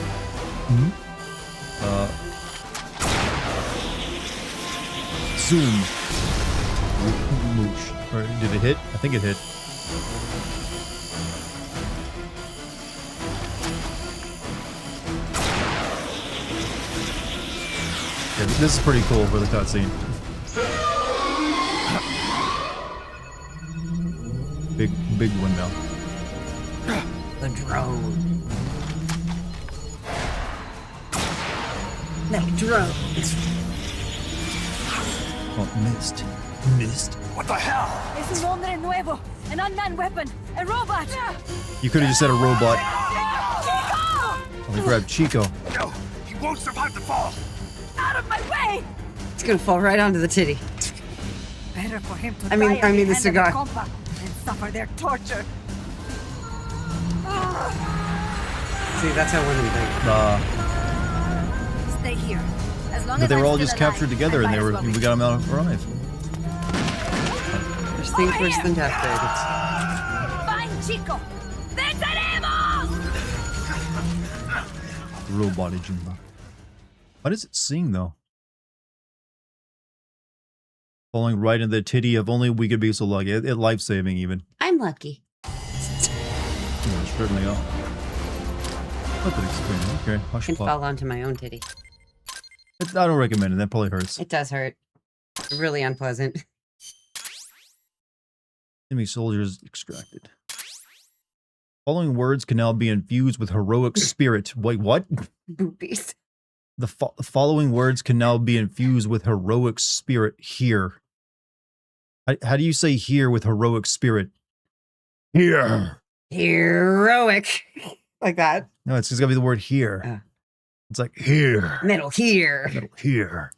Zoom. Moosh. Or did it hit? I think it hit. Yeah, this is pretty cool for the cutscene. Big window. The drone. That drone. Oh, missed. Missed. What the hell? Es un hombre nuevo, an unmanned weapon, a robot. You could have just said a robot. Chico! They grabbed Chico. No, he won't survive the fall. Out of my way! It's gonna fall right onto the titty. Better for him to I mean die at the hand of cigar. compa and suffer their torture. See, that's how women think. Stay here. As long But as they were I'm all still just alive, captured together, I and might as well we be. got them out alive. First thing first, then death, Find Chico! Venceremos! Robot Jimba. What is it seeing though? Falling right in the titty. If only we could be so lucky. It life saving even. I'm lucky. Yeah, certainly are. What an experience. Okay, I hush can pop. fall onto my own titty. I don't recommend it. That probably hurts. It does hurt. Really unpleasant. Enemy soldiers extracted. Following words can now be infused with heroic spirit. Wait, what? Boobies. The following words can now be infused with heroic spirit here. How do you say here with heroic spirit? Here. Heroic. Like that. No, it's just gotta be the word here. It's like here. Metal here. Metal here.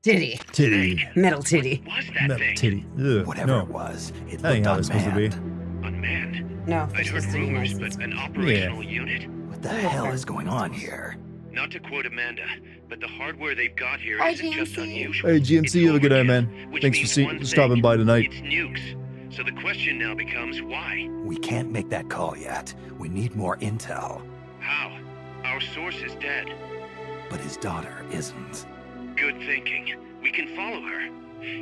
Titty. Titty. Metal titty. Metal titty. Ugh, Whatever no. it was, it That ain't looked how it's supposed to be. Unmanned? No, I'd it's heard supposed to be rumors, nice. but an operational unit? What the hell is going on here? Not to quote Amanda, but the hardware they've got here Hi, isn't just GMC. unusual. Hey, GMC, you have a good day, man. Which Thanks for means one stopping thing, by tonight. It's nukes. So the question now becomes why? We can't make that call yet. We need more intel. How? Our source is dead. But his daughter isn't. Good thinking. We can follow her.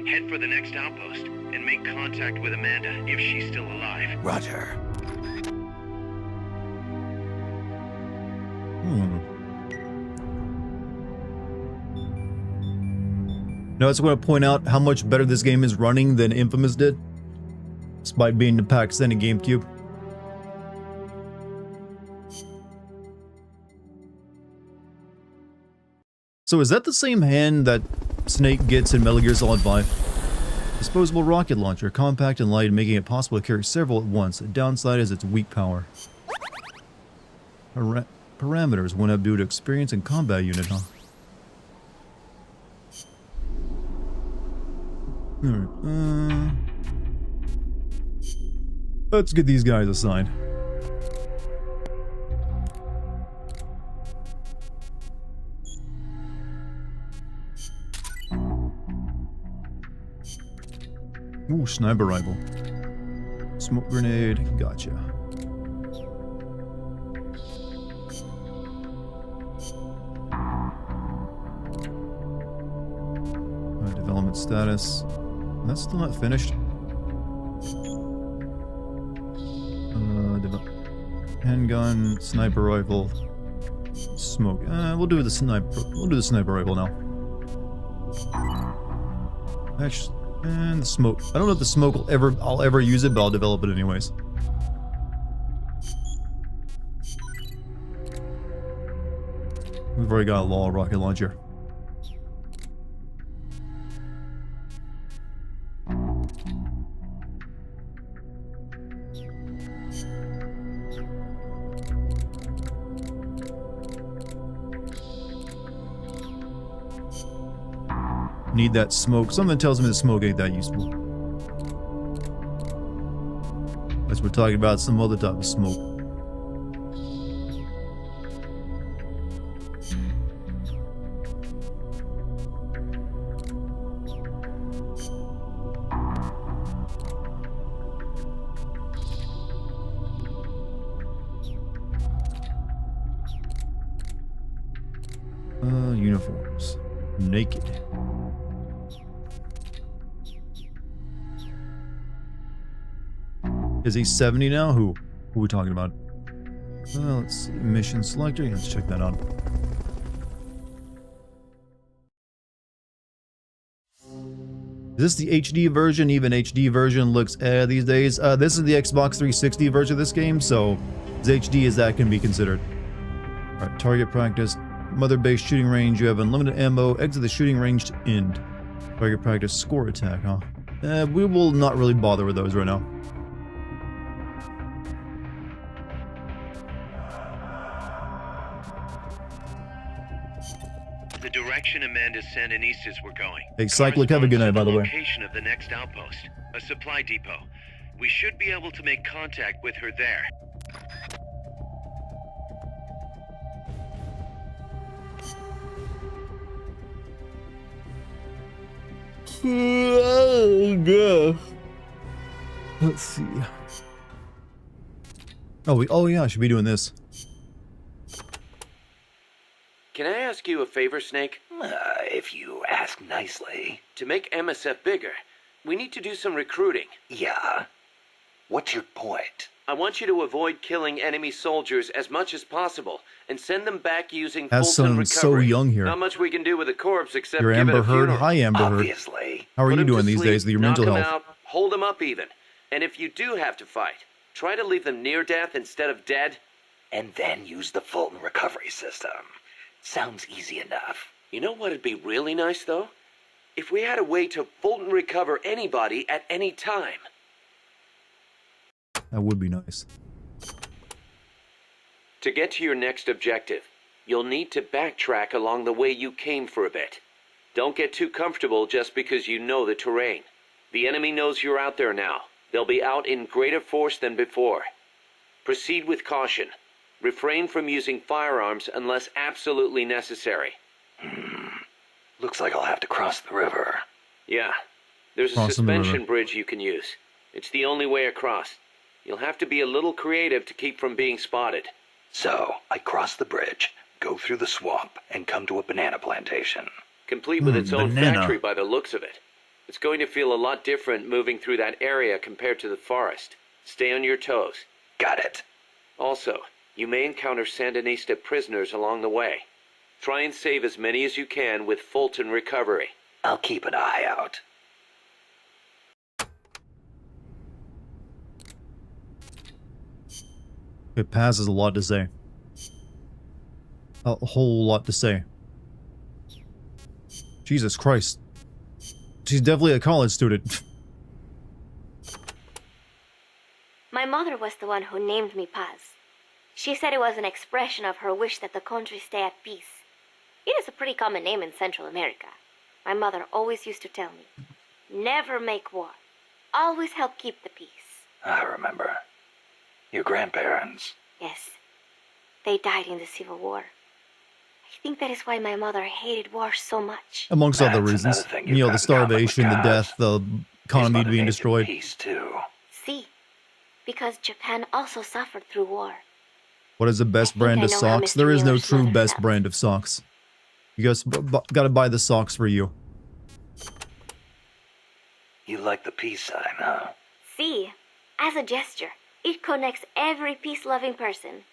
Head for the next outpost and make contact with Amanda if she's still alive. Roger. No, I just want to point out how much better this game is running than Infamous did, despite being the Pakistani GameCube. So is that the same hand that Snake gets in Metal Gear Solid 5? Disposable rocket launcher, compact and light, making it possible to carry several at once. The downside is its weak power. Parameters went up due to experience and combat unit, huh? Alright, let's get these guys assigned. Ooh, sniper rifle. Smoke grenade, gotcha. Development status. That's still not finished. Handgun, sniper rifle, smoke. We'll do the sniper. We'll do the sniper rifle now. Actually, and the smoke. I don't know if the smoke I'll ever use it, but I'll develop it anyways. We've already got a law rocket launcher. Need that smoke. Something tells me the smoke ain't that useful. we're talking about some other type of smoke. Uniforms. Naked. Is he 70 now? Who are we talking about? Let's see. Mission selector. Let's check that out. Is this the HD version? Even HD version looks these days. This is the Xbox 360 version of this game, so as HD as that can be considered. Alright, target practice. Mother base shooting range. You have unlimited ammo. Exit the shooting range to end. Target practice. Score attack, huh? We will not really bother with those right now. The direction Amanda's Sandinistas were going. Hey, Cyclic, have a good night, by the way. Location of the next outpost, a supply depot. We should be able to make contact with her there. Let's see. Oh yeah, I should be doing this. Can I ask you a favor, Snake? If you ask nicely. To make MSF bigger, we need to do some recruiting. Yeah. What's your point? I want you to avoid killing enemy soldiers as much as possible and send them back using As Fulton someone so recovery. young here. Not much we can do with a corpse except You're give it Amber a Heard. funeral. Hi, Amber Heard. Obviously. How are Put you 'em to doing these sleep, days with your knock mental 'em health? out, hold them up even. And if you do have to fight, try to leave them near death instead of dead. And then use the Fulton recovery system. Sounds easy enough. You know what'd be really nice, though? If we had a way to Fulton recover anybody at any time. That would be nice. To get to your next objective, you'll need to backtrack along the way you came for a bit. Don't get too comfortable just because you know the terrain. The enemy knows you're out there now. They'll be out in greater force than before. Proceed with caution. Refrain from using firearms unless absolutely necessary. Looks like I'll have to cross the river. Yeah. There's a Crossing the river. suspension bridge you can use. It's the only way across. You'll have to be a little creative to keep from being spotted. So, I cross the bridge, go through the swamp, and come to a banana plantation. Complete with its own banana. factory by the looks of it. It's going to feel a lot different moving through that area compared to the forest. Stay on your toes. Got it. Also, you may encounter Sandinista prisoners along the way. Try and save as many as you can with Fulton recovery. I'll keep an eye out. It passes a lot to say. A whole lot to say. Jesus Christ. She's definitely a college student. My mother was the one who named me Paz. She said it was an expression of her wish that the country stay at peace. It is a pretty common name in Central America. My mother always used to tell me, never make war. Always help keep the peace. I remember. Your grandparents. Yes. They died in the Civil War. I think that is why my mother hated war so much. Amongst other That's reasons. another thing You know, you've the got in common with starvation, the Kaz. death, the economy His mother being hated destroyed. Peace too. See, because Japan also suffered through war. What is the best brand I of know how socks? Mr. There is no Miller's true mother best felt. brand of socks. You guys gotta buy the socks for you. You like the peace sign, huh? See, as a gesture, it connects every peace-loving person.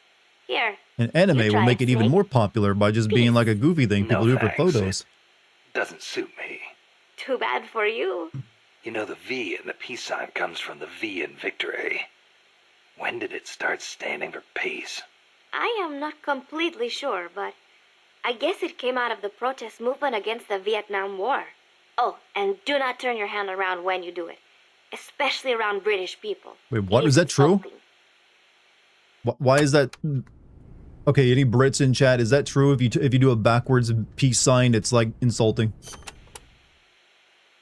Here, And anime You will try make it, it even Snake. more popular by just being like a goofy thing people No do for thanks. photos. Doesn't suit me. too bad for you. You know, the V in the peace sign comes from the V in victory. When did it start standing for peace? I am not completely sure, but I guess it came out of the protest movement against the Vietnam War. Oh, and do not turn your hand around when you do it, especially around British people. Wait, what? It Is that true? insulting. Why is that? Okay, any Brits in chat? Is that true? If you do a backwards peace sign, it's like insulting.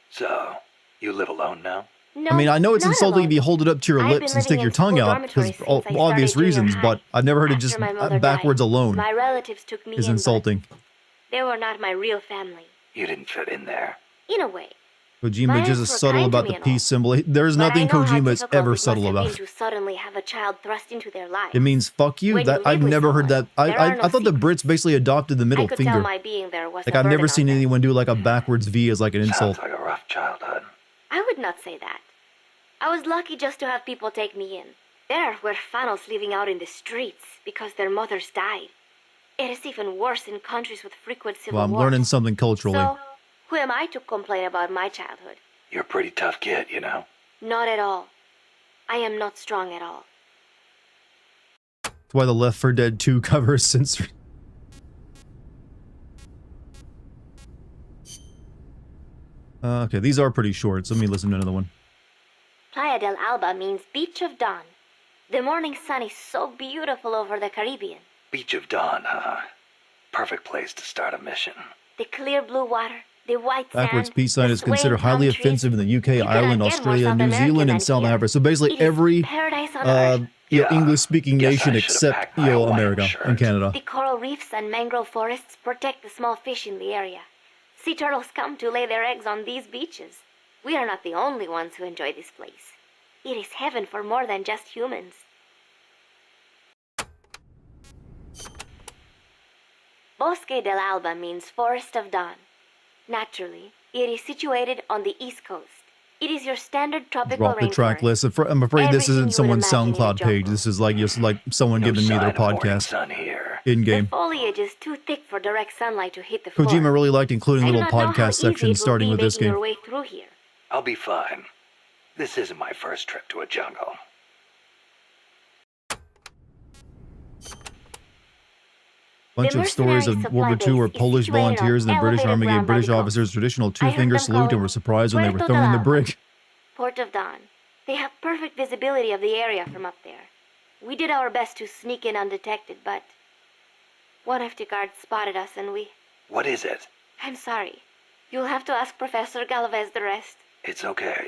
So, you live alone now? No, I mean, I know it's not insulting alone. if you hold it up to your I've lips been and stick living your in school tongue out dormitories because since I obvious started junior reasons, high. but I've never heard it After just my mother backwards died, alone My relatives took me is in, insulting. but they were not my real family. You didn't fit in there. In a way. Kojima My just aunts is were subtle kind to about me the and all. peace symbol. There's But I nothing know how Kojima is difficult ever it must subtle have been about. to suddenly have a child thrust into their life. It means fuck you. When That you I've live with never heard that. someone, there are no I thought the Brits basically adopted the I middle could tell finger. my being there was Like a I've never burden seen on them. anyone do like a backwards V as like an insult. Sounds like a rough childhood. I would not say that. I was lucky just to have people take me in. There were funnels living out in the streets because their mothers died. It is even worse in countries with frequent civil Well, I'm wars. learning something culturally. So, who am I to complain about my childhood? You're a pretty tough kid, you know. Not at all. I am not strong at all. That's why the Left 4 Dead 2 cover is censored. Okay, these are pretty short, so let me listen to another one. Playa del Alba means Beach of Dawn. The morning sun is so beautiful over the Caribbean. Beach of Dawn, huh? Perfect place to start a mission. The clear blue water, the white Backwards sand, peace sign the is considered swaying highly palm trees. offensive in the UK, You cannot Ireland, get more Australia, South New American Zealand, than and South here. Africa. So basically It is every paradise on earth. English-speaking Guess I nation should've except packed my Hawaiian America shirt. and Canada. The coral reefs and mangrove forests protect the small fish in the area. Sea turtles come to lay their eggs on these beaches. We are not the only ones who enjoy this place. It is heaven for more than just humans. Bosque del Alba means Forest of Dawn. Naturally, it is situated on the east coast. It is your standard tropical Drop the rainforest. track list. I'm afraid this Everything isn't you would someone's imagine in a SoundCloud page. jungle. This is like just like someone giving me their podcast in The game. foliage is too thick for direct sunlight to hit the floor. Kojima really liked including I do little not know how podcast easy it sections will starting be with this making game. your way through here. I'll be fine. This isn't my first trip to a jungle. Bunch The of stories mercenary of World War supply II where base is Polish situated on volunteers and the British elevated Army gave ground by British the coast. officers traditional I heard two-finger them salute and called were surprised when they were Puerto thrown in the del brig. Port of Dawn. They have perfect visibility of the area from up there. We did our best to sneak in undetected, but one of the guards spotted us and we... What is it? I'm sorry. You'll have to ask Professor Galvez the rest. It's okay.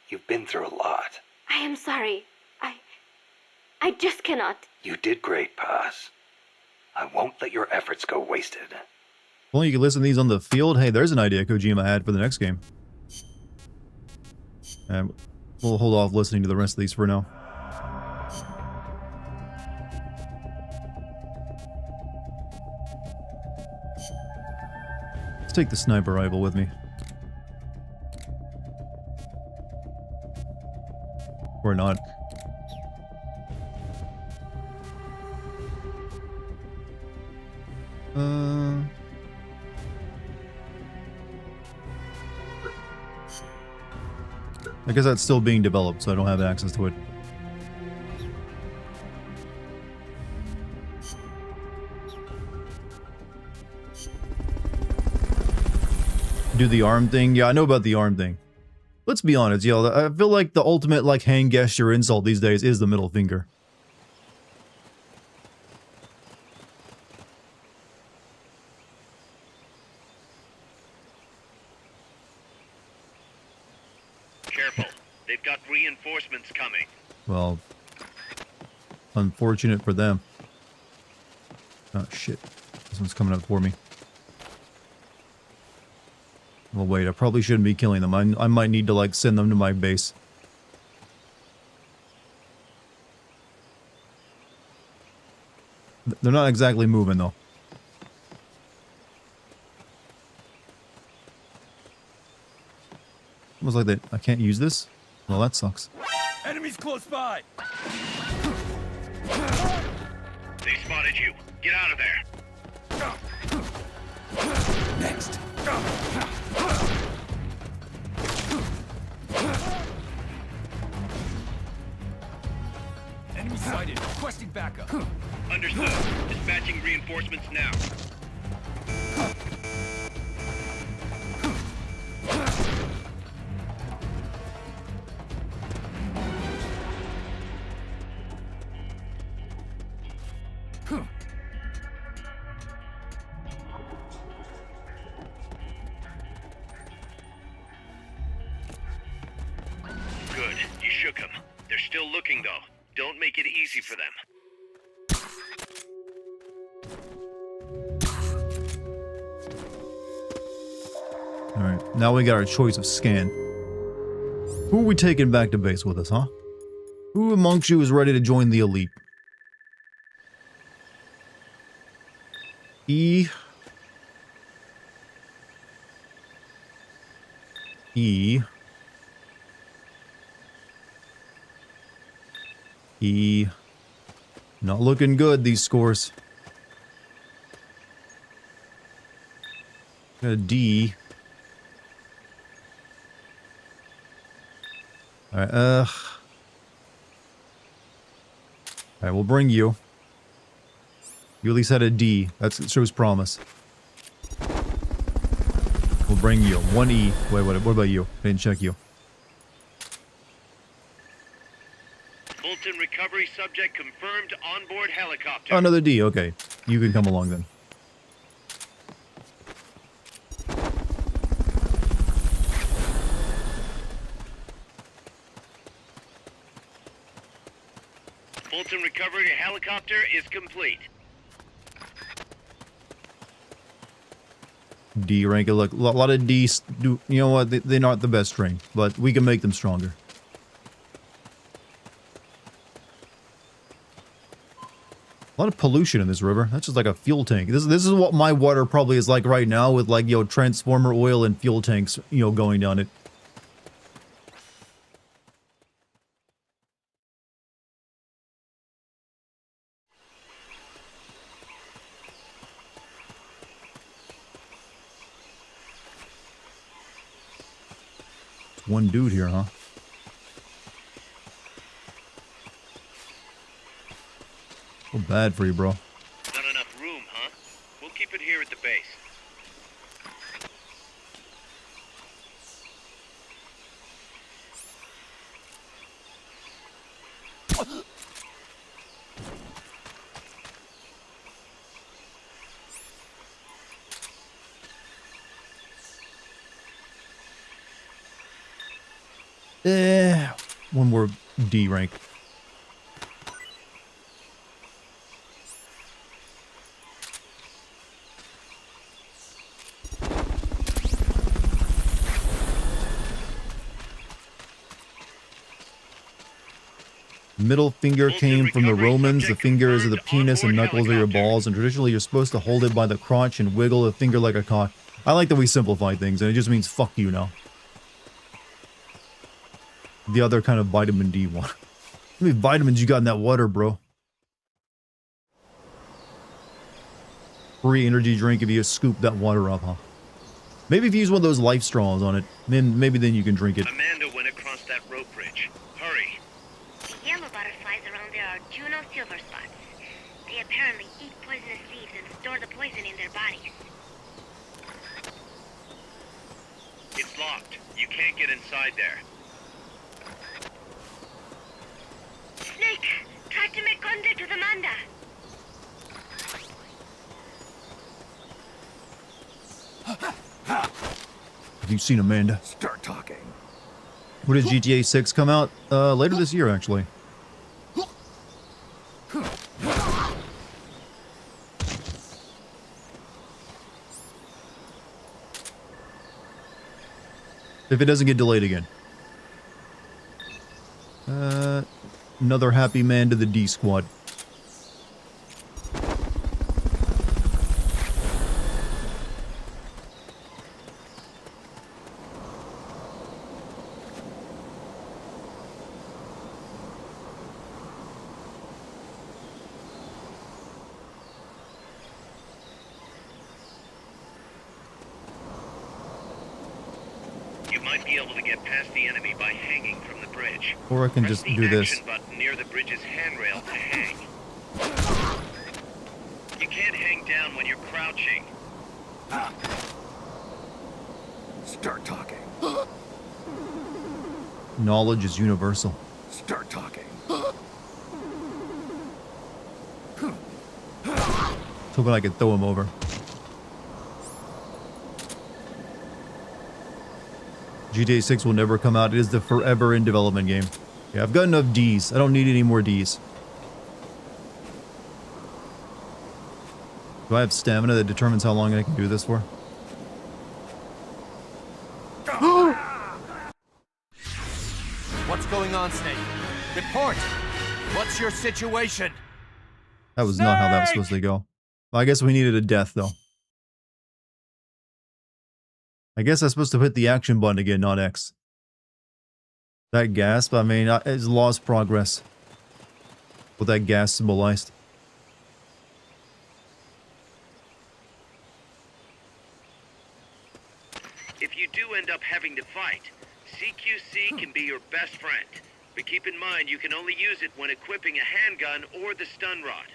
You've been through a lot. I am sorry. I just cannot. You did great, Paz. I won't let your efforts go wasted. Well, you can listen to these on the field. Hey, there's an idea Kojima had for the next game. And we'll hold off listening to the rest of these for now. Let's take the sniper rifle with me. Or not. I guess that's still being developed, so I don't have access to it. Do the arm thing? Yeah, I know about the arm thing. Let's be honest, yo, I feel like the ultimate like hand gesture insult these days is the middle finger. Careful. They've got reinforcements coming. Well, unfortunate for them. Oh shit. This one's coming up for me. Well, wait, I probably shouldn't be killing them. I might need to, like, send them to my base. They're not exactly moving, though. Almost like that. I can't use this? Well, that sucks. Enemies close by! They spotted you. Get out of there. Next. Enemy sighted. Requesting backup. Understood. Dispatching reinforcements now. Don't make it easy for them. Alright, now we got our choice of scan. Who are we taking back to base with us, huh? Who amongst you is ready to join the elite? E. Not looking good, these scores. Got a D. Alright, Alright, we'll bring you. You at least had a D. That shows promise. We'll bring you. 1E. Wait, what about you? I didn't check you. Fulton recovery subject confirmed onboard helicopter. Oh, another D. Okay. You can come along then. Fulton recovery helicopter is complete. D rank. Look, a lot of D's do. You know what? They're not the best rank, but we can make them stronger. A lot of pollution in this river. That's just like a fuel tank. This is what my water probably is like right now with like, transformer oil and fuel tanks, going down it. One dude here, huh? Feel bad for you, bro. Not enough room, huh? We'll keep it here at the base. One more D rank. Middle finger came from the Romans. The fingers are the penis and knuckles are your balls, and traditionally you're supposed to hold it by the crotch and wiggle the finger like a cock. I like that we simplify things, and it just means fuck you now. The other kind of vitamin D one. How many vitamins you got in that water, bro? Free energy drink if you scoop that water up, huh? Maybe if you use one of those life straws on it, then maybe then you can drink it. Amanda went across that rope bridge. Hurry. The yellow butterflies around there are Juno silver spots. They apparently eat poisonous leaves and store the poison in their bodies. It's locked. You can't get inside there. Snake, try to make contact with Amanda. Have you seen Amanda? Start talking. When did GTA 6 come out? Later this year, actually. If it doesn't get delayed again. Another happy man to the D squad. You might be able to get past the enemy by hanging from the bridge. Or I can just do this. Press the action button near the bridge's handrail to hang. You can't hang down when you're crouching. Start talking. Knowledge is universal. Start talking. Hoping I could throw him over. GTA 6 will never come out. It is the forever in development game. Yeah, I've got enough Ds. I don't need any more Ds. Do I have stamina that determines how long I can do this for? What's going on, Snake? Report! What's your situation? That was not how that was supposed to go. Well, I guess we needed a death, though. I guess I'm supposed to hit the action button again, not X. That gasp, I mean, it's lost progress. What that gas symbolized. If you do end up having to fight, CQC can be your best friend. But keep in mind, you can only use it when equipping a handgun or the stun rod.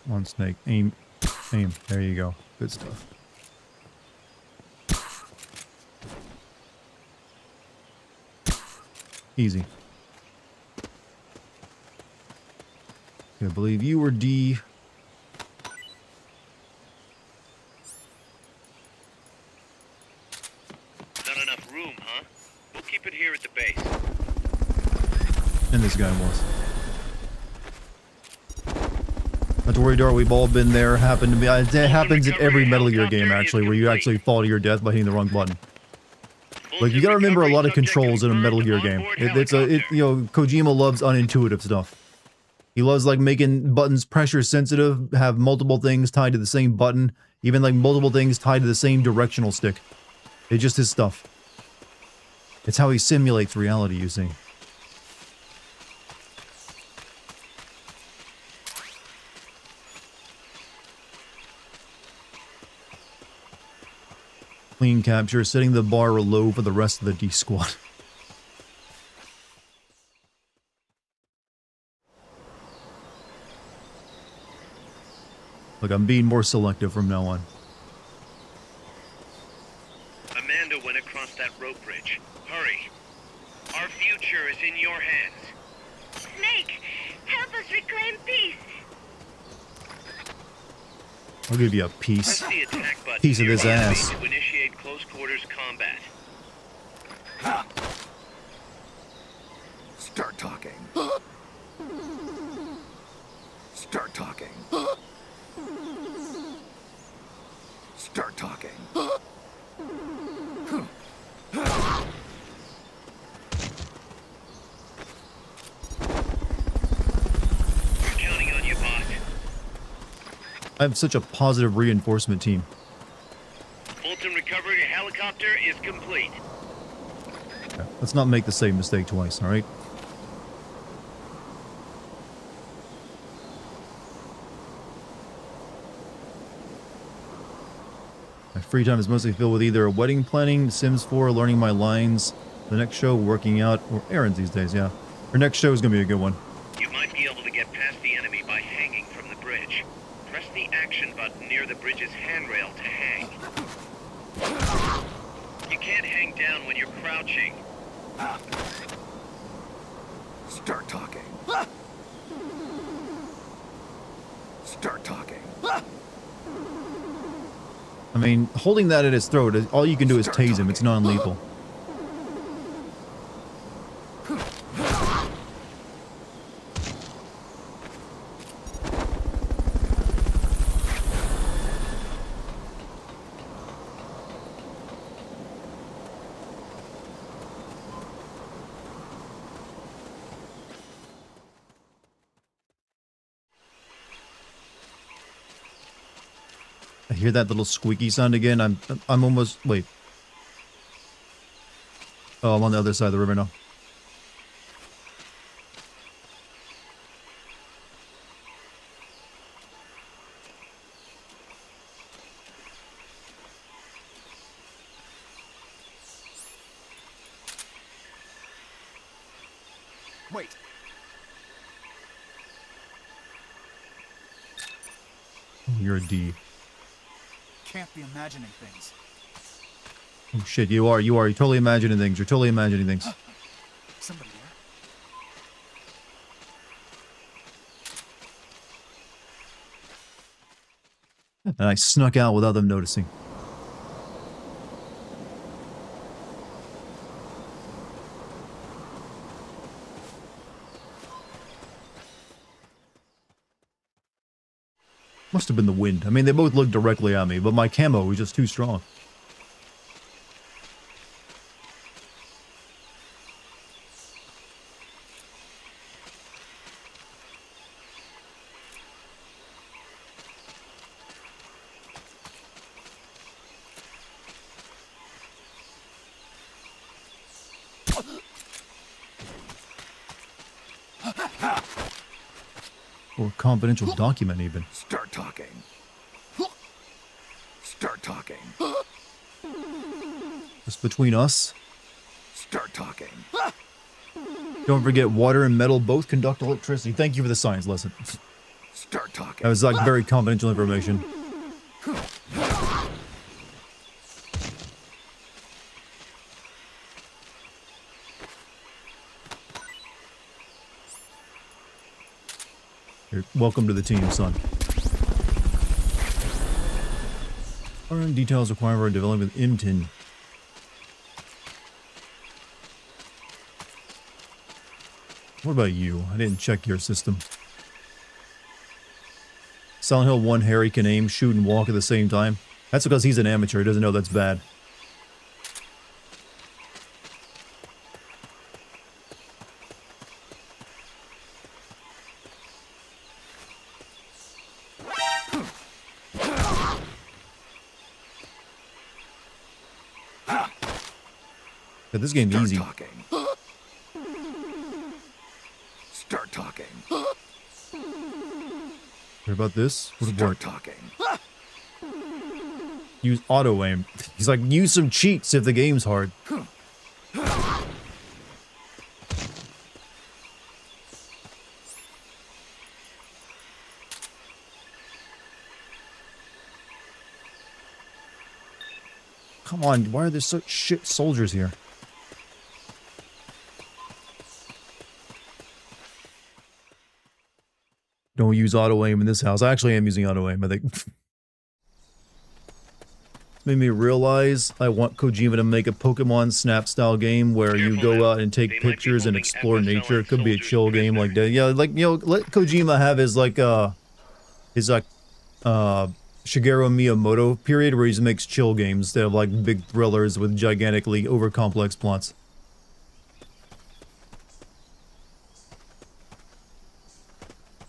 One Snake. Aim. Aim. There you go. Good stuff. Easy. I believe you were D. Not enough room, huh? We'll keep it here at the base. And this guy was. Not to worry, Dart, we've all been there. Happened to be. It happens in every Metal Gear game, actually, where you actually fall to your death by hitting the wrong button. Like, you gotta remember a lot of controls in a Metal Gear game. You know, Kojima loves unintuitive stuff. He loves, like, making buttons pressure sensitive, have multiple things tied to the same button, even, like, multiple things tied to the same directional stick. It's just his stuff. It's how he simulates reality, you see. Clean capture, setting the bar low for the rest of the D squad. Look, I'm being more selective from now on. Amanda went across that rope bridge. Hurry. Our future is in your hands. Snake, help us reclaim peace. I'll give you a piece. Press the attack button Piece of this near the ass. enemy to initiate close quarters combat. Start talking. Start talking. Start talking. Counting on you, boss. I have such a positive reinforcement team. Fulton recovery helicopter is complete. Okay, let's not make the same mistake twice, alright? My free time is mostly filled with either wedding planning, Sims 4, learning my lines, the next show, working out, or errands these days, yeah. Our next show is going to be a good one. You might be able to get past the enemy by hanging from the bridge. Press the action button near the bridge's handrail to hang. You can't hang down when you're crouching. Start talking. Start talking. I mean, holding that at his throat, all you can do is tase him. It's non-lethal. I hear that little squeaky sound again. I'm almost... Wait. Oh, I'm on the other side of the river now. Wait. You're a D. Can't be imagining things. Oh shit, you are. You're totally imagining things. You're totally imagining things. Somebody there? And I snuck out without them noticing. Must have been the wind. I mean, they both looked directly at me, but my camo was just too strong. Or confidential document, even. Start talking. Start talking. Just between us. Start talking. Don't forget, water and metal both conduct electricity. Thank you for the science lesson. Start talking. That was like very confidential information. Here, welcome to the team, son. Foreign details required for development with Imtin. What about you? I didn't check your system. Silent Hill 1 Harry can aim, shoot, and walk at the same time. That's because he's an amateur. He doesn't know that's bad. Yeah, this game's easy. Talking. Start talking. Hear about this? Would have worked. Talking. Use auto aim. He's like, use some cheats if the game's hard. Come on, why are there such shit soldiers here? Don't use auto aim in this house. I actually am using auto aim, I think. Made me realize I want Kojima to make a Pokemon Snap style game where you go out and take pictures and explore nature. It could be a chill game like that. Yeah, like, you know, let Kojima have his Shigeru Miyamoto period where he makes chill games instead of like big thrillers with gigantically over complex plots.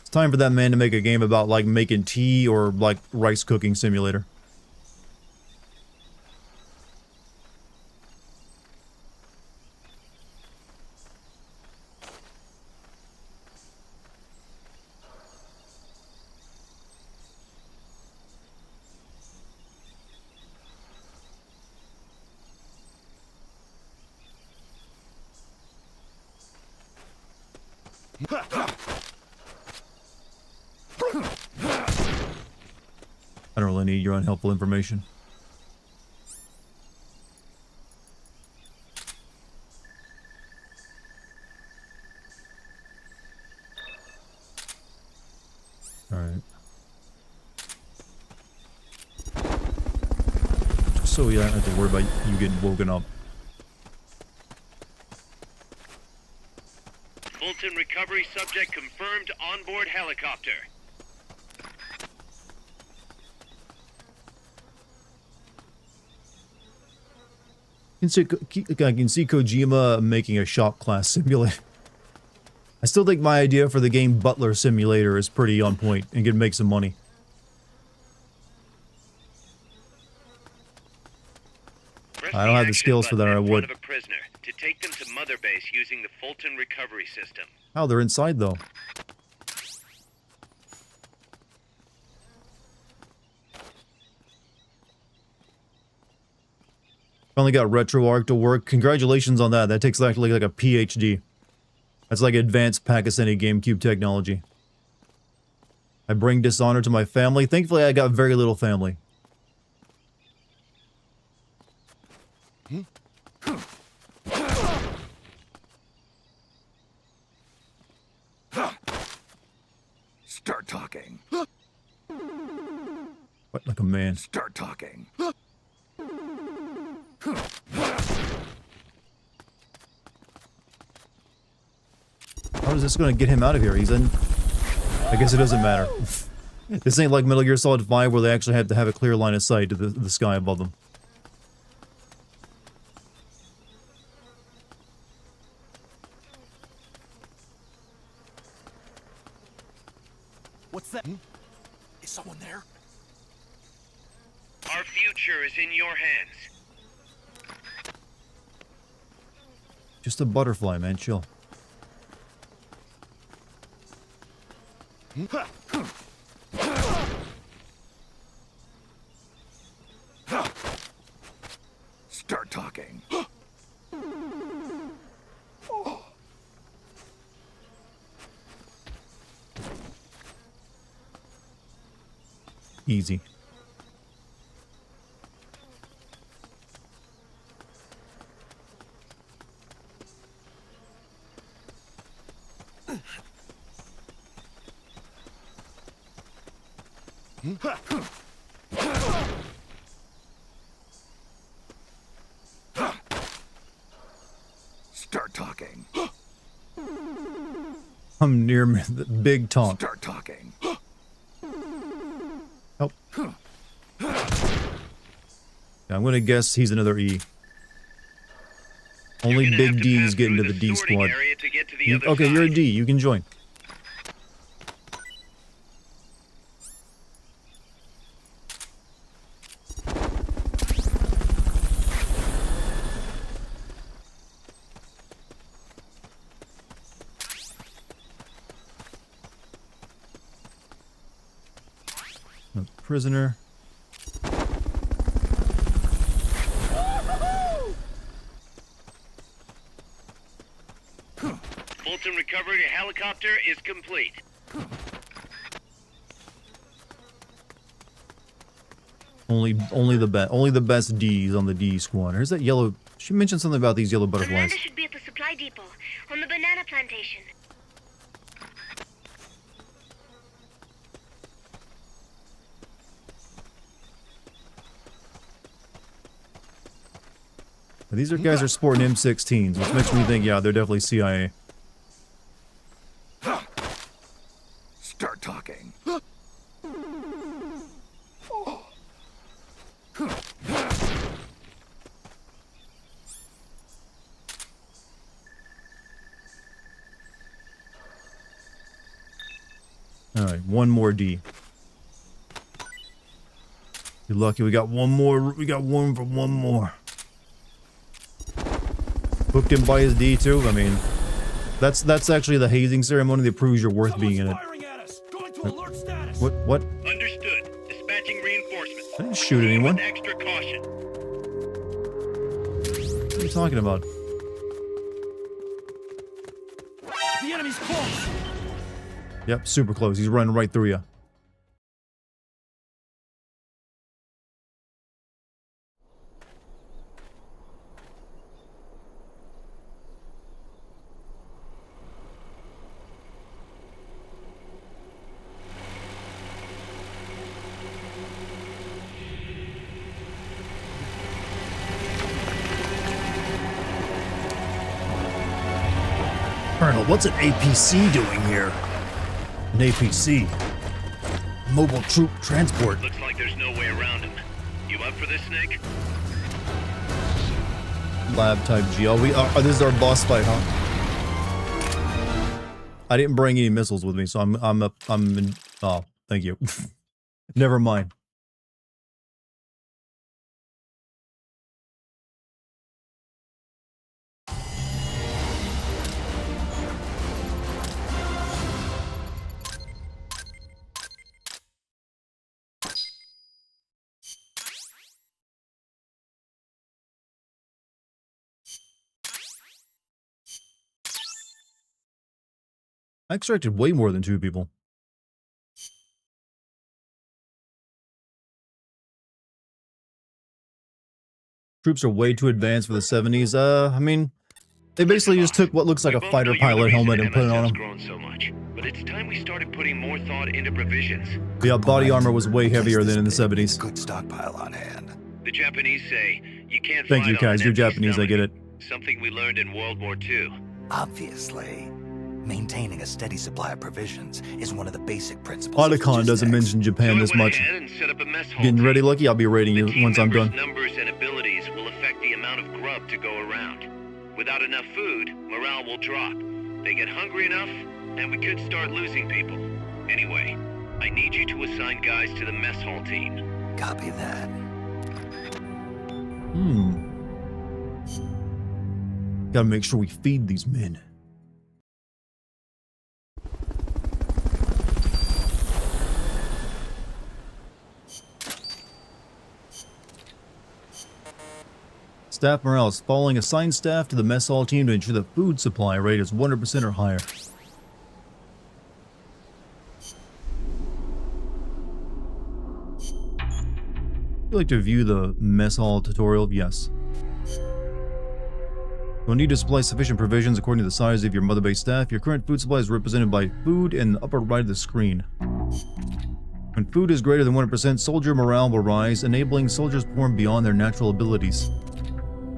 It's time for that man to make a game about like making tea or like rice cooking simulator. I don't really need your unhelpful information. Alright. So yeah, I don't have to worry about you getting woken up. Fulton recovery subject confirmed onboard helicopter. I can see Kojima making a shop class simulator. I still think my idea for the game Butler Simulator is pretty on point and can make some money. I don't have the skills for that, or I would. To take them to Mother Base using the Fulton recovery system. Oh, they're inside though. Finally got RetroArch to work. Congratulations on that. That takes actually like a PhD. That's like advanced Pakistani GameCube technology. I bring dishonor to my family. Thankfully, I got very little family. Start talking. What, like a man? Start talking. How is this going to get him out of here? He's in... I guess it doesn't matter. This ain't like Metal Gear Solid 5 where they actually have to have a clear line of sight to the sky above them. What's that? Is someone there? Our future is in your hands. Just a butterfly, man. Chill. Start talking. Easy. Start talking. I'm near the big taunt. Start talking. Oh. I'm gonna guess he's another E. Only big D's get into the D squad. Okay, you're a D. You can join. A prisoner. Fulton recovery helicopter is complete. Only the best D's on the D squad. Here's that yellow. She mentioned something about these yellow butterflies. Commander should be at the supply depot on the banana plantation. These are guys are sporting M16s, which makes me think, yeah, they're definitely CIA. Start talking. Alright, one more D. You're lucky we got one more. We got one for one more. Booked him by his D too. I mean, that's actually the hazing ceremony that proves you're worth being in it. What? Understood. Dispatching reinforcements. I didn't shoot anyone. With extra caution. What are you talking about? The enemy's close. Yep, super close. He's running right through you. Colonel, what's an APC doing here? An APC? Mobile Troop Transport. Looks like there's no way around him. You up for this, Snake? Lab type GL. This is our boss fight, huh? I didn't bring any missiles with me, so I'm in, oh, thank you. Never mind. I extracted way more than 2 people. Troops are way too advanced for the 70s. I mean, they basically just took what looks like a fighter pilot helmet and put it on them. Grown so much, but it's time we started putting more thought into provisions. Yeah, body armor was way heavier than in the 70s. Good stockpile on hand. The Japanese say you can't Thank fight you, on guys. an You're empty Japanese, I stomach. get it. Something we learned in World War II. Obviously, maintaining a steady supply of provisions is one of the basic principles. Otacon doesn't mention Japan this much. And set up a mess hall Getting team. ready, Lucky? I'll be rating you Team once I'm members' done. numbers and abilities will affect the amount of grub to go around. Without enough food, morale will drop. They get hungry enough, and we could start losing people. Anyway, I need you to assign guys to the mess hall team. Copy that. Gotta make sure we feed these men. Staff morale is falling. Assign staff to the mess hall team to ensure the food supply rate is 100% or higher. Would you like to view the mess hall tutorial? Yes. You'll need to supply sufficient provisions according to the size of your mother base staff. Your current food supply is represented by food in the upper right of the screen. When food is greater than 100%, soldier morale will rise, enabling soldiers to perform beyond their natural abilities.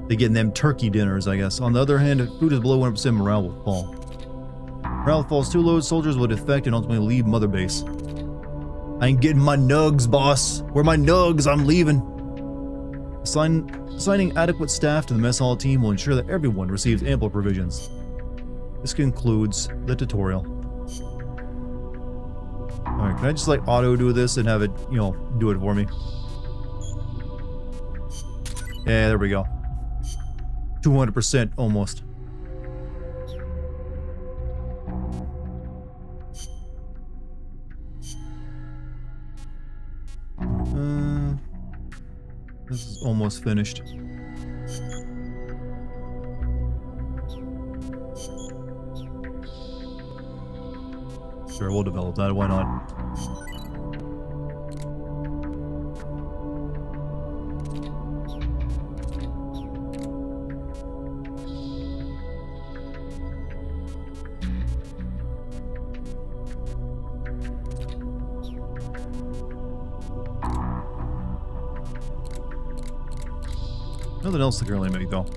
They get them turkey dinners, I guess. On the other hand, if food is below 100%, morale will fall. Morale falls too low, soldiers will defect and ultimately leave mother base. I ain't getting my nugs, boss. Where my nugs? I'm leaving. Assigning adequate staff to the mess hall team will ensure that everyone receives ample provisions. This concludes the tutorial. Alright, can I just like auto do this and have it, you know, do it for me? Yeah, there we go. 200% almost. This is almost finished. Sure, we'll develop that. Why not? Nothing else to currently make, though.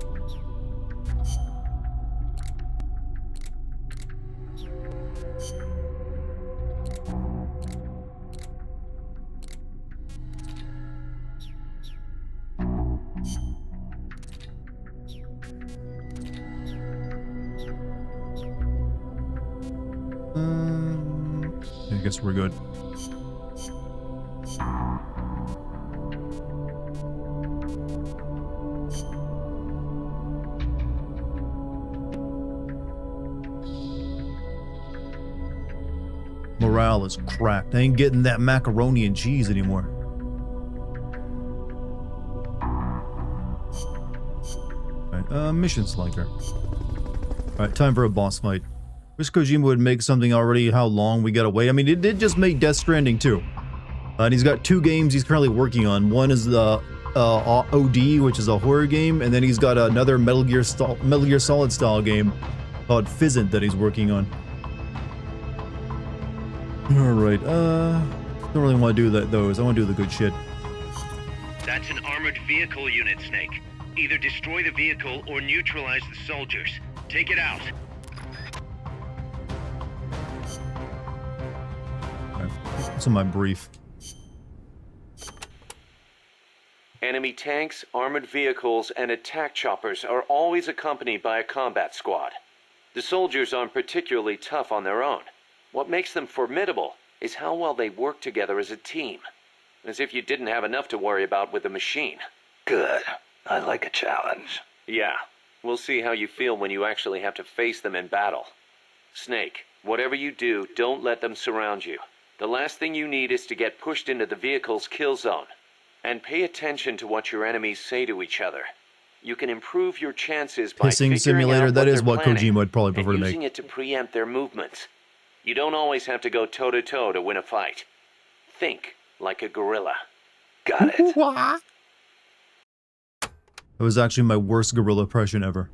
I guess we're good. Morale is cracked. I ain't getting that macaroni and cheese anymore. Alright, mission selector. Alright, time for a boss fight. Wish Kojima would make something already. How long we gotta wait? I mean, it did just make Death Stranding too. And he's got 2 games he's currently working on. One is the OD, which is a horror game, and then he's got another Metal Gear Solid style game called Fizzant that he's working on. Alright, don't really want to do those. I want to do the good shit. That's an armored vehicle unit, Snake. Either destroy the vehicle or neutralize the soldiers. Take it out. Alright, what's in my brief? Enemy tanks, armored vehicles, and attack choppers are always accompanied by a combat squad. The soldiers aren't particularly tough on their own. What makes them formidable is how well they work together as a team. As if you didn't have enough to worry about with the machine. Good. I like a challenge. Yeah, we'll see how you feel when you actually have to face them in battle. Snake, whatever you do, don't let them surround you. The last thing you need is to get pushed into the vehicle's kill zone. And pay attention to what your enemies say to each other. You can improve your chances by Pissing simulator, that is what Kojima would probably prefer to make. Using it to preempt their movements. You don't always have to go toe-to-toe to win a fight. Think like a gorilla. Got it. That was actually my worst gorilla impression ever.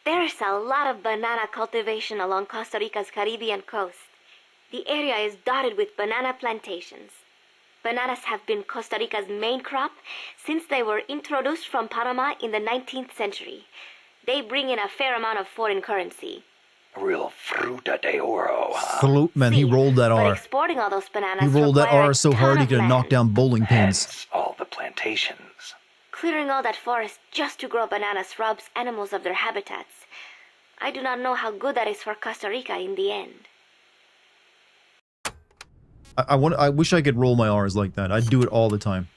There's a lot of banana cultivation along Costa Rica's Caribbean coast. The area is dotted with banana plantations. Bananas have been Costa Rica's main crop since they were introduced from Panama in the 19th century. They bring in a fair amount of foreign currency. A real fruta de oro, huh? Salute, man, he rolled that But R. exporting all those bananas He rolled that require R a so ton hard he of could have knocked land. down bowling pins. Hence, all the plantations. Clearing all that forest just to grow bananas robs animals of their habitats. I do not know how good that is for Costa Rica in the end. I wish I could roll my R's like that. I'd do it all the time.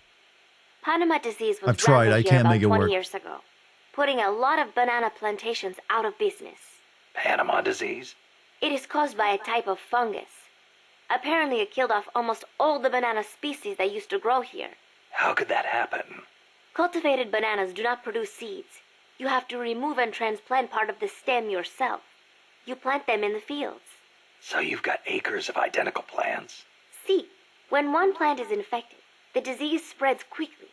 Panama disease was I've tried, rampant I here can't about make it 20 work. years ago, putting a lot of banana plantations out of business. Panama disease? It is caused by a type of fungus. Apparently it killed off almost all the banana species that used to grow here. How could that happen? Cultivated bananas do not produce seeds. You have to remove and transplant part of the stem yourself. You plant them in the fields. So you've got acres of identical plants? See, when one plant is infected, the disease spreads quickly.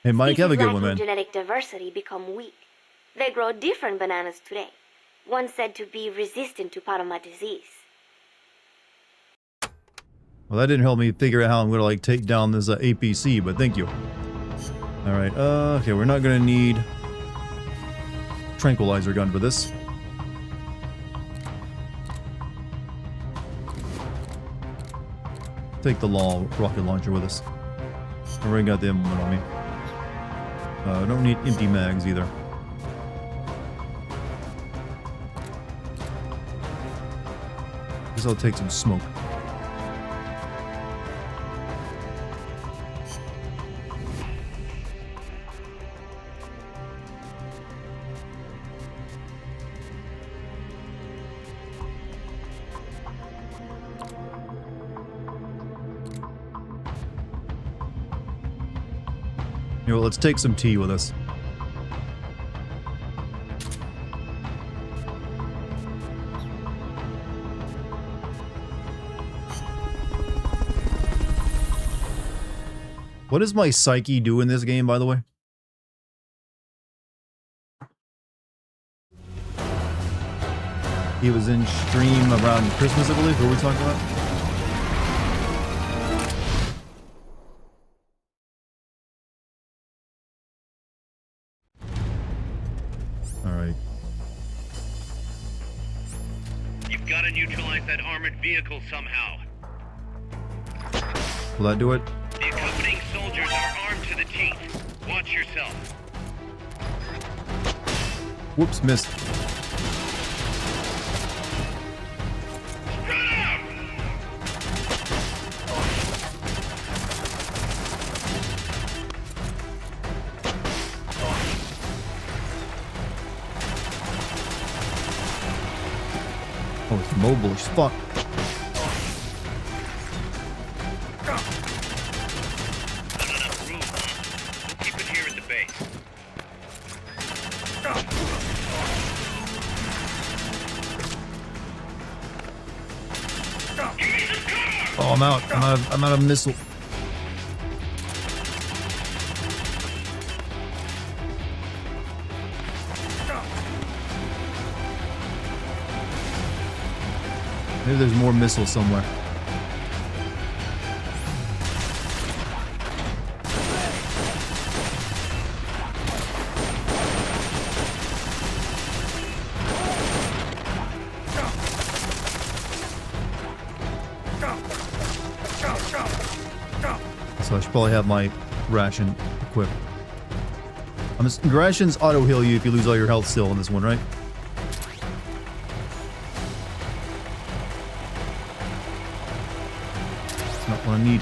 Hey, Mike, have a good one, Lacking man. genetic diversity become weak. They grow different bananas today. One said to be resistant to Panama disease. Well, that didn't help me figure out how I'm gonna like take down this APC, but thank you. All right, okay, we're not gonna need tranquilizer gun for this. Take the law rocket launcher with us. I already got the M1 on me. I don't need empty mags either. Guess I'll take some smoke. You know, let's take some tea with us. What does my psyche do in this game, by the way? He was in stream around Christmas, I believe. What were we talking about? Alright. You've got to neutralize that armored vehicle somehow. Will that do it? The accompanying soldiers are armed to the teeth. Watch yourself. Whoops, missed. Oh, it's mobile as fuck. Keep it here at the base. Oh, I'm out. I'm out of missile. Maybe there's more missiles somewhere. So I should probably have my ration equipped. Rations auto heal you if you lose all your health still in this one, right? That's not what I need.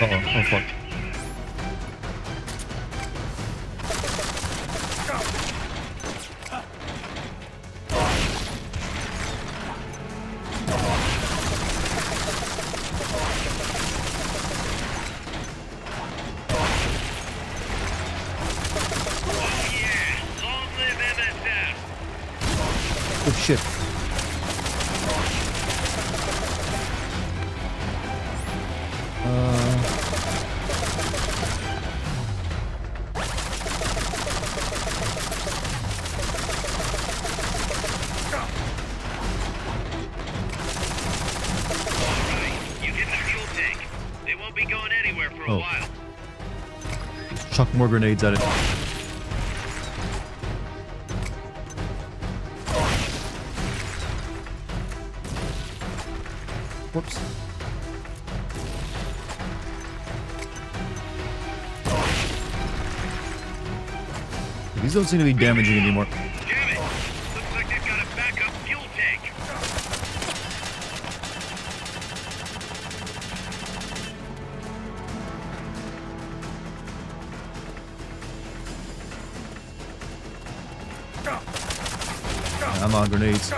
Uh-oh, oh fuck. Oh shit. You hit the fuel tank. They won't be going anywhere for a while. Chuck more grenades at it. Whoops. These don't seem to be damaging anymore. Damn it! Looks like they've got a backup fuel tank. I'm on grenades.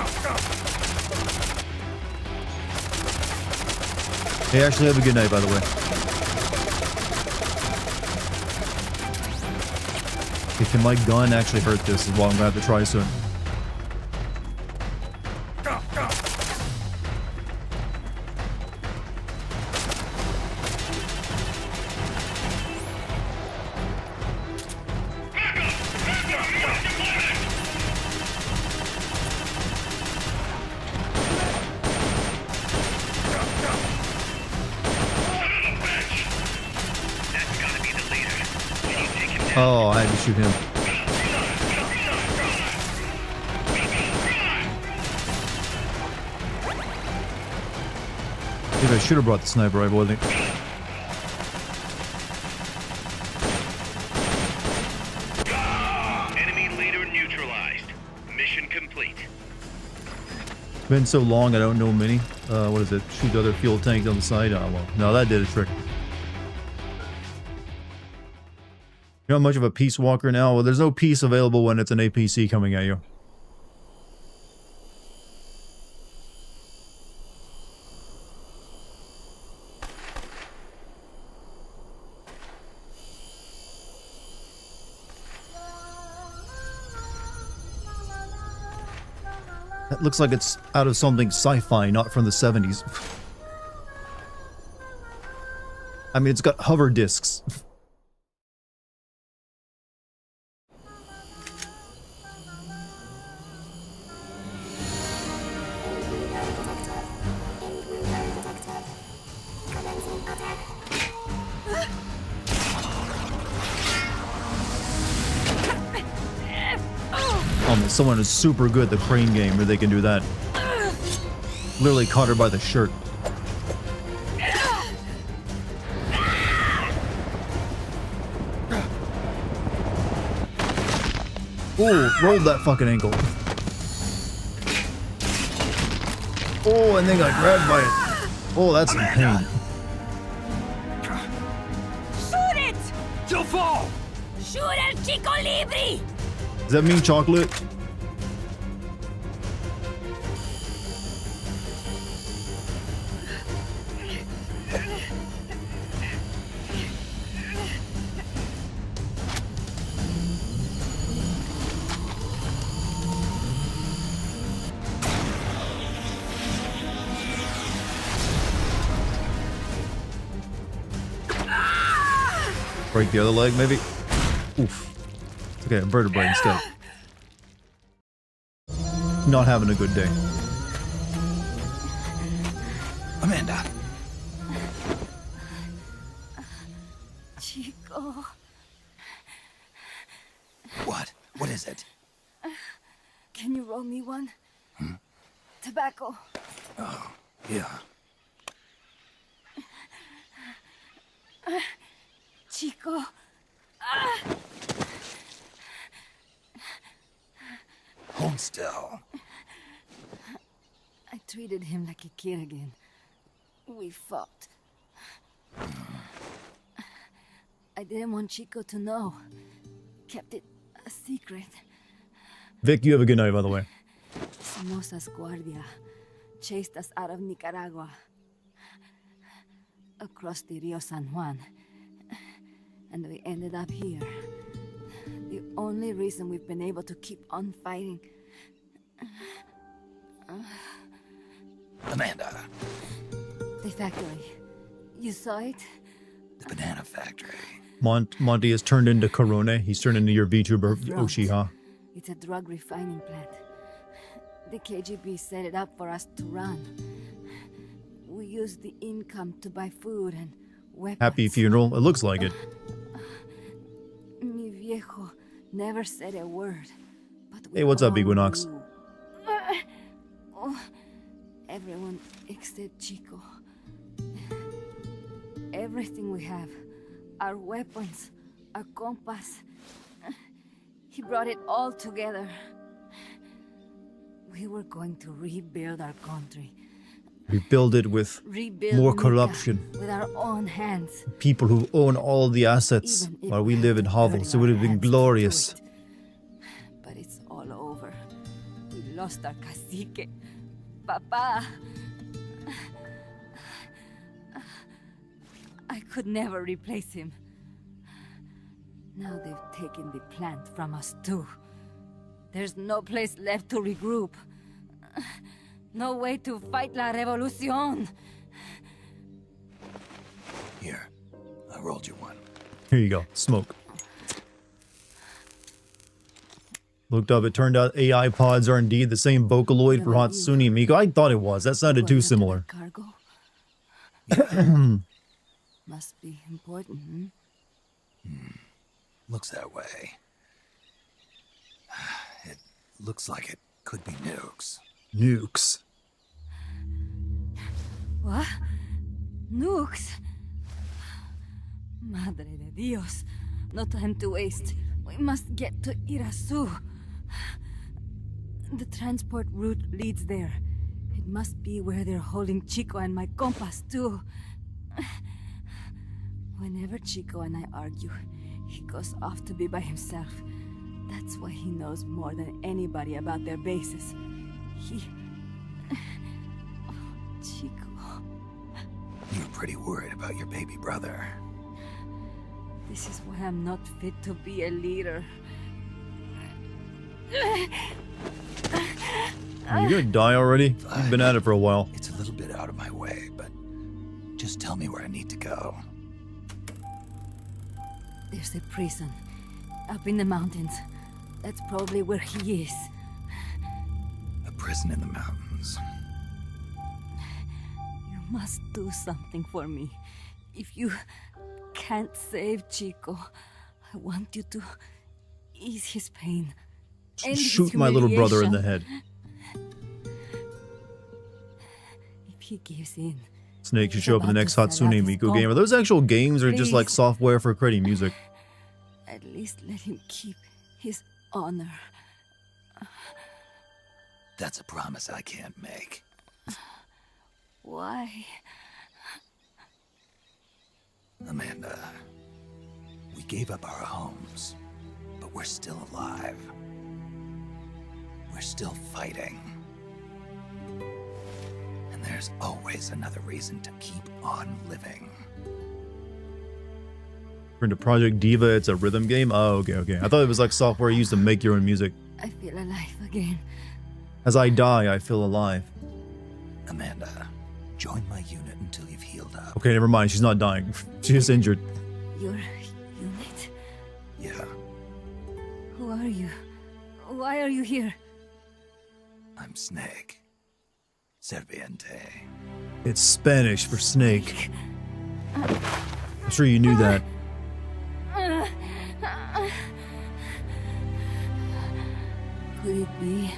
Hey, actually have a good night, by the way. Okay, can my gun actually hurt this? Is what I'm gonna have to try soon. Oh, I had to shoot him. Maybe I should have brought the sniper rifle, I think. Enemy leader neutralized. Mission complete. It's been so long, I don't know many. What is it? Shoot the other fuel tank on the side? Oh, well. No, that did a trick. You're not much of a Peace Walker now? Well, there's no peace available when it's an APC coming at you. That looks like it's out of something sci-fi, not from the 70s. I mean, it's got hover discs. Someone is super good at the crane game, or they can do that. Literally caught her by the shirt. Oh, rolled that fucking ankle. Oh, and then got grabbed by it. Oh, that's some pain. Shoot it! You'll fall! Shoot El Chico Libre! Does that mean chocolate? Break the other leg, maybe? Oof. Okay, a vertebrae instead. Not having a good day. Amanda. Chico. What? What is it? Can you roll me one? Tobacco. Oh, yeah. Chico. Hold still. I treated him like a kid again. We fought. I didn't want Chico to know. Kept it a secret. Vic, you have a good night, by the way. Somoza's Guardia chased us out of Nicaragua. Across the Rio San Juan. And we ended up here. The only reason we've been able to keep on fighting. Amanda. The factory. You saw it? The banana factory. Monty has turned into Corona. He's turned into your VTuber, Front. Oshiha. It's a drug refining plant. The KGB set it up for us to run. We used the income to buy food and weapons. Happy funeral. It looks like it. Mi viejo never said a word. But Hey, what's up, all Equinox? knew. Everyone except Chico. Everything we have. Our weapons. Our compass. He brought it all together. We were going to rebuild our country. Rebuild it with Rebuild more Nika corruption. with our own hands. People who own all the assets Even if while we we live had in to hovels. dirty It would our have been hands to do glorious. it. But it's all over. We lost our cacique. Papa. I could never replace him. Now they've taken the plant from us too. There's no place left to regroup. No way to fight la revolución. Here, I rolled you one. Here you go. Smoke. Looked up. It turned out AI pods are indeed the same Vocaloid for Hatsune Miku. I thought it was. That sounded too similar. Cargo must be important, Looks that way. It looks like it could be nukes. Nukes. What? Nukes? Madre de Dios. No time to waste. We must get to Irasu. The transport route leads there. It must be where they're holding Chico and my compass, too. Whenever Chico and I argue, he goes off to be by himself. That's why he knows more than anybody about their bases. Chico. You're pretty worried about your baby brother. This is why I'm not fit to be a leader. Are you gonna die already? You've been at it for a while. It's a little bit out of my way, but just tell me where I need to go. There's a prison up in the mountains. That's probably where he is. A prison in the mountains. You must do something for me. If you can't save Chico, I want you to ease his pain. End his Shoot my little brother in the head. If he gives in, Snake should show up in the next Hatsune Miku game. Are those actual games or just like software for creating music? at least let him keep his honor. That's a promise I can't make. Why? Amanda, we gave up our homes, but we're still alive. We're still fighting. And there's always another reason to keep on living. We're into Project Diva, it's a rhythm game? Oh, okay. I thought it was like software used to make your own music. I feel alive again. As I die, I feel alive. Amanda, join my unit until you've healed up. Okay, never mind, she's not dying. She's just injured. Your unit? Yeah, Who are you? Why are you here? I'm Snake. Serviente. It's Spanish for snake. I'm sure you knew that. Could it be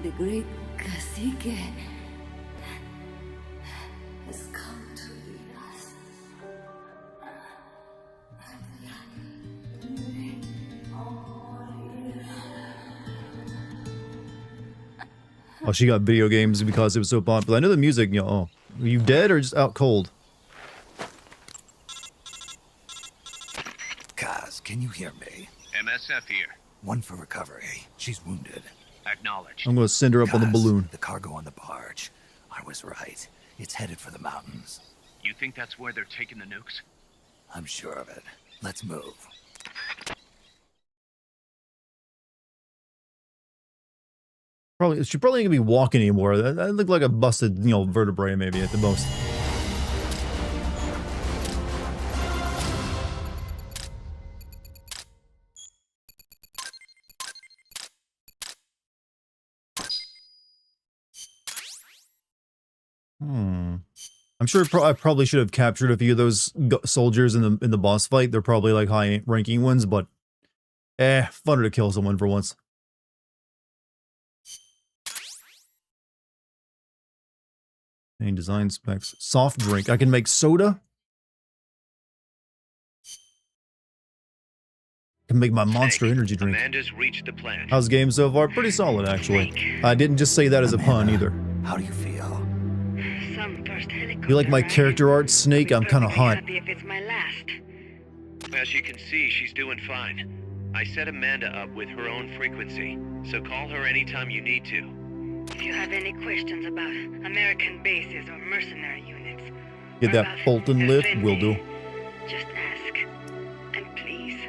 the great cacique has come to lead us? Oh, she got video games because it was so popular. I know the music, you know. Oh, are you dead or just out cold? Kaz, can you hear me? MSF here. One for recovery. She's wounded. Acknowledged. I'm gonna send her up on the Kaz, balloon. The cargo on the barge. I was right. It's headed for the mountains. You think that's where they're taking the nukes? I'm sure of it. Let's move. She probably ain't gonna be walking anymore. That looked like a busted, you know, vertebrae maybe at the most. I'm sure I probably should have captured a few of those soldiers in the boss fight. They're probably like high ranking ones, but funner to kill someone for once. Any design specs? Soft drink. I can make soda. I can make my Monster Energy drink. Amanda's reached the plant. How's the game so far? Pretty solid, actually. I didn't just say that as a pun either. How do you feel? You like my character art, Snake? I'm kind of hot. As you can see, she's doing fine. I set Amanda up with her own frequency, so call her anytime you need to. If you have any questions about American bases or mercenary units, Get that Fulton lift? Will do. just ask. And please,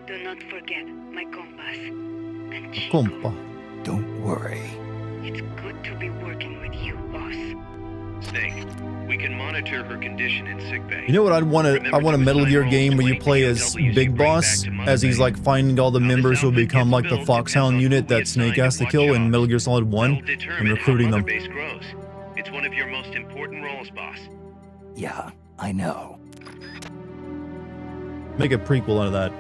do not forget my compass and Chico. Compa. Don't worry. It's good to be working with you, boss. Snake, we can monitor her condition in sickbay. You know what I'd want to? I want a Metal Gear game where you play as Big Boss, as he's like finding all the members who will become like the Foxhound unit that Snake has to kill in Metal Gear Solid 1, and recruiting them. Base grows. It's one of your most important roles, boss. Yeah, I know. Make a prequel out of that.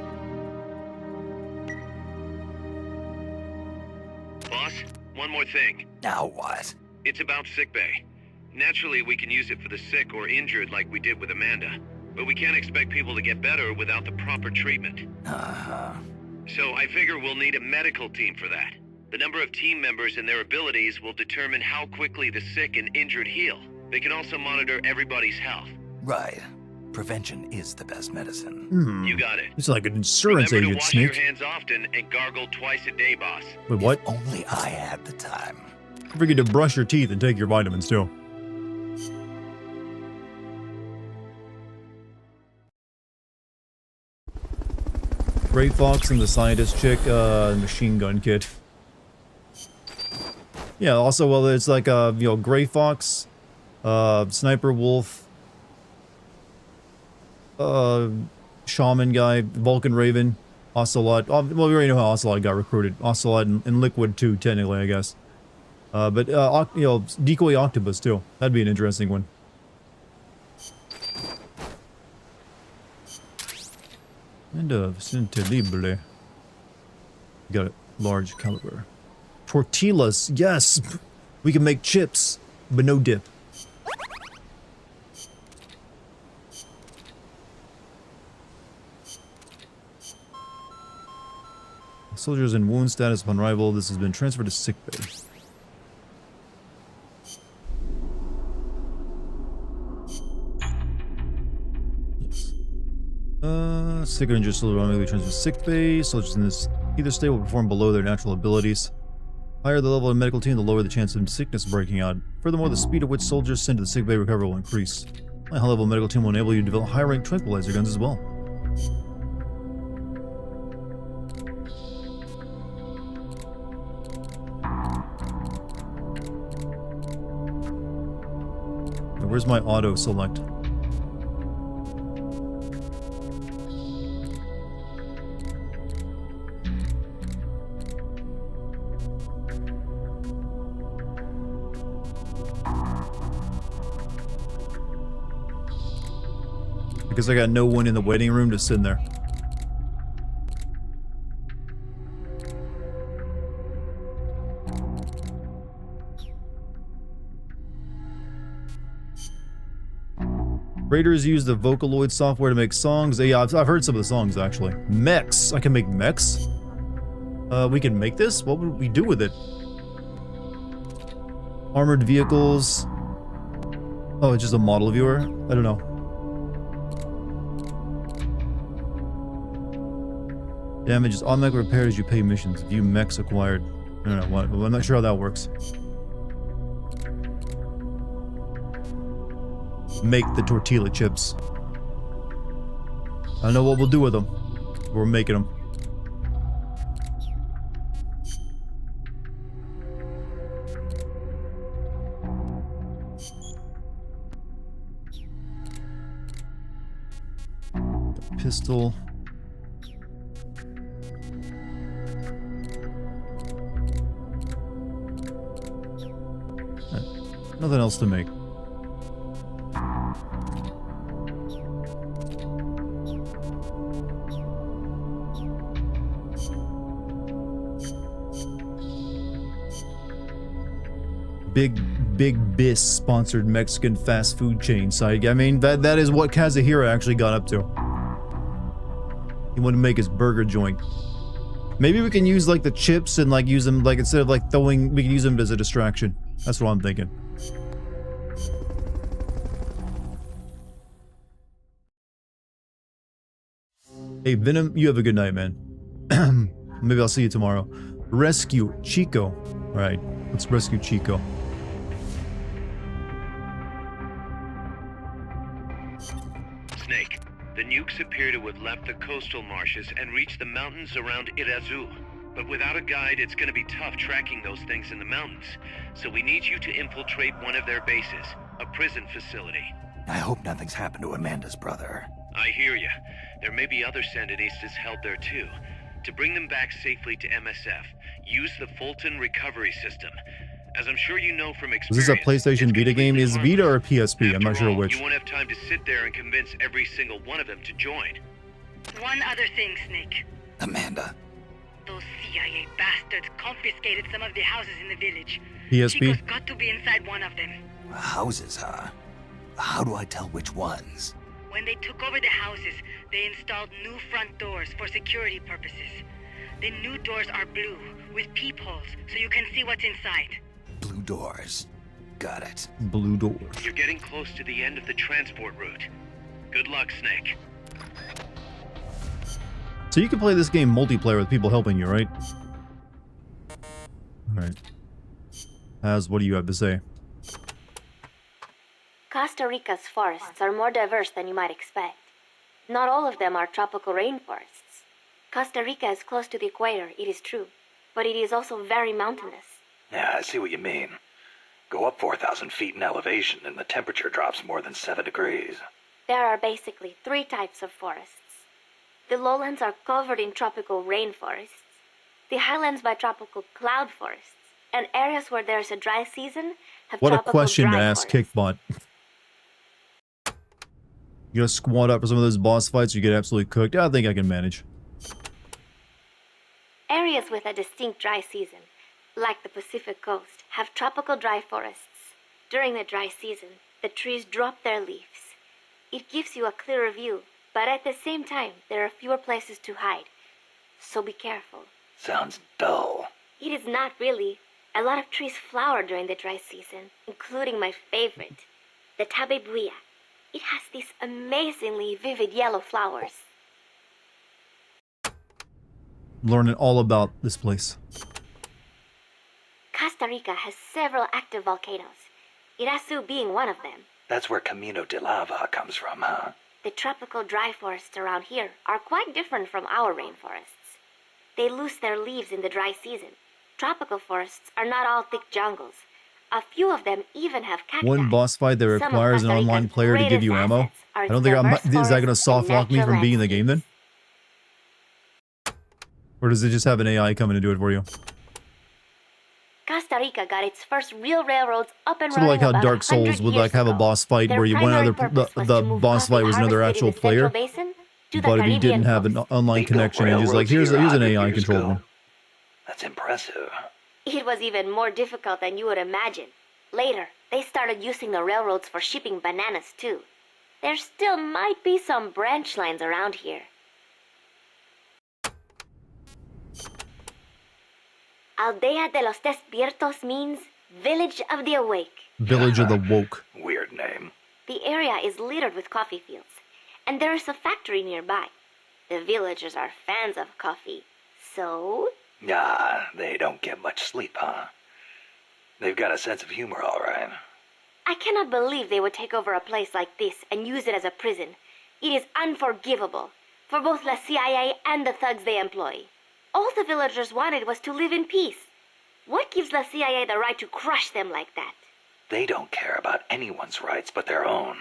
Boss, one more thing. Now what? It's about sickbay. Naturally, we can use it for the sick or injured like we did with Amanda, but we can't expect people to get better without the proper treatment. Uh-huh. So I figure we'll need a medical team for that. The number of team members and their abilities will determine how quickly the sick and injured heal. They can also monitor everybody's health. Right. Prevention is the best medicine. You got it. It's like an insurance Remember agent, to wash your Snake. hands often and gargle twice a day, boss. Wait, what? Only I had the time. Don't forget to brush your teeth and take your vitamins too. Gray Fox and the scientist chick, machine gun kit. Yeah, also, well, it's like, you know, Gray Fox, Sniper Wolf, Shaman guy, Vulcan Raven, Ocelot. Well, we already know how Ocelot got recruited. Ocelot and Liquid too, technically, I guess. But, you know, Decoy Octopus too. That'd be an interesting one. And Vicente Libre. Got it. Large caliber. Tortillas, yes! We can make chips, but no dip. Soldiers in wound status upon arrival. This has been transferred to sickbay. Sick or injured soldiers automatically transferred to sickbay. Soldiers in this either state will perform below their natural abilities. Higher the level of the medical team, the lower the chance of sickness breaking out. Furthermore, the speed at which soldiers sent to the sickbay recover will increase. A high-level medical team will enable you to develop high-rank tranquilizer guns as well. Now, where's my auto select? Because I got no one in the waiting room to sit in there. Raiders use the Vocaloid software to make songs. Yeah, I've heard some of the songs actually. Mechs. I can make mechs? We can make this? What would we do with it? Armored vehicles. Oh, it's just a model viewer? I don't know. Damage is automatically repaired as you pay missions. View mechs acquired. I don't know what. Well, I'm not sure how that works. Make the tortilla chips. I don't know what we'll do with them. We're making them. Pistol. Nothing else to make. Big Biss sponsored Mexican fast food chain site. I mean, that is what Kazuhira actually got up to. He wanted to make his burger joint. Maybe we can use like the chips and like use them like instead of like throwing, we can use them as a distraction. That's what I'm thinking. Hey Venom, you have a good night, man. Maybe I'll see you tomorrow. Rescue Chico. Alright, let's rescue Chico. Snake, the nukes appear to have left the coastal marshes and reached the mountains around Irazu. But without a guide, it's gonna be tough tracking those things in the mountains. So we need you to infiltrate one of their bases, a prison facility. I hope nothing's happened to Amanda's brother. I hear ya. There may be other Sandinistas held there too. To bring them back safely to MSF, use the Fulton recovery system. As I'm sure you know from experience... Is this a PlayStation Vita game? Is Vita or PSP? I'm not sure which. You won't have time to sit there and convince every single one of them to join. One other thing, Snake. Amanda. Those CIA bastards confiscated some of the houses in the village. PSP? Chico's got to be inside one of them. Houses, huh? How do I tell which ones? When they took over the houses, they installed new front doors for security purposes. The new doors are blue, with peepholes, so you can see what's inside. Blue doors. Got it. Blue doors. You're getting close to the end of the transport route. Good luck, Snake. So you can play this game multiplayer with people helping you, right? Alright. What do you have to say? Costa Rica's forests are more diverse than you might expect. Not all of them are tropical rainforests. Costa Rica is close to the equator, it is true, but it is also very mountainous. Yeah, I see what you mean. Go up 4,000 feet in elevation and the temperature drops more than 7 degrees. There are basically 3 types of forests. The lowlands are covered in tropical rainforests, the highlands by tropical cloud forests, and areas where there is a dry season have What a tropical question to dry ask, forests. Kickbot. You gonna squat up for some of those boss fights or you get absolutely cooked? I think I can manage. Areas with a distinct dry season, like the Pacific coast, have tropical dry forests. During the dry season, the trees drop their leaves. It gives you a clearer view, but at the same time, there are fewer places to hide. So be careful. Sounds dull. It is not really. A lot of trees flower during the dry season, including my favorite, the tabebuya. It has these amazingly vivid yellow flowers. Learning all about this place. Costa Rica has several active volcanoes, Irazu being one of them. That's where Camino de Lava comes from, huh? The tropical dry forests around here are quite different from our rainforests. They lose their leaves in the dry season. Tropical forests are not all thick jungles. A few of them even have cacti. One boss fight that Some of requires an Costa online Rica's player to give you greatest ammo. assets are I don't think diverse is that going to forests soft and lock me natural from being in the game then? Or does it just have an AI come in and do it for you? Costa Rica got its first real railroads up and Sort of running like how about Dark 100 Souls would years like have a ago. boss fight Their where you went primary other purpose was the to move boss fight coffee was another harvested in actual the Central player. Basin to the But if he didn't Caribbean have an coast. online connection, he's just like, here's an AI controlled one. That's impressive. It was even more difficult than you would imagine. Later, they started using the railroads for shipping bananas too. There still might be some branch lines around here. Aldea de los Despiertos means Village of the Awake. Village of the Woke. Weird name. The area is littered with coffee fields, and there is a factory nearby. The villagers are fans of coffee, so... Nah, they don't get much sleep, huh? They've got a sense of humor, all right. I cannot believe they would take over a place like this and use it as a prison. It is unforgivable for both the CIA and the thugs they employ. All the villagers wanted was to live in peace. What gives the CIA the right to crush them like that? They don't care about anyone's rights but their own.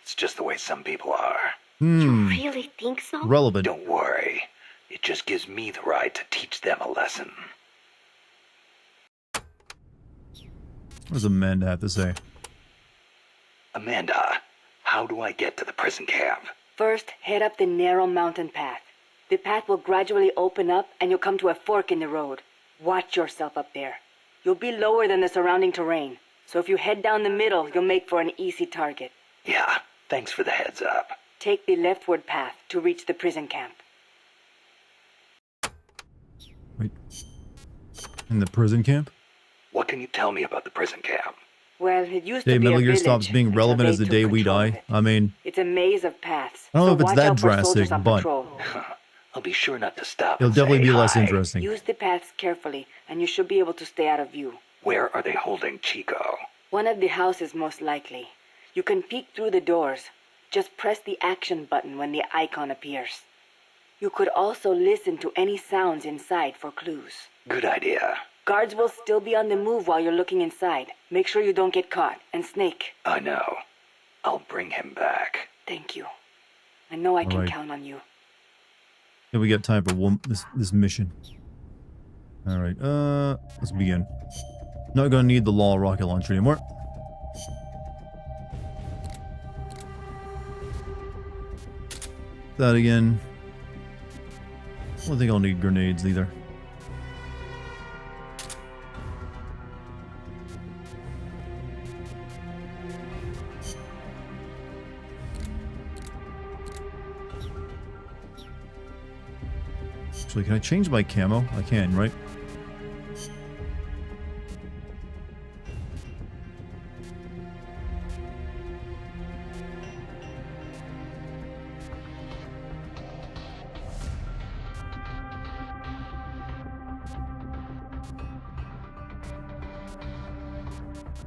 It's just the way some people are. You really think so? Relevant. Don't worry. It just gives me the right to teach them a lesson. What does Amanda have to say? Amanda, how do I get to the prison camp? First, head up the narrow mountain path. The path will gradually open up and you'll come to a fork in the road. Watch yourself up there. You'll be lower than the surrounding terrain, so if you head down the middle, you'll make for an easy target. Yeah, thanks for the heads up. Take the leftward path to reach the prison camp. Wait. In the prison camp? What can you tell me about the prison camp? Well, it used Day to be Metal a Gear village stops being until relevant they as the took day we control of die. it. I mean, It's a maze of paths. I don't know so if it's watch that out for drastic, soldiers on but patrol. I'll be sure not to stop. it'll and definitely say be less hi. interesting. Use the paths carefully, and you should be able to stay out of view. Where are they holding Chico? One of the houses, most likely. You can peek through the doors. Just press the action button when the icon appears. You could also listen to any sounds inside for clues. Good idea. Guards will still be on the move while you're looking inside. Make sure you don't get caught. And Snake. I know. I'll bring him back. Thank you. I know I can Alright. count on you. Then we got time for this mission. Alright, let's begin. Not gonna need the law rocket launcher anymore. That again. I don't think I'll need grenades either. Actually, can I change my camo? I can, right?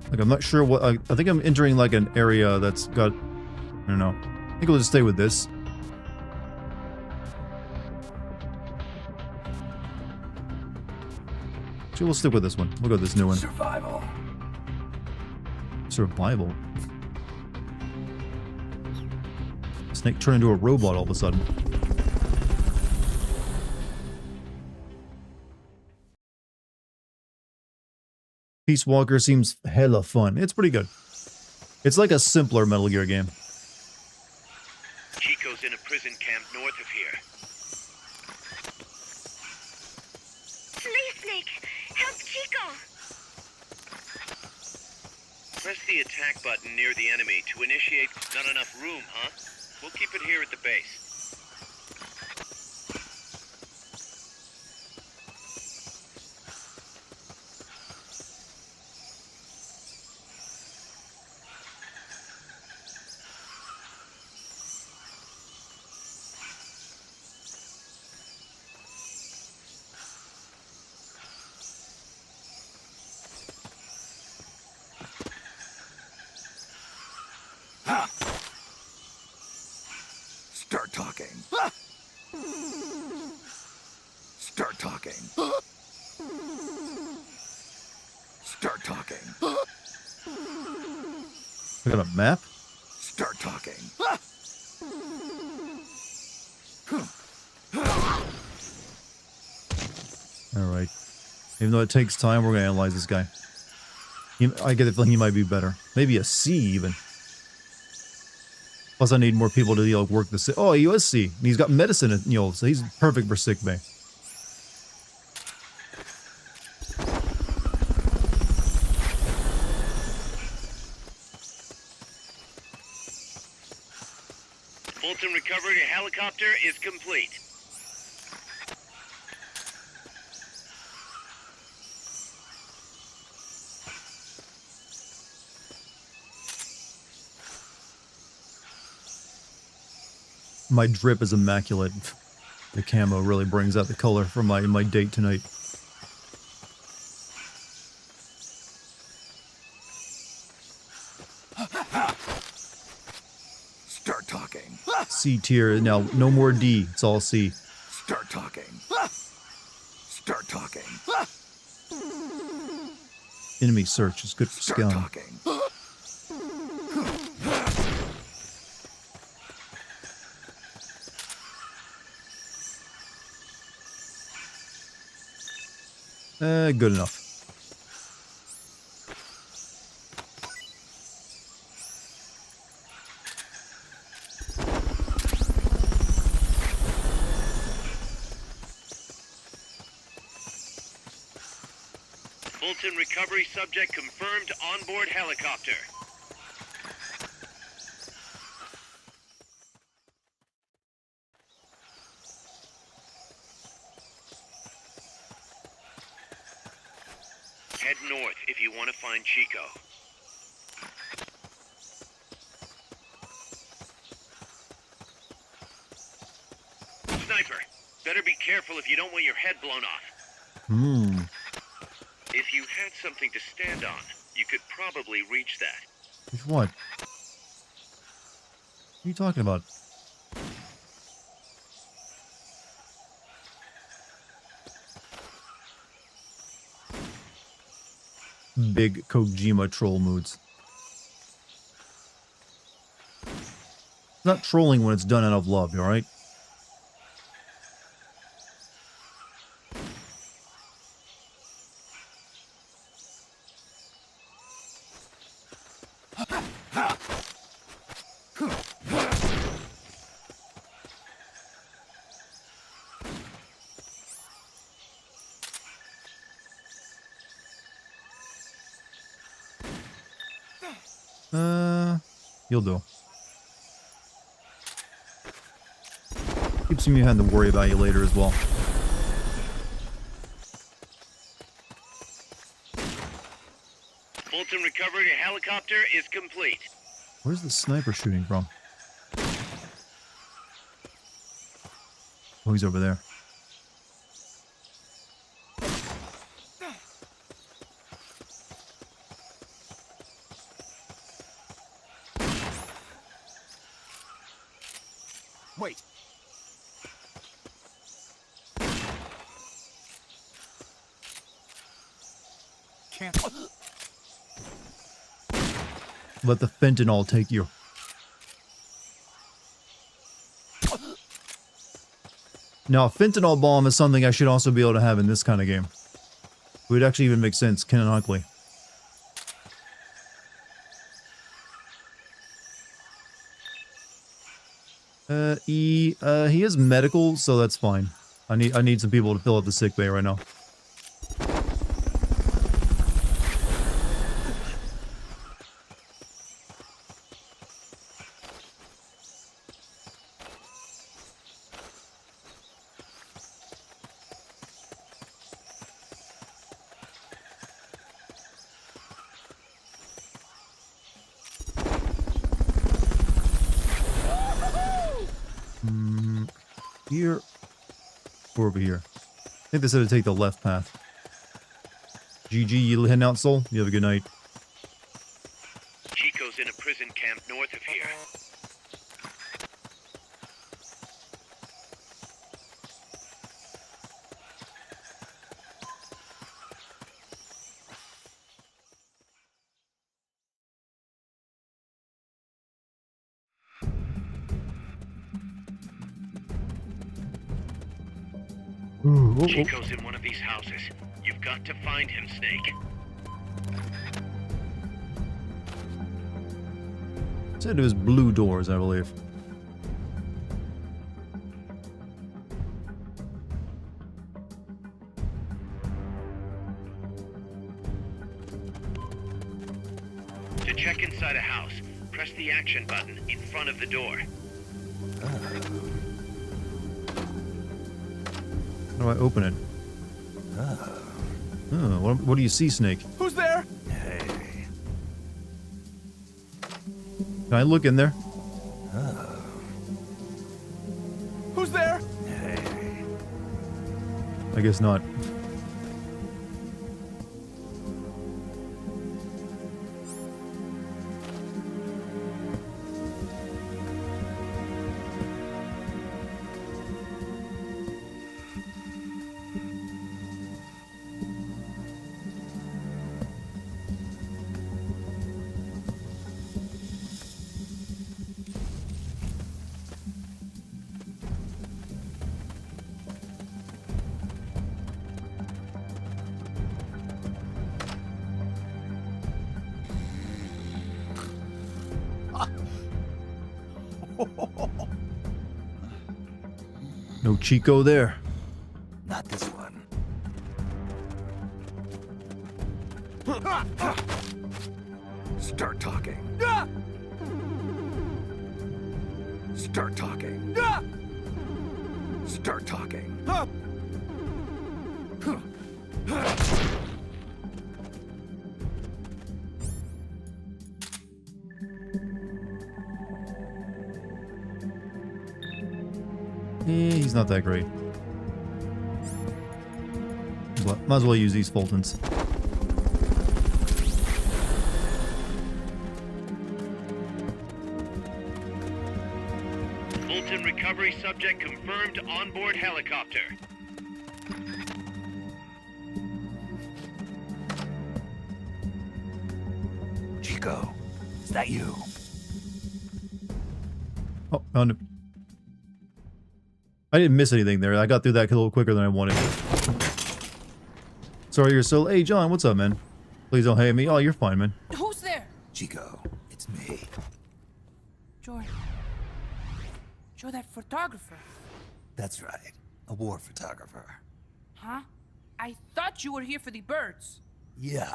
Like, I'm not sure what... I think I'm entering, like, an area that's got... I don't know. I think we'll just stay with this. Actually, we'll stick with this one. We'll go with this new one. Survival. Survival? Snake turned into a robot all of a sudden. Peace Walker seems hella fun. It's pretty good. It's like a simpler Metal Gear game. Chico's in a prison camp north of here. Please, Snake, help Chico. Press the attack button near the enemy to initiate. Not enough room, huh? We'll keep it here at the base. Start talking. Start talking. Start talking. I got a map? Start talking. Alright. Even though it takes time, we're gonna analyze this guy. I get the feeling he might be better. Maybe a C, even. Plus, I need more people to, you know, work the sick. Oh, he was C. And he's got medicine, you know, so he's perfect for sick bay. Fulton recovery helicopter is complete. My drip is immaculate. The camo really brings out the color for my date tonight. Start talking. C tier now, no more D. It's all C. Start talking. Start talking. Enemy search is good for Start scouting. talking. Good enough. Fulton recovery subject confirmed onboard helicopter. Head north if you want to find Chico. Sniper, better be careful if you don't want your head blown off. If you had something to stand on, you could probably reach that. Which one? What are you talking about? Big Kojima troll moods. It's not trolling when it's done out of love, alright? You'll do. Keeps me having to worry about you later as well. Fulton recovery helicopter is complete. Where's the sniper shooting from? Oh, he's over there. Wait. Can't. Let the fentanyl take you. Now, a fentanyl bomb is something I should also be able to have in this kind of game. It would actually even make sense canonically. He is medical, so that's fine. I need some people to fill up the sick bay right now. Here or over here? I think they said to take the left path. GG, you heading out, Soul? You have a good night. Chico's in a prison camp north of here. Chico's in one of these houses. You've got to find him, Snake. Said it was blue doors, I believe. To check inside a house, press the action button in front of the door. How do I open it? Oh, what do you see, Snake? Who's there? Hey. Can I look in there? Who's there? Hey. I guess not. No Chico there. Not this one. Start talking. Start talking. Start talking. He's not that great. But might as well use these Fultons. Fulton recovery subject confirmed onboard helicopter. Chico, is that you? Oh, found him. I didn't miss anything there. I got through that a little quicker than I wanted. Sorry, you're so... Hey, John, what's up, man? Please don't hate me. Oh, you're fine, man. Who's there? Chico, it's me. Jordan. You're that photographer. That's right. A war photographer. Huh? I thought you were here for the birds. Yeah,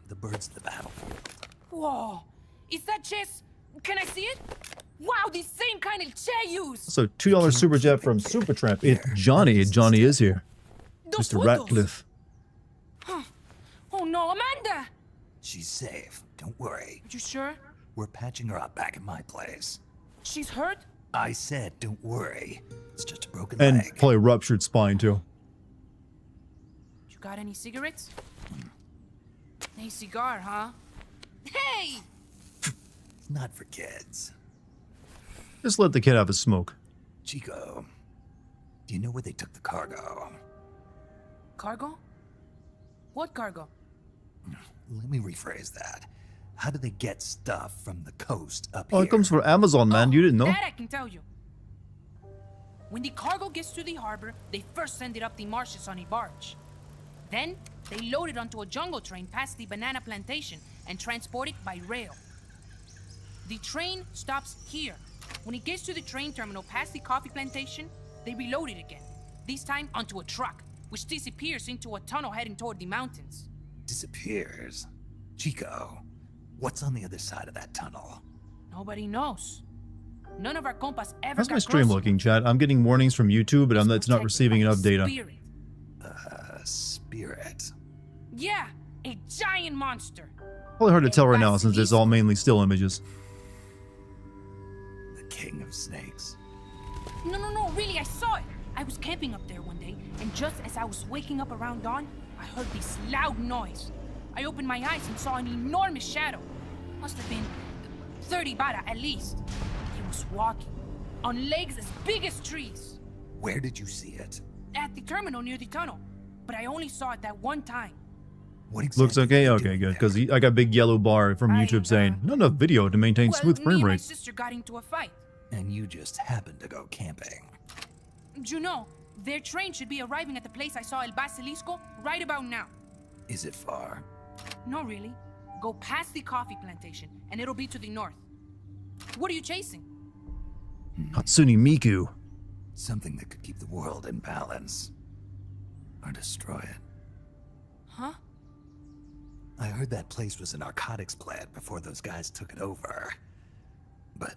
the birds of the battlefield. Whoa. Is that just... Can I see it? Wow, the same kind of chair use. So $2 super chat from Supertramp. It's Johnny. Johnny is here. Mr. Ratcliffe. Huh. Oh no, Amanda! She's safe. Don't worry. You sure? We're patching her up back at my place. She's hurt? I said, don't worry. It's just a broken And leg. probably ruptured spine, too. You got any cigarettes? A cigar, huh? Hey! It's not for kids. Just let the kid have a smoke. Chico, do you know where they took the cargo? Cargo? What cargo? Let me rephrase that. How do they get stuff from the coast up Oh, here? it comes from Amazon, man. You didn't know? That I can tell you. When the cargo gets to the harbor, they first send it up the marshes on a barge. Then, they load it onto a jungle train past the banana plantation and transport it by rail. The train stops here. When it gets to the train terminal past the coffee plantation, they reload it again. This time onto a truck, which disappears into a tunnel heading toward the mountains. Disappears? Chico, what's on the other side of that tunnel? Nobody knows. None of our compas ever How's got my stream close looking, chat? I'm getting warnings from YouTube, but it's not receiving enough data. Spirit. Spirit. Yeah, a giant monster. Probably hard to tell right now since it's all mainly still images. The king of snakes. No, really, I saw it. I was camping up there one day, and just as I was waking up around dawn, I heard this loud noise. I opened my eyes and saw an enormous shadow. Must have been 30 bara at least. He was walking, on legs as big as trees. Where did you see it? At the terminal near the tunnel, but I only saw it that one time. What exactly Looks okay? Okay, good. Because I got a big yellow bar from YouTube saying, not enough video to maintain smooth Me frame and my rate. sister got into a fight. And you just happened to go camping. You know, their train should be arriving at the place I saw El Basilisco right about now. Is it far? No, really. Go past the coffee plantation, and it'll be to the north. What are you chasing? Hatsune Miku. Something that could keep the world in balance. Or destroy it. Huh? I heard that place was a narcotics plant before those guys took it over. But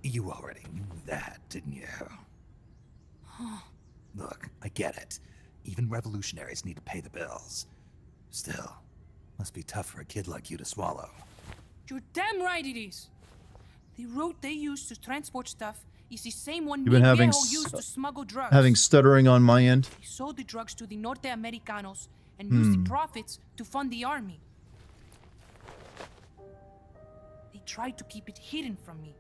you already knew that, didn't you? Look, I get it. Even revolutionaries need to pay the bills. Still, must be tough for a kid like you to swallow. You're damn right it is. The route they use to transport stuff is the same one You've been having Miguel used to smuggle drugs. having stuttering on my end. He sold the drugs to the Norte Americanos and used the profits to fund the army. They tried to keep it hidden from me.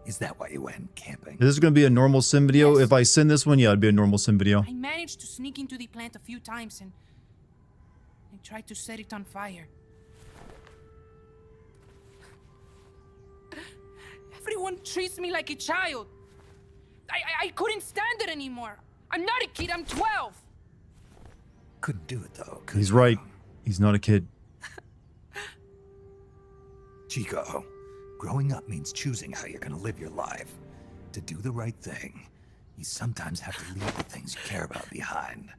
Is that why you went camping? Is this going to be a normal sim video? If I send this one, yeah, it'd be a normal sim video. I managed to sneak into the plant a few times and I tried to set it on fire. Everyone treats me like a child. I couldn't stand it anymore. I'm not a kid, I'm 12. Couldn't do it though. He's right. He's not a kid. Chico, Growing up means choosing how you're gonna live your life. To do the right thing, you sometimes have to leave the things you care about behind.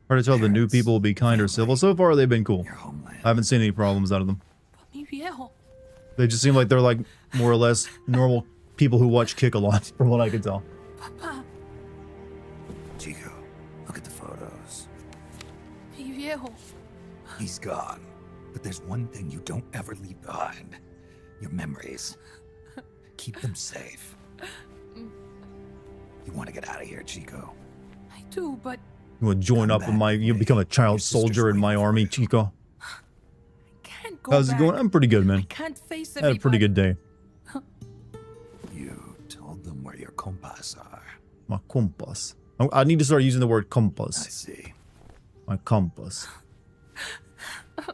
Hard to tell the new people will be kind or civil. So far, they've been cool. I haven't seen any problems out of them. Mi viejo. They just seem like they're like more or less normal people who watch Kick a lot, from what I can tell. Papa. Chico, look at the photos. Mi viejo. He's gone. But there's one thing you don't ever leave behind. Your memories. Keep them safe. You want to get out of here, Chico? I do, but... You want to join up with my... You become a child soldier in my army, Chico? Can't go How's it back. going? I'm pretty good, man. I can't face I had a pretty good day. You told them where your compas are. My compass. I need to start using the word compass. I see. My compass.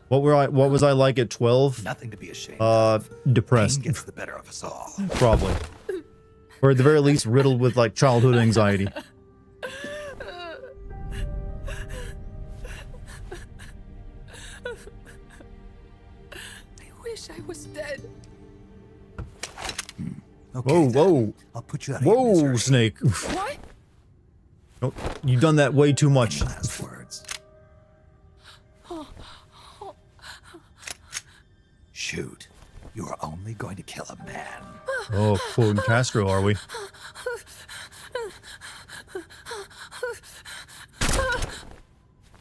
What was I like at 12? Nothing to be ashamed of. Depressed. Pain gets the better of us all. Probably. Or at the very least, riddled with like childhood anxiety. I wish I was dead. Okay, Whoa, whoa. I'll put you out of your Whoa, misery. Snake. What? Oh, you've done that way too much. Any last words? Shoot. You are only going to kill a man. Oh, quoting Castro, are we?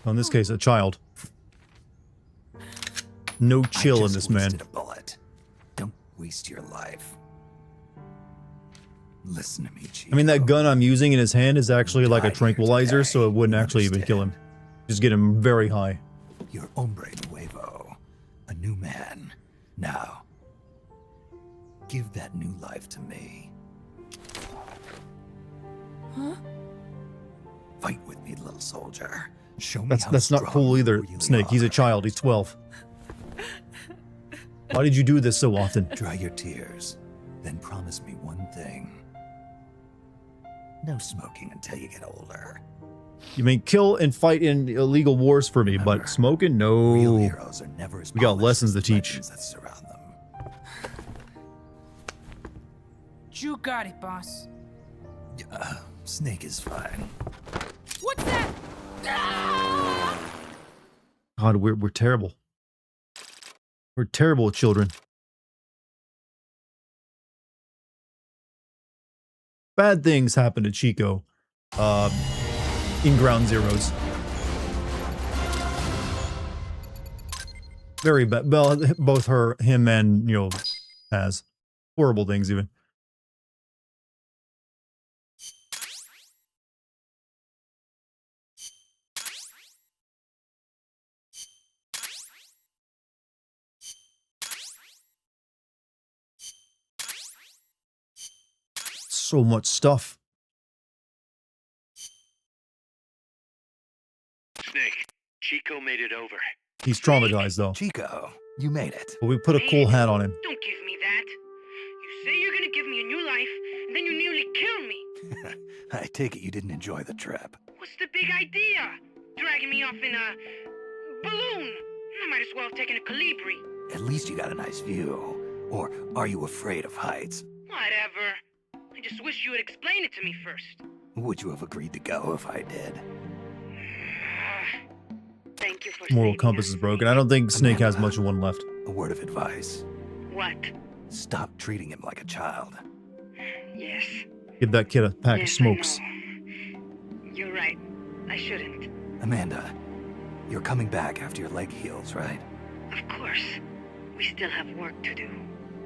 In this case, a child. No chill in this man. Wasted a bullet. Don't waste your life. Listen to me, Chico. I mean, that gun I'm using in his hand is actually like a tranquilizer, so it wouldn't actually even kill him. Just get him very high. You're hombre nuevo. A new man. Now, give that new life to me. Huh? Fight with me, little soldier. Show me That's not cool either, Snake. He's a child. He's 12. Why did you do this so often? Dry your tears. Then promise me one thing. No smoking until you get older. You mean kill and fight in illegal wars for me, but smoking? No. Real heroes are never as We got polished lessons as to teach. legends that surround them. You got it, boss. Snake is fine. What's that? Ah! God, we're terrible. We're terrible children. Bad things happen to Chico in Ground Zeroes. Very bad. Well, both him and, Paz. Horrible things even. So much stuff. Snake, Chico made it over. He's traumatized though. Chico, you made it. But we put a cool hat on him. Don't give me that. You say you're gonna give me a new life, and then you nearly kill me. I take it you didn't enjoy the trip. What's the big idea? Dragging me off in a balloon. I might as well have taken a Calibri. At least you got a nice view. Or are you afraid of heights? Whatever. I just wish you would explain it to me first. Would you have agreed to go if I did? Thank you for Moral saving compass us. is broken. I don't think Snake has much of one left. A word of advice. What? Stop treating him like a child. Yes. Give that kid a pack of Yes, smokes. I know. You're right. I shouldn't. Amanda, you're coming back after your leg heals, right? Of course. We still have work to do.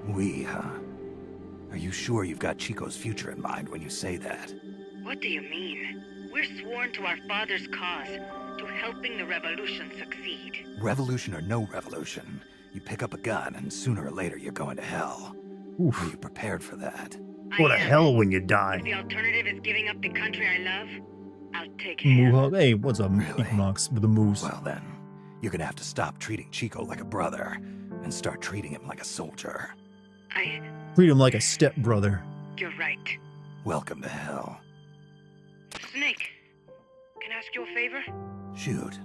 We, huh? Are you sure you've got Chico's future in mind when you say that? What do you mean? We're sworn to our father's cause, to helping the revolution succeed. Revolution or no revolution, you pick up a gun and sooner or later you're going to hell. Oof. Are you prepared for that? Go to hell when you die. If the alternative is giving up the country I love, I'll take hell. Moo Hey, what's up, Equinox with the moves? Well then, you're gonna have to stop treating Chico like a brother and start treating him like a soldier. Treat him like a stepbrother. You're right. Welcome to hell. Snake, can I ask you a favor? Shoot.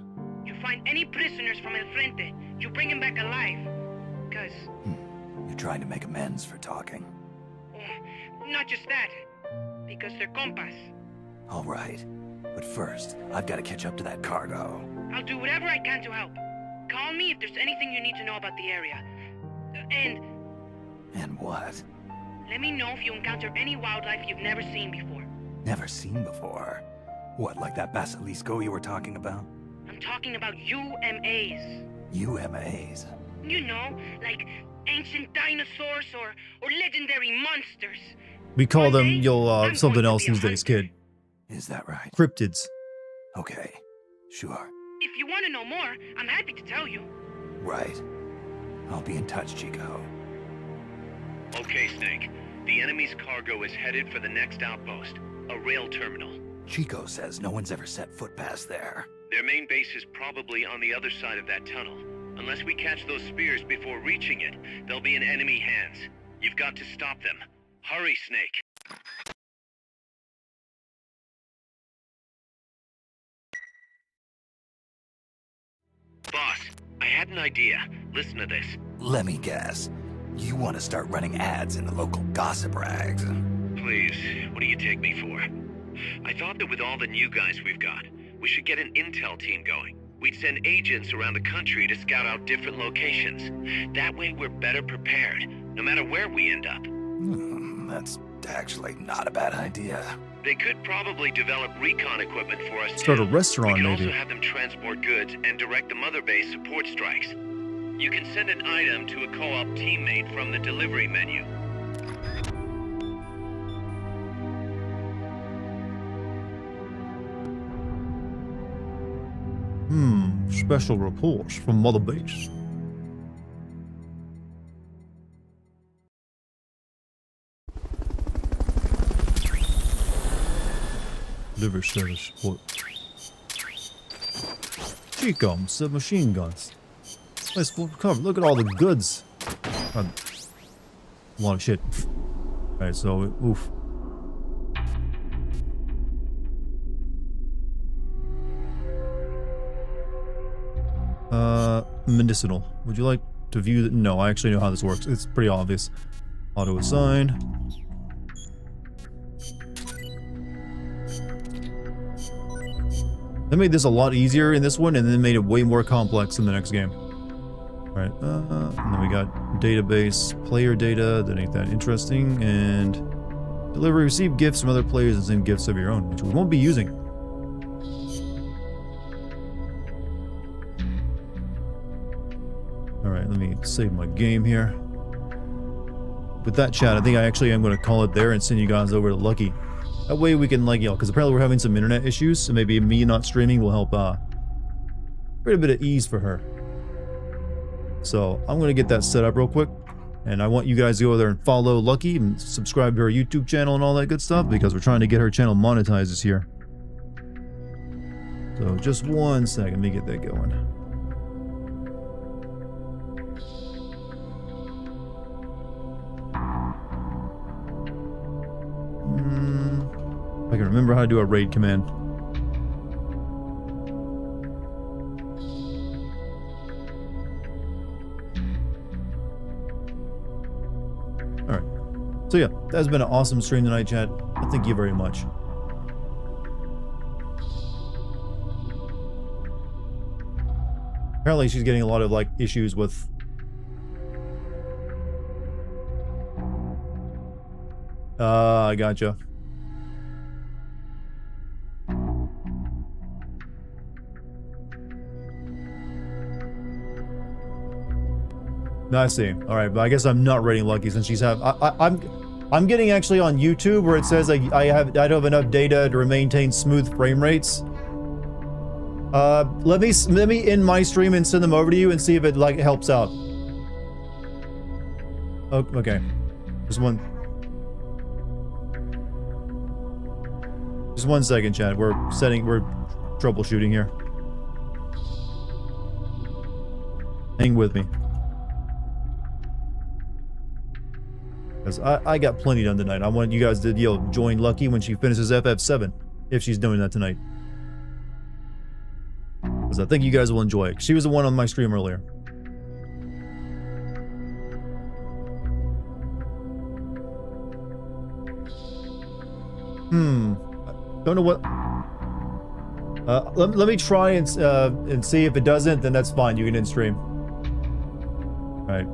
You find any prisoners from El Frente, you bring them back alive. Cause You're trying to make amends for talking. Not just that, because they're compas. All right. But first, I've got to catch up to that cargo. I'll do whatever I can to help. Call me if there's anything you need to know about the area. And what? Let me know if you encounter any wildlife you've never seen before. Never seen before. What, like that basilisco you were talking about? I'm talking about UMAs. UMAs? You know, like ancient dinosaurs or legendary monsters. We call them, something else these days, kid. Is that right? Cryptids. Okay, sure. If you want to know more, I'm happy to tell you. Right. I'll be in touch, Chico. Okay, Snake. The enemy's cargo is headed for the next outpost, a rail terminal. Chico says no one's ever set foot past there. Their main base is probably on the other side of that tunnel. Unless we catch those spears before reaching it, they'll be in enemy hands. You've got to stop them. Hurry, Snake. Boss, I had an idea. Listen to this. Let me guess. You want to start running ads in the local gossip rags. Please, what do you take me for? I thought that with all the new guys we've got, we should get an intel team going. We'd send agents around the country to scout out different locations. That way we're better prepared, no matter where we end up. That's actually not a bad idea. They could probably develop recon equipment for us Start too. a restaurant, we could maybe. also have them transport goods and direct the mother base support strikes. You can send an item to a co-op teammate from the delivery menu. Special reports from Mother Base. Delivery service report. Chico, submachine guns. Nice full cover. Look at all the goods. A lot of shit. Alright, so, oof. Medicinal. Would you like to view the... No, I actually know how this works. It's pretty obvious. Auto assign. They made this a lot easier in this one and then made it way more complex in the next game. Alright, and then we got database, player data, that ain't that interesting, and deliver, receive gifts from other players and send gifts of your own, which we won't be using. Alright, let me save my game here. With that chat, I think I actually am going to call it there and send you guys over to Lucky. That way we can, like, because apparently we're having some internet issues, so maybe me not streaming will help, create a bit of ease for her. So, I'm going to get that set up real quick, and I want you guys to go there and follow Lucky and subscribe to her YouTube channel and all that good stuff, because we're trying to get her channel monetized this year. So, just one second, let me get that going. I can remember how to do a raid command. Alright. So yeah, that's been an awesome stream tonight, chat. Thank you very much. Apparently she's getting a lot of, like, issues with... I gotcha. I see. All right, but I guess I'm not rating Lucky since she's I'm getting actually on YouTube where it says I don't have enough data to maintain smooth frame rates. Let me end my stream and send them over to you and see if it like helps out. Oh, okay. Just one second, chat. We're troubleshooting here. Hang with me. Because I got plenty done tonight. I want you guys to, join Lucky when she finishes FF7. If she's doing that tonight. Because I think you guys will enjoy it. She was the one on my stream earlier. Don't know what. Let me try and see if it doesn't. Then that's fine. You can end stream. All right.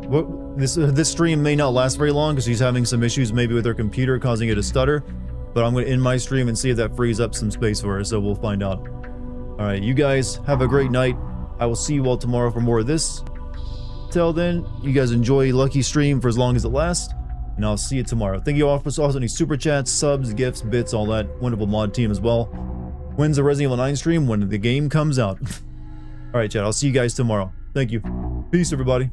This stream may not last very long because she's having some issues maybe with her computer causing it to stutter. But I'm going to end my stream and see if that frees up some space for her. So we'll find out. All right. You guys have a great night. I will see you all tomorrow for more of this. Till then, you guys enjoy Lucky Stream for as long as it lasts. And I'll see you tomorrow. Thank you all for also any super chats, subs, gifts, bits, all that wonderful mod team as well. When's the Resident Evil 9 stream? When the game comes out. Alright, chat. I'll see you guys tomorrow. Thank you. Peace, everybody.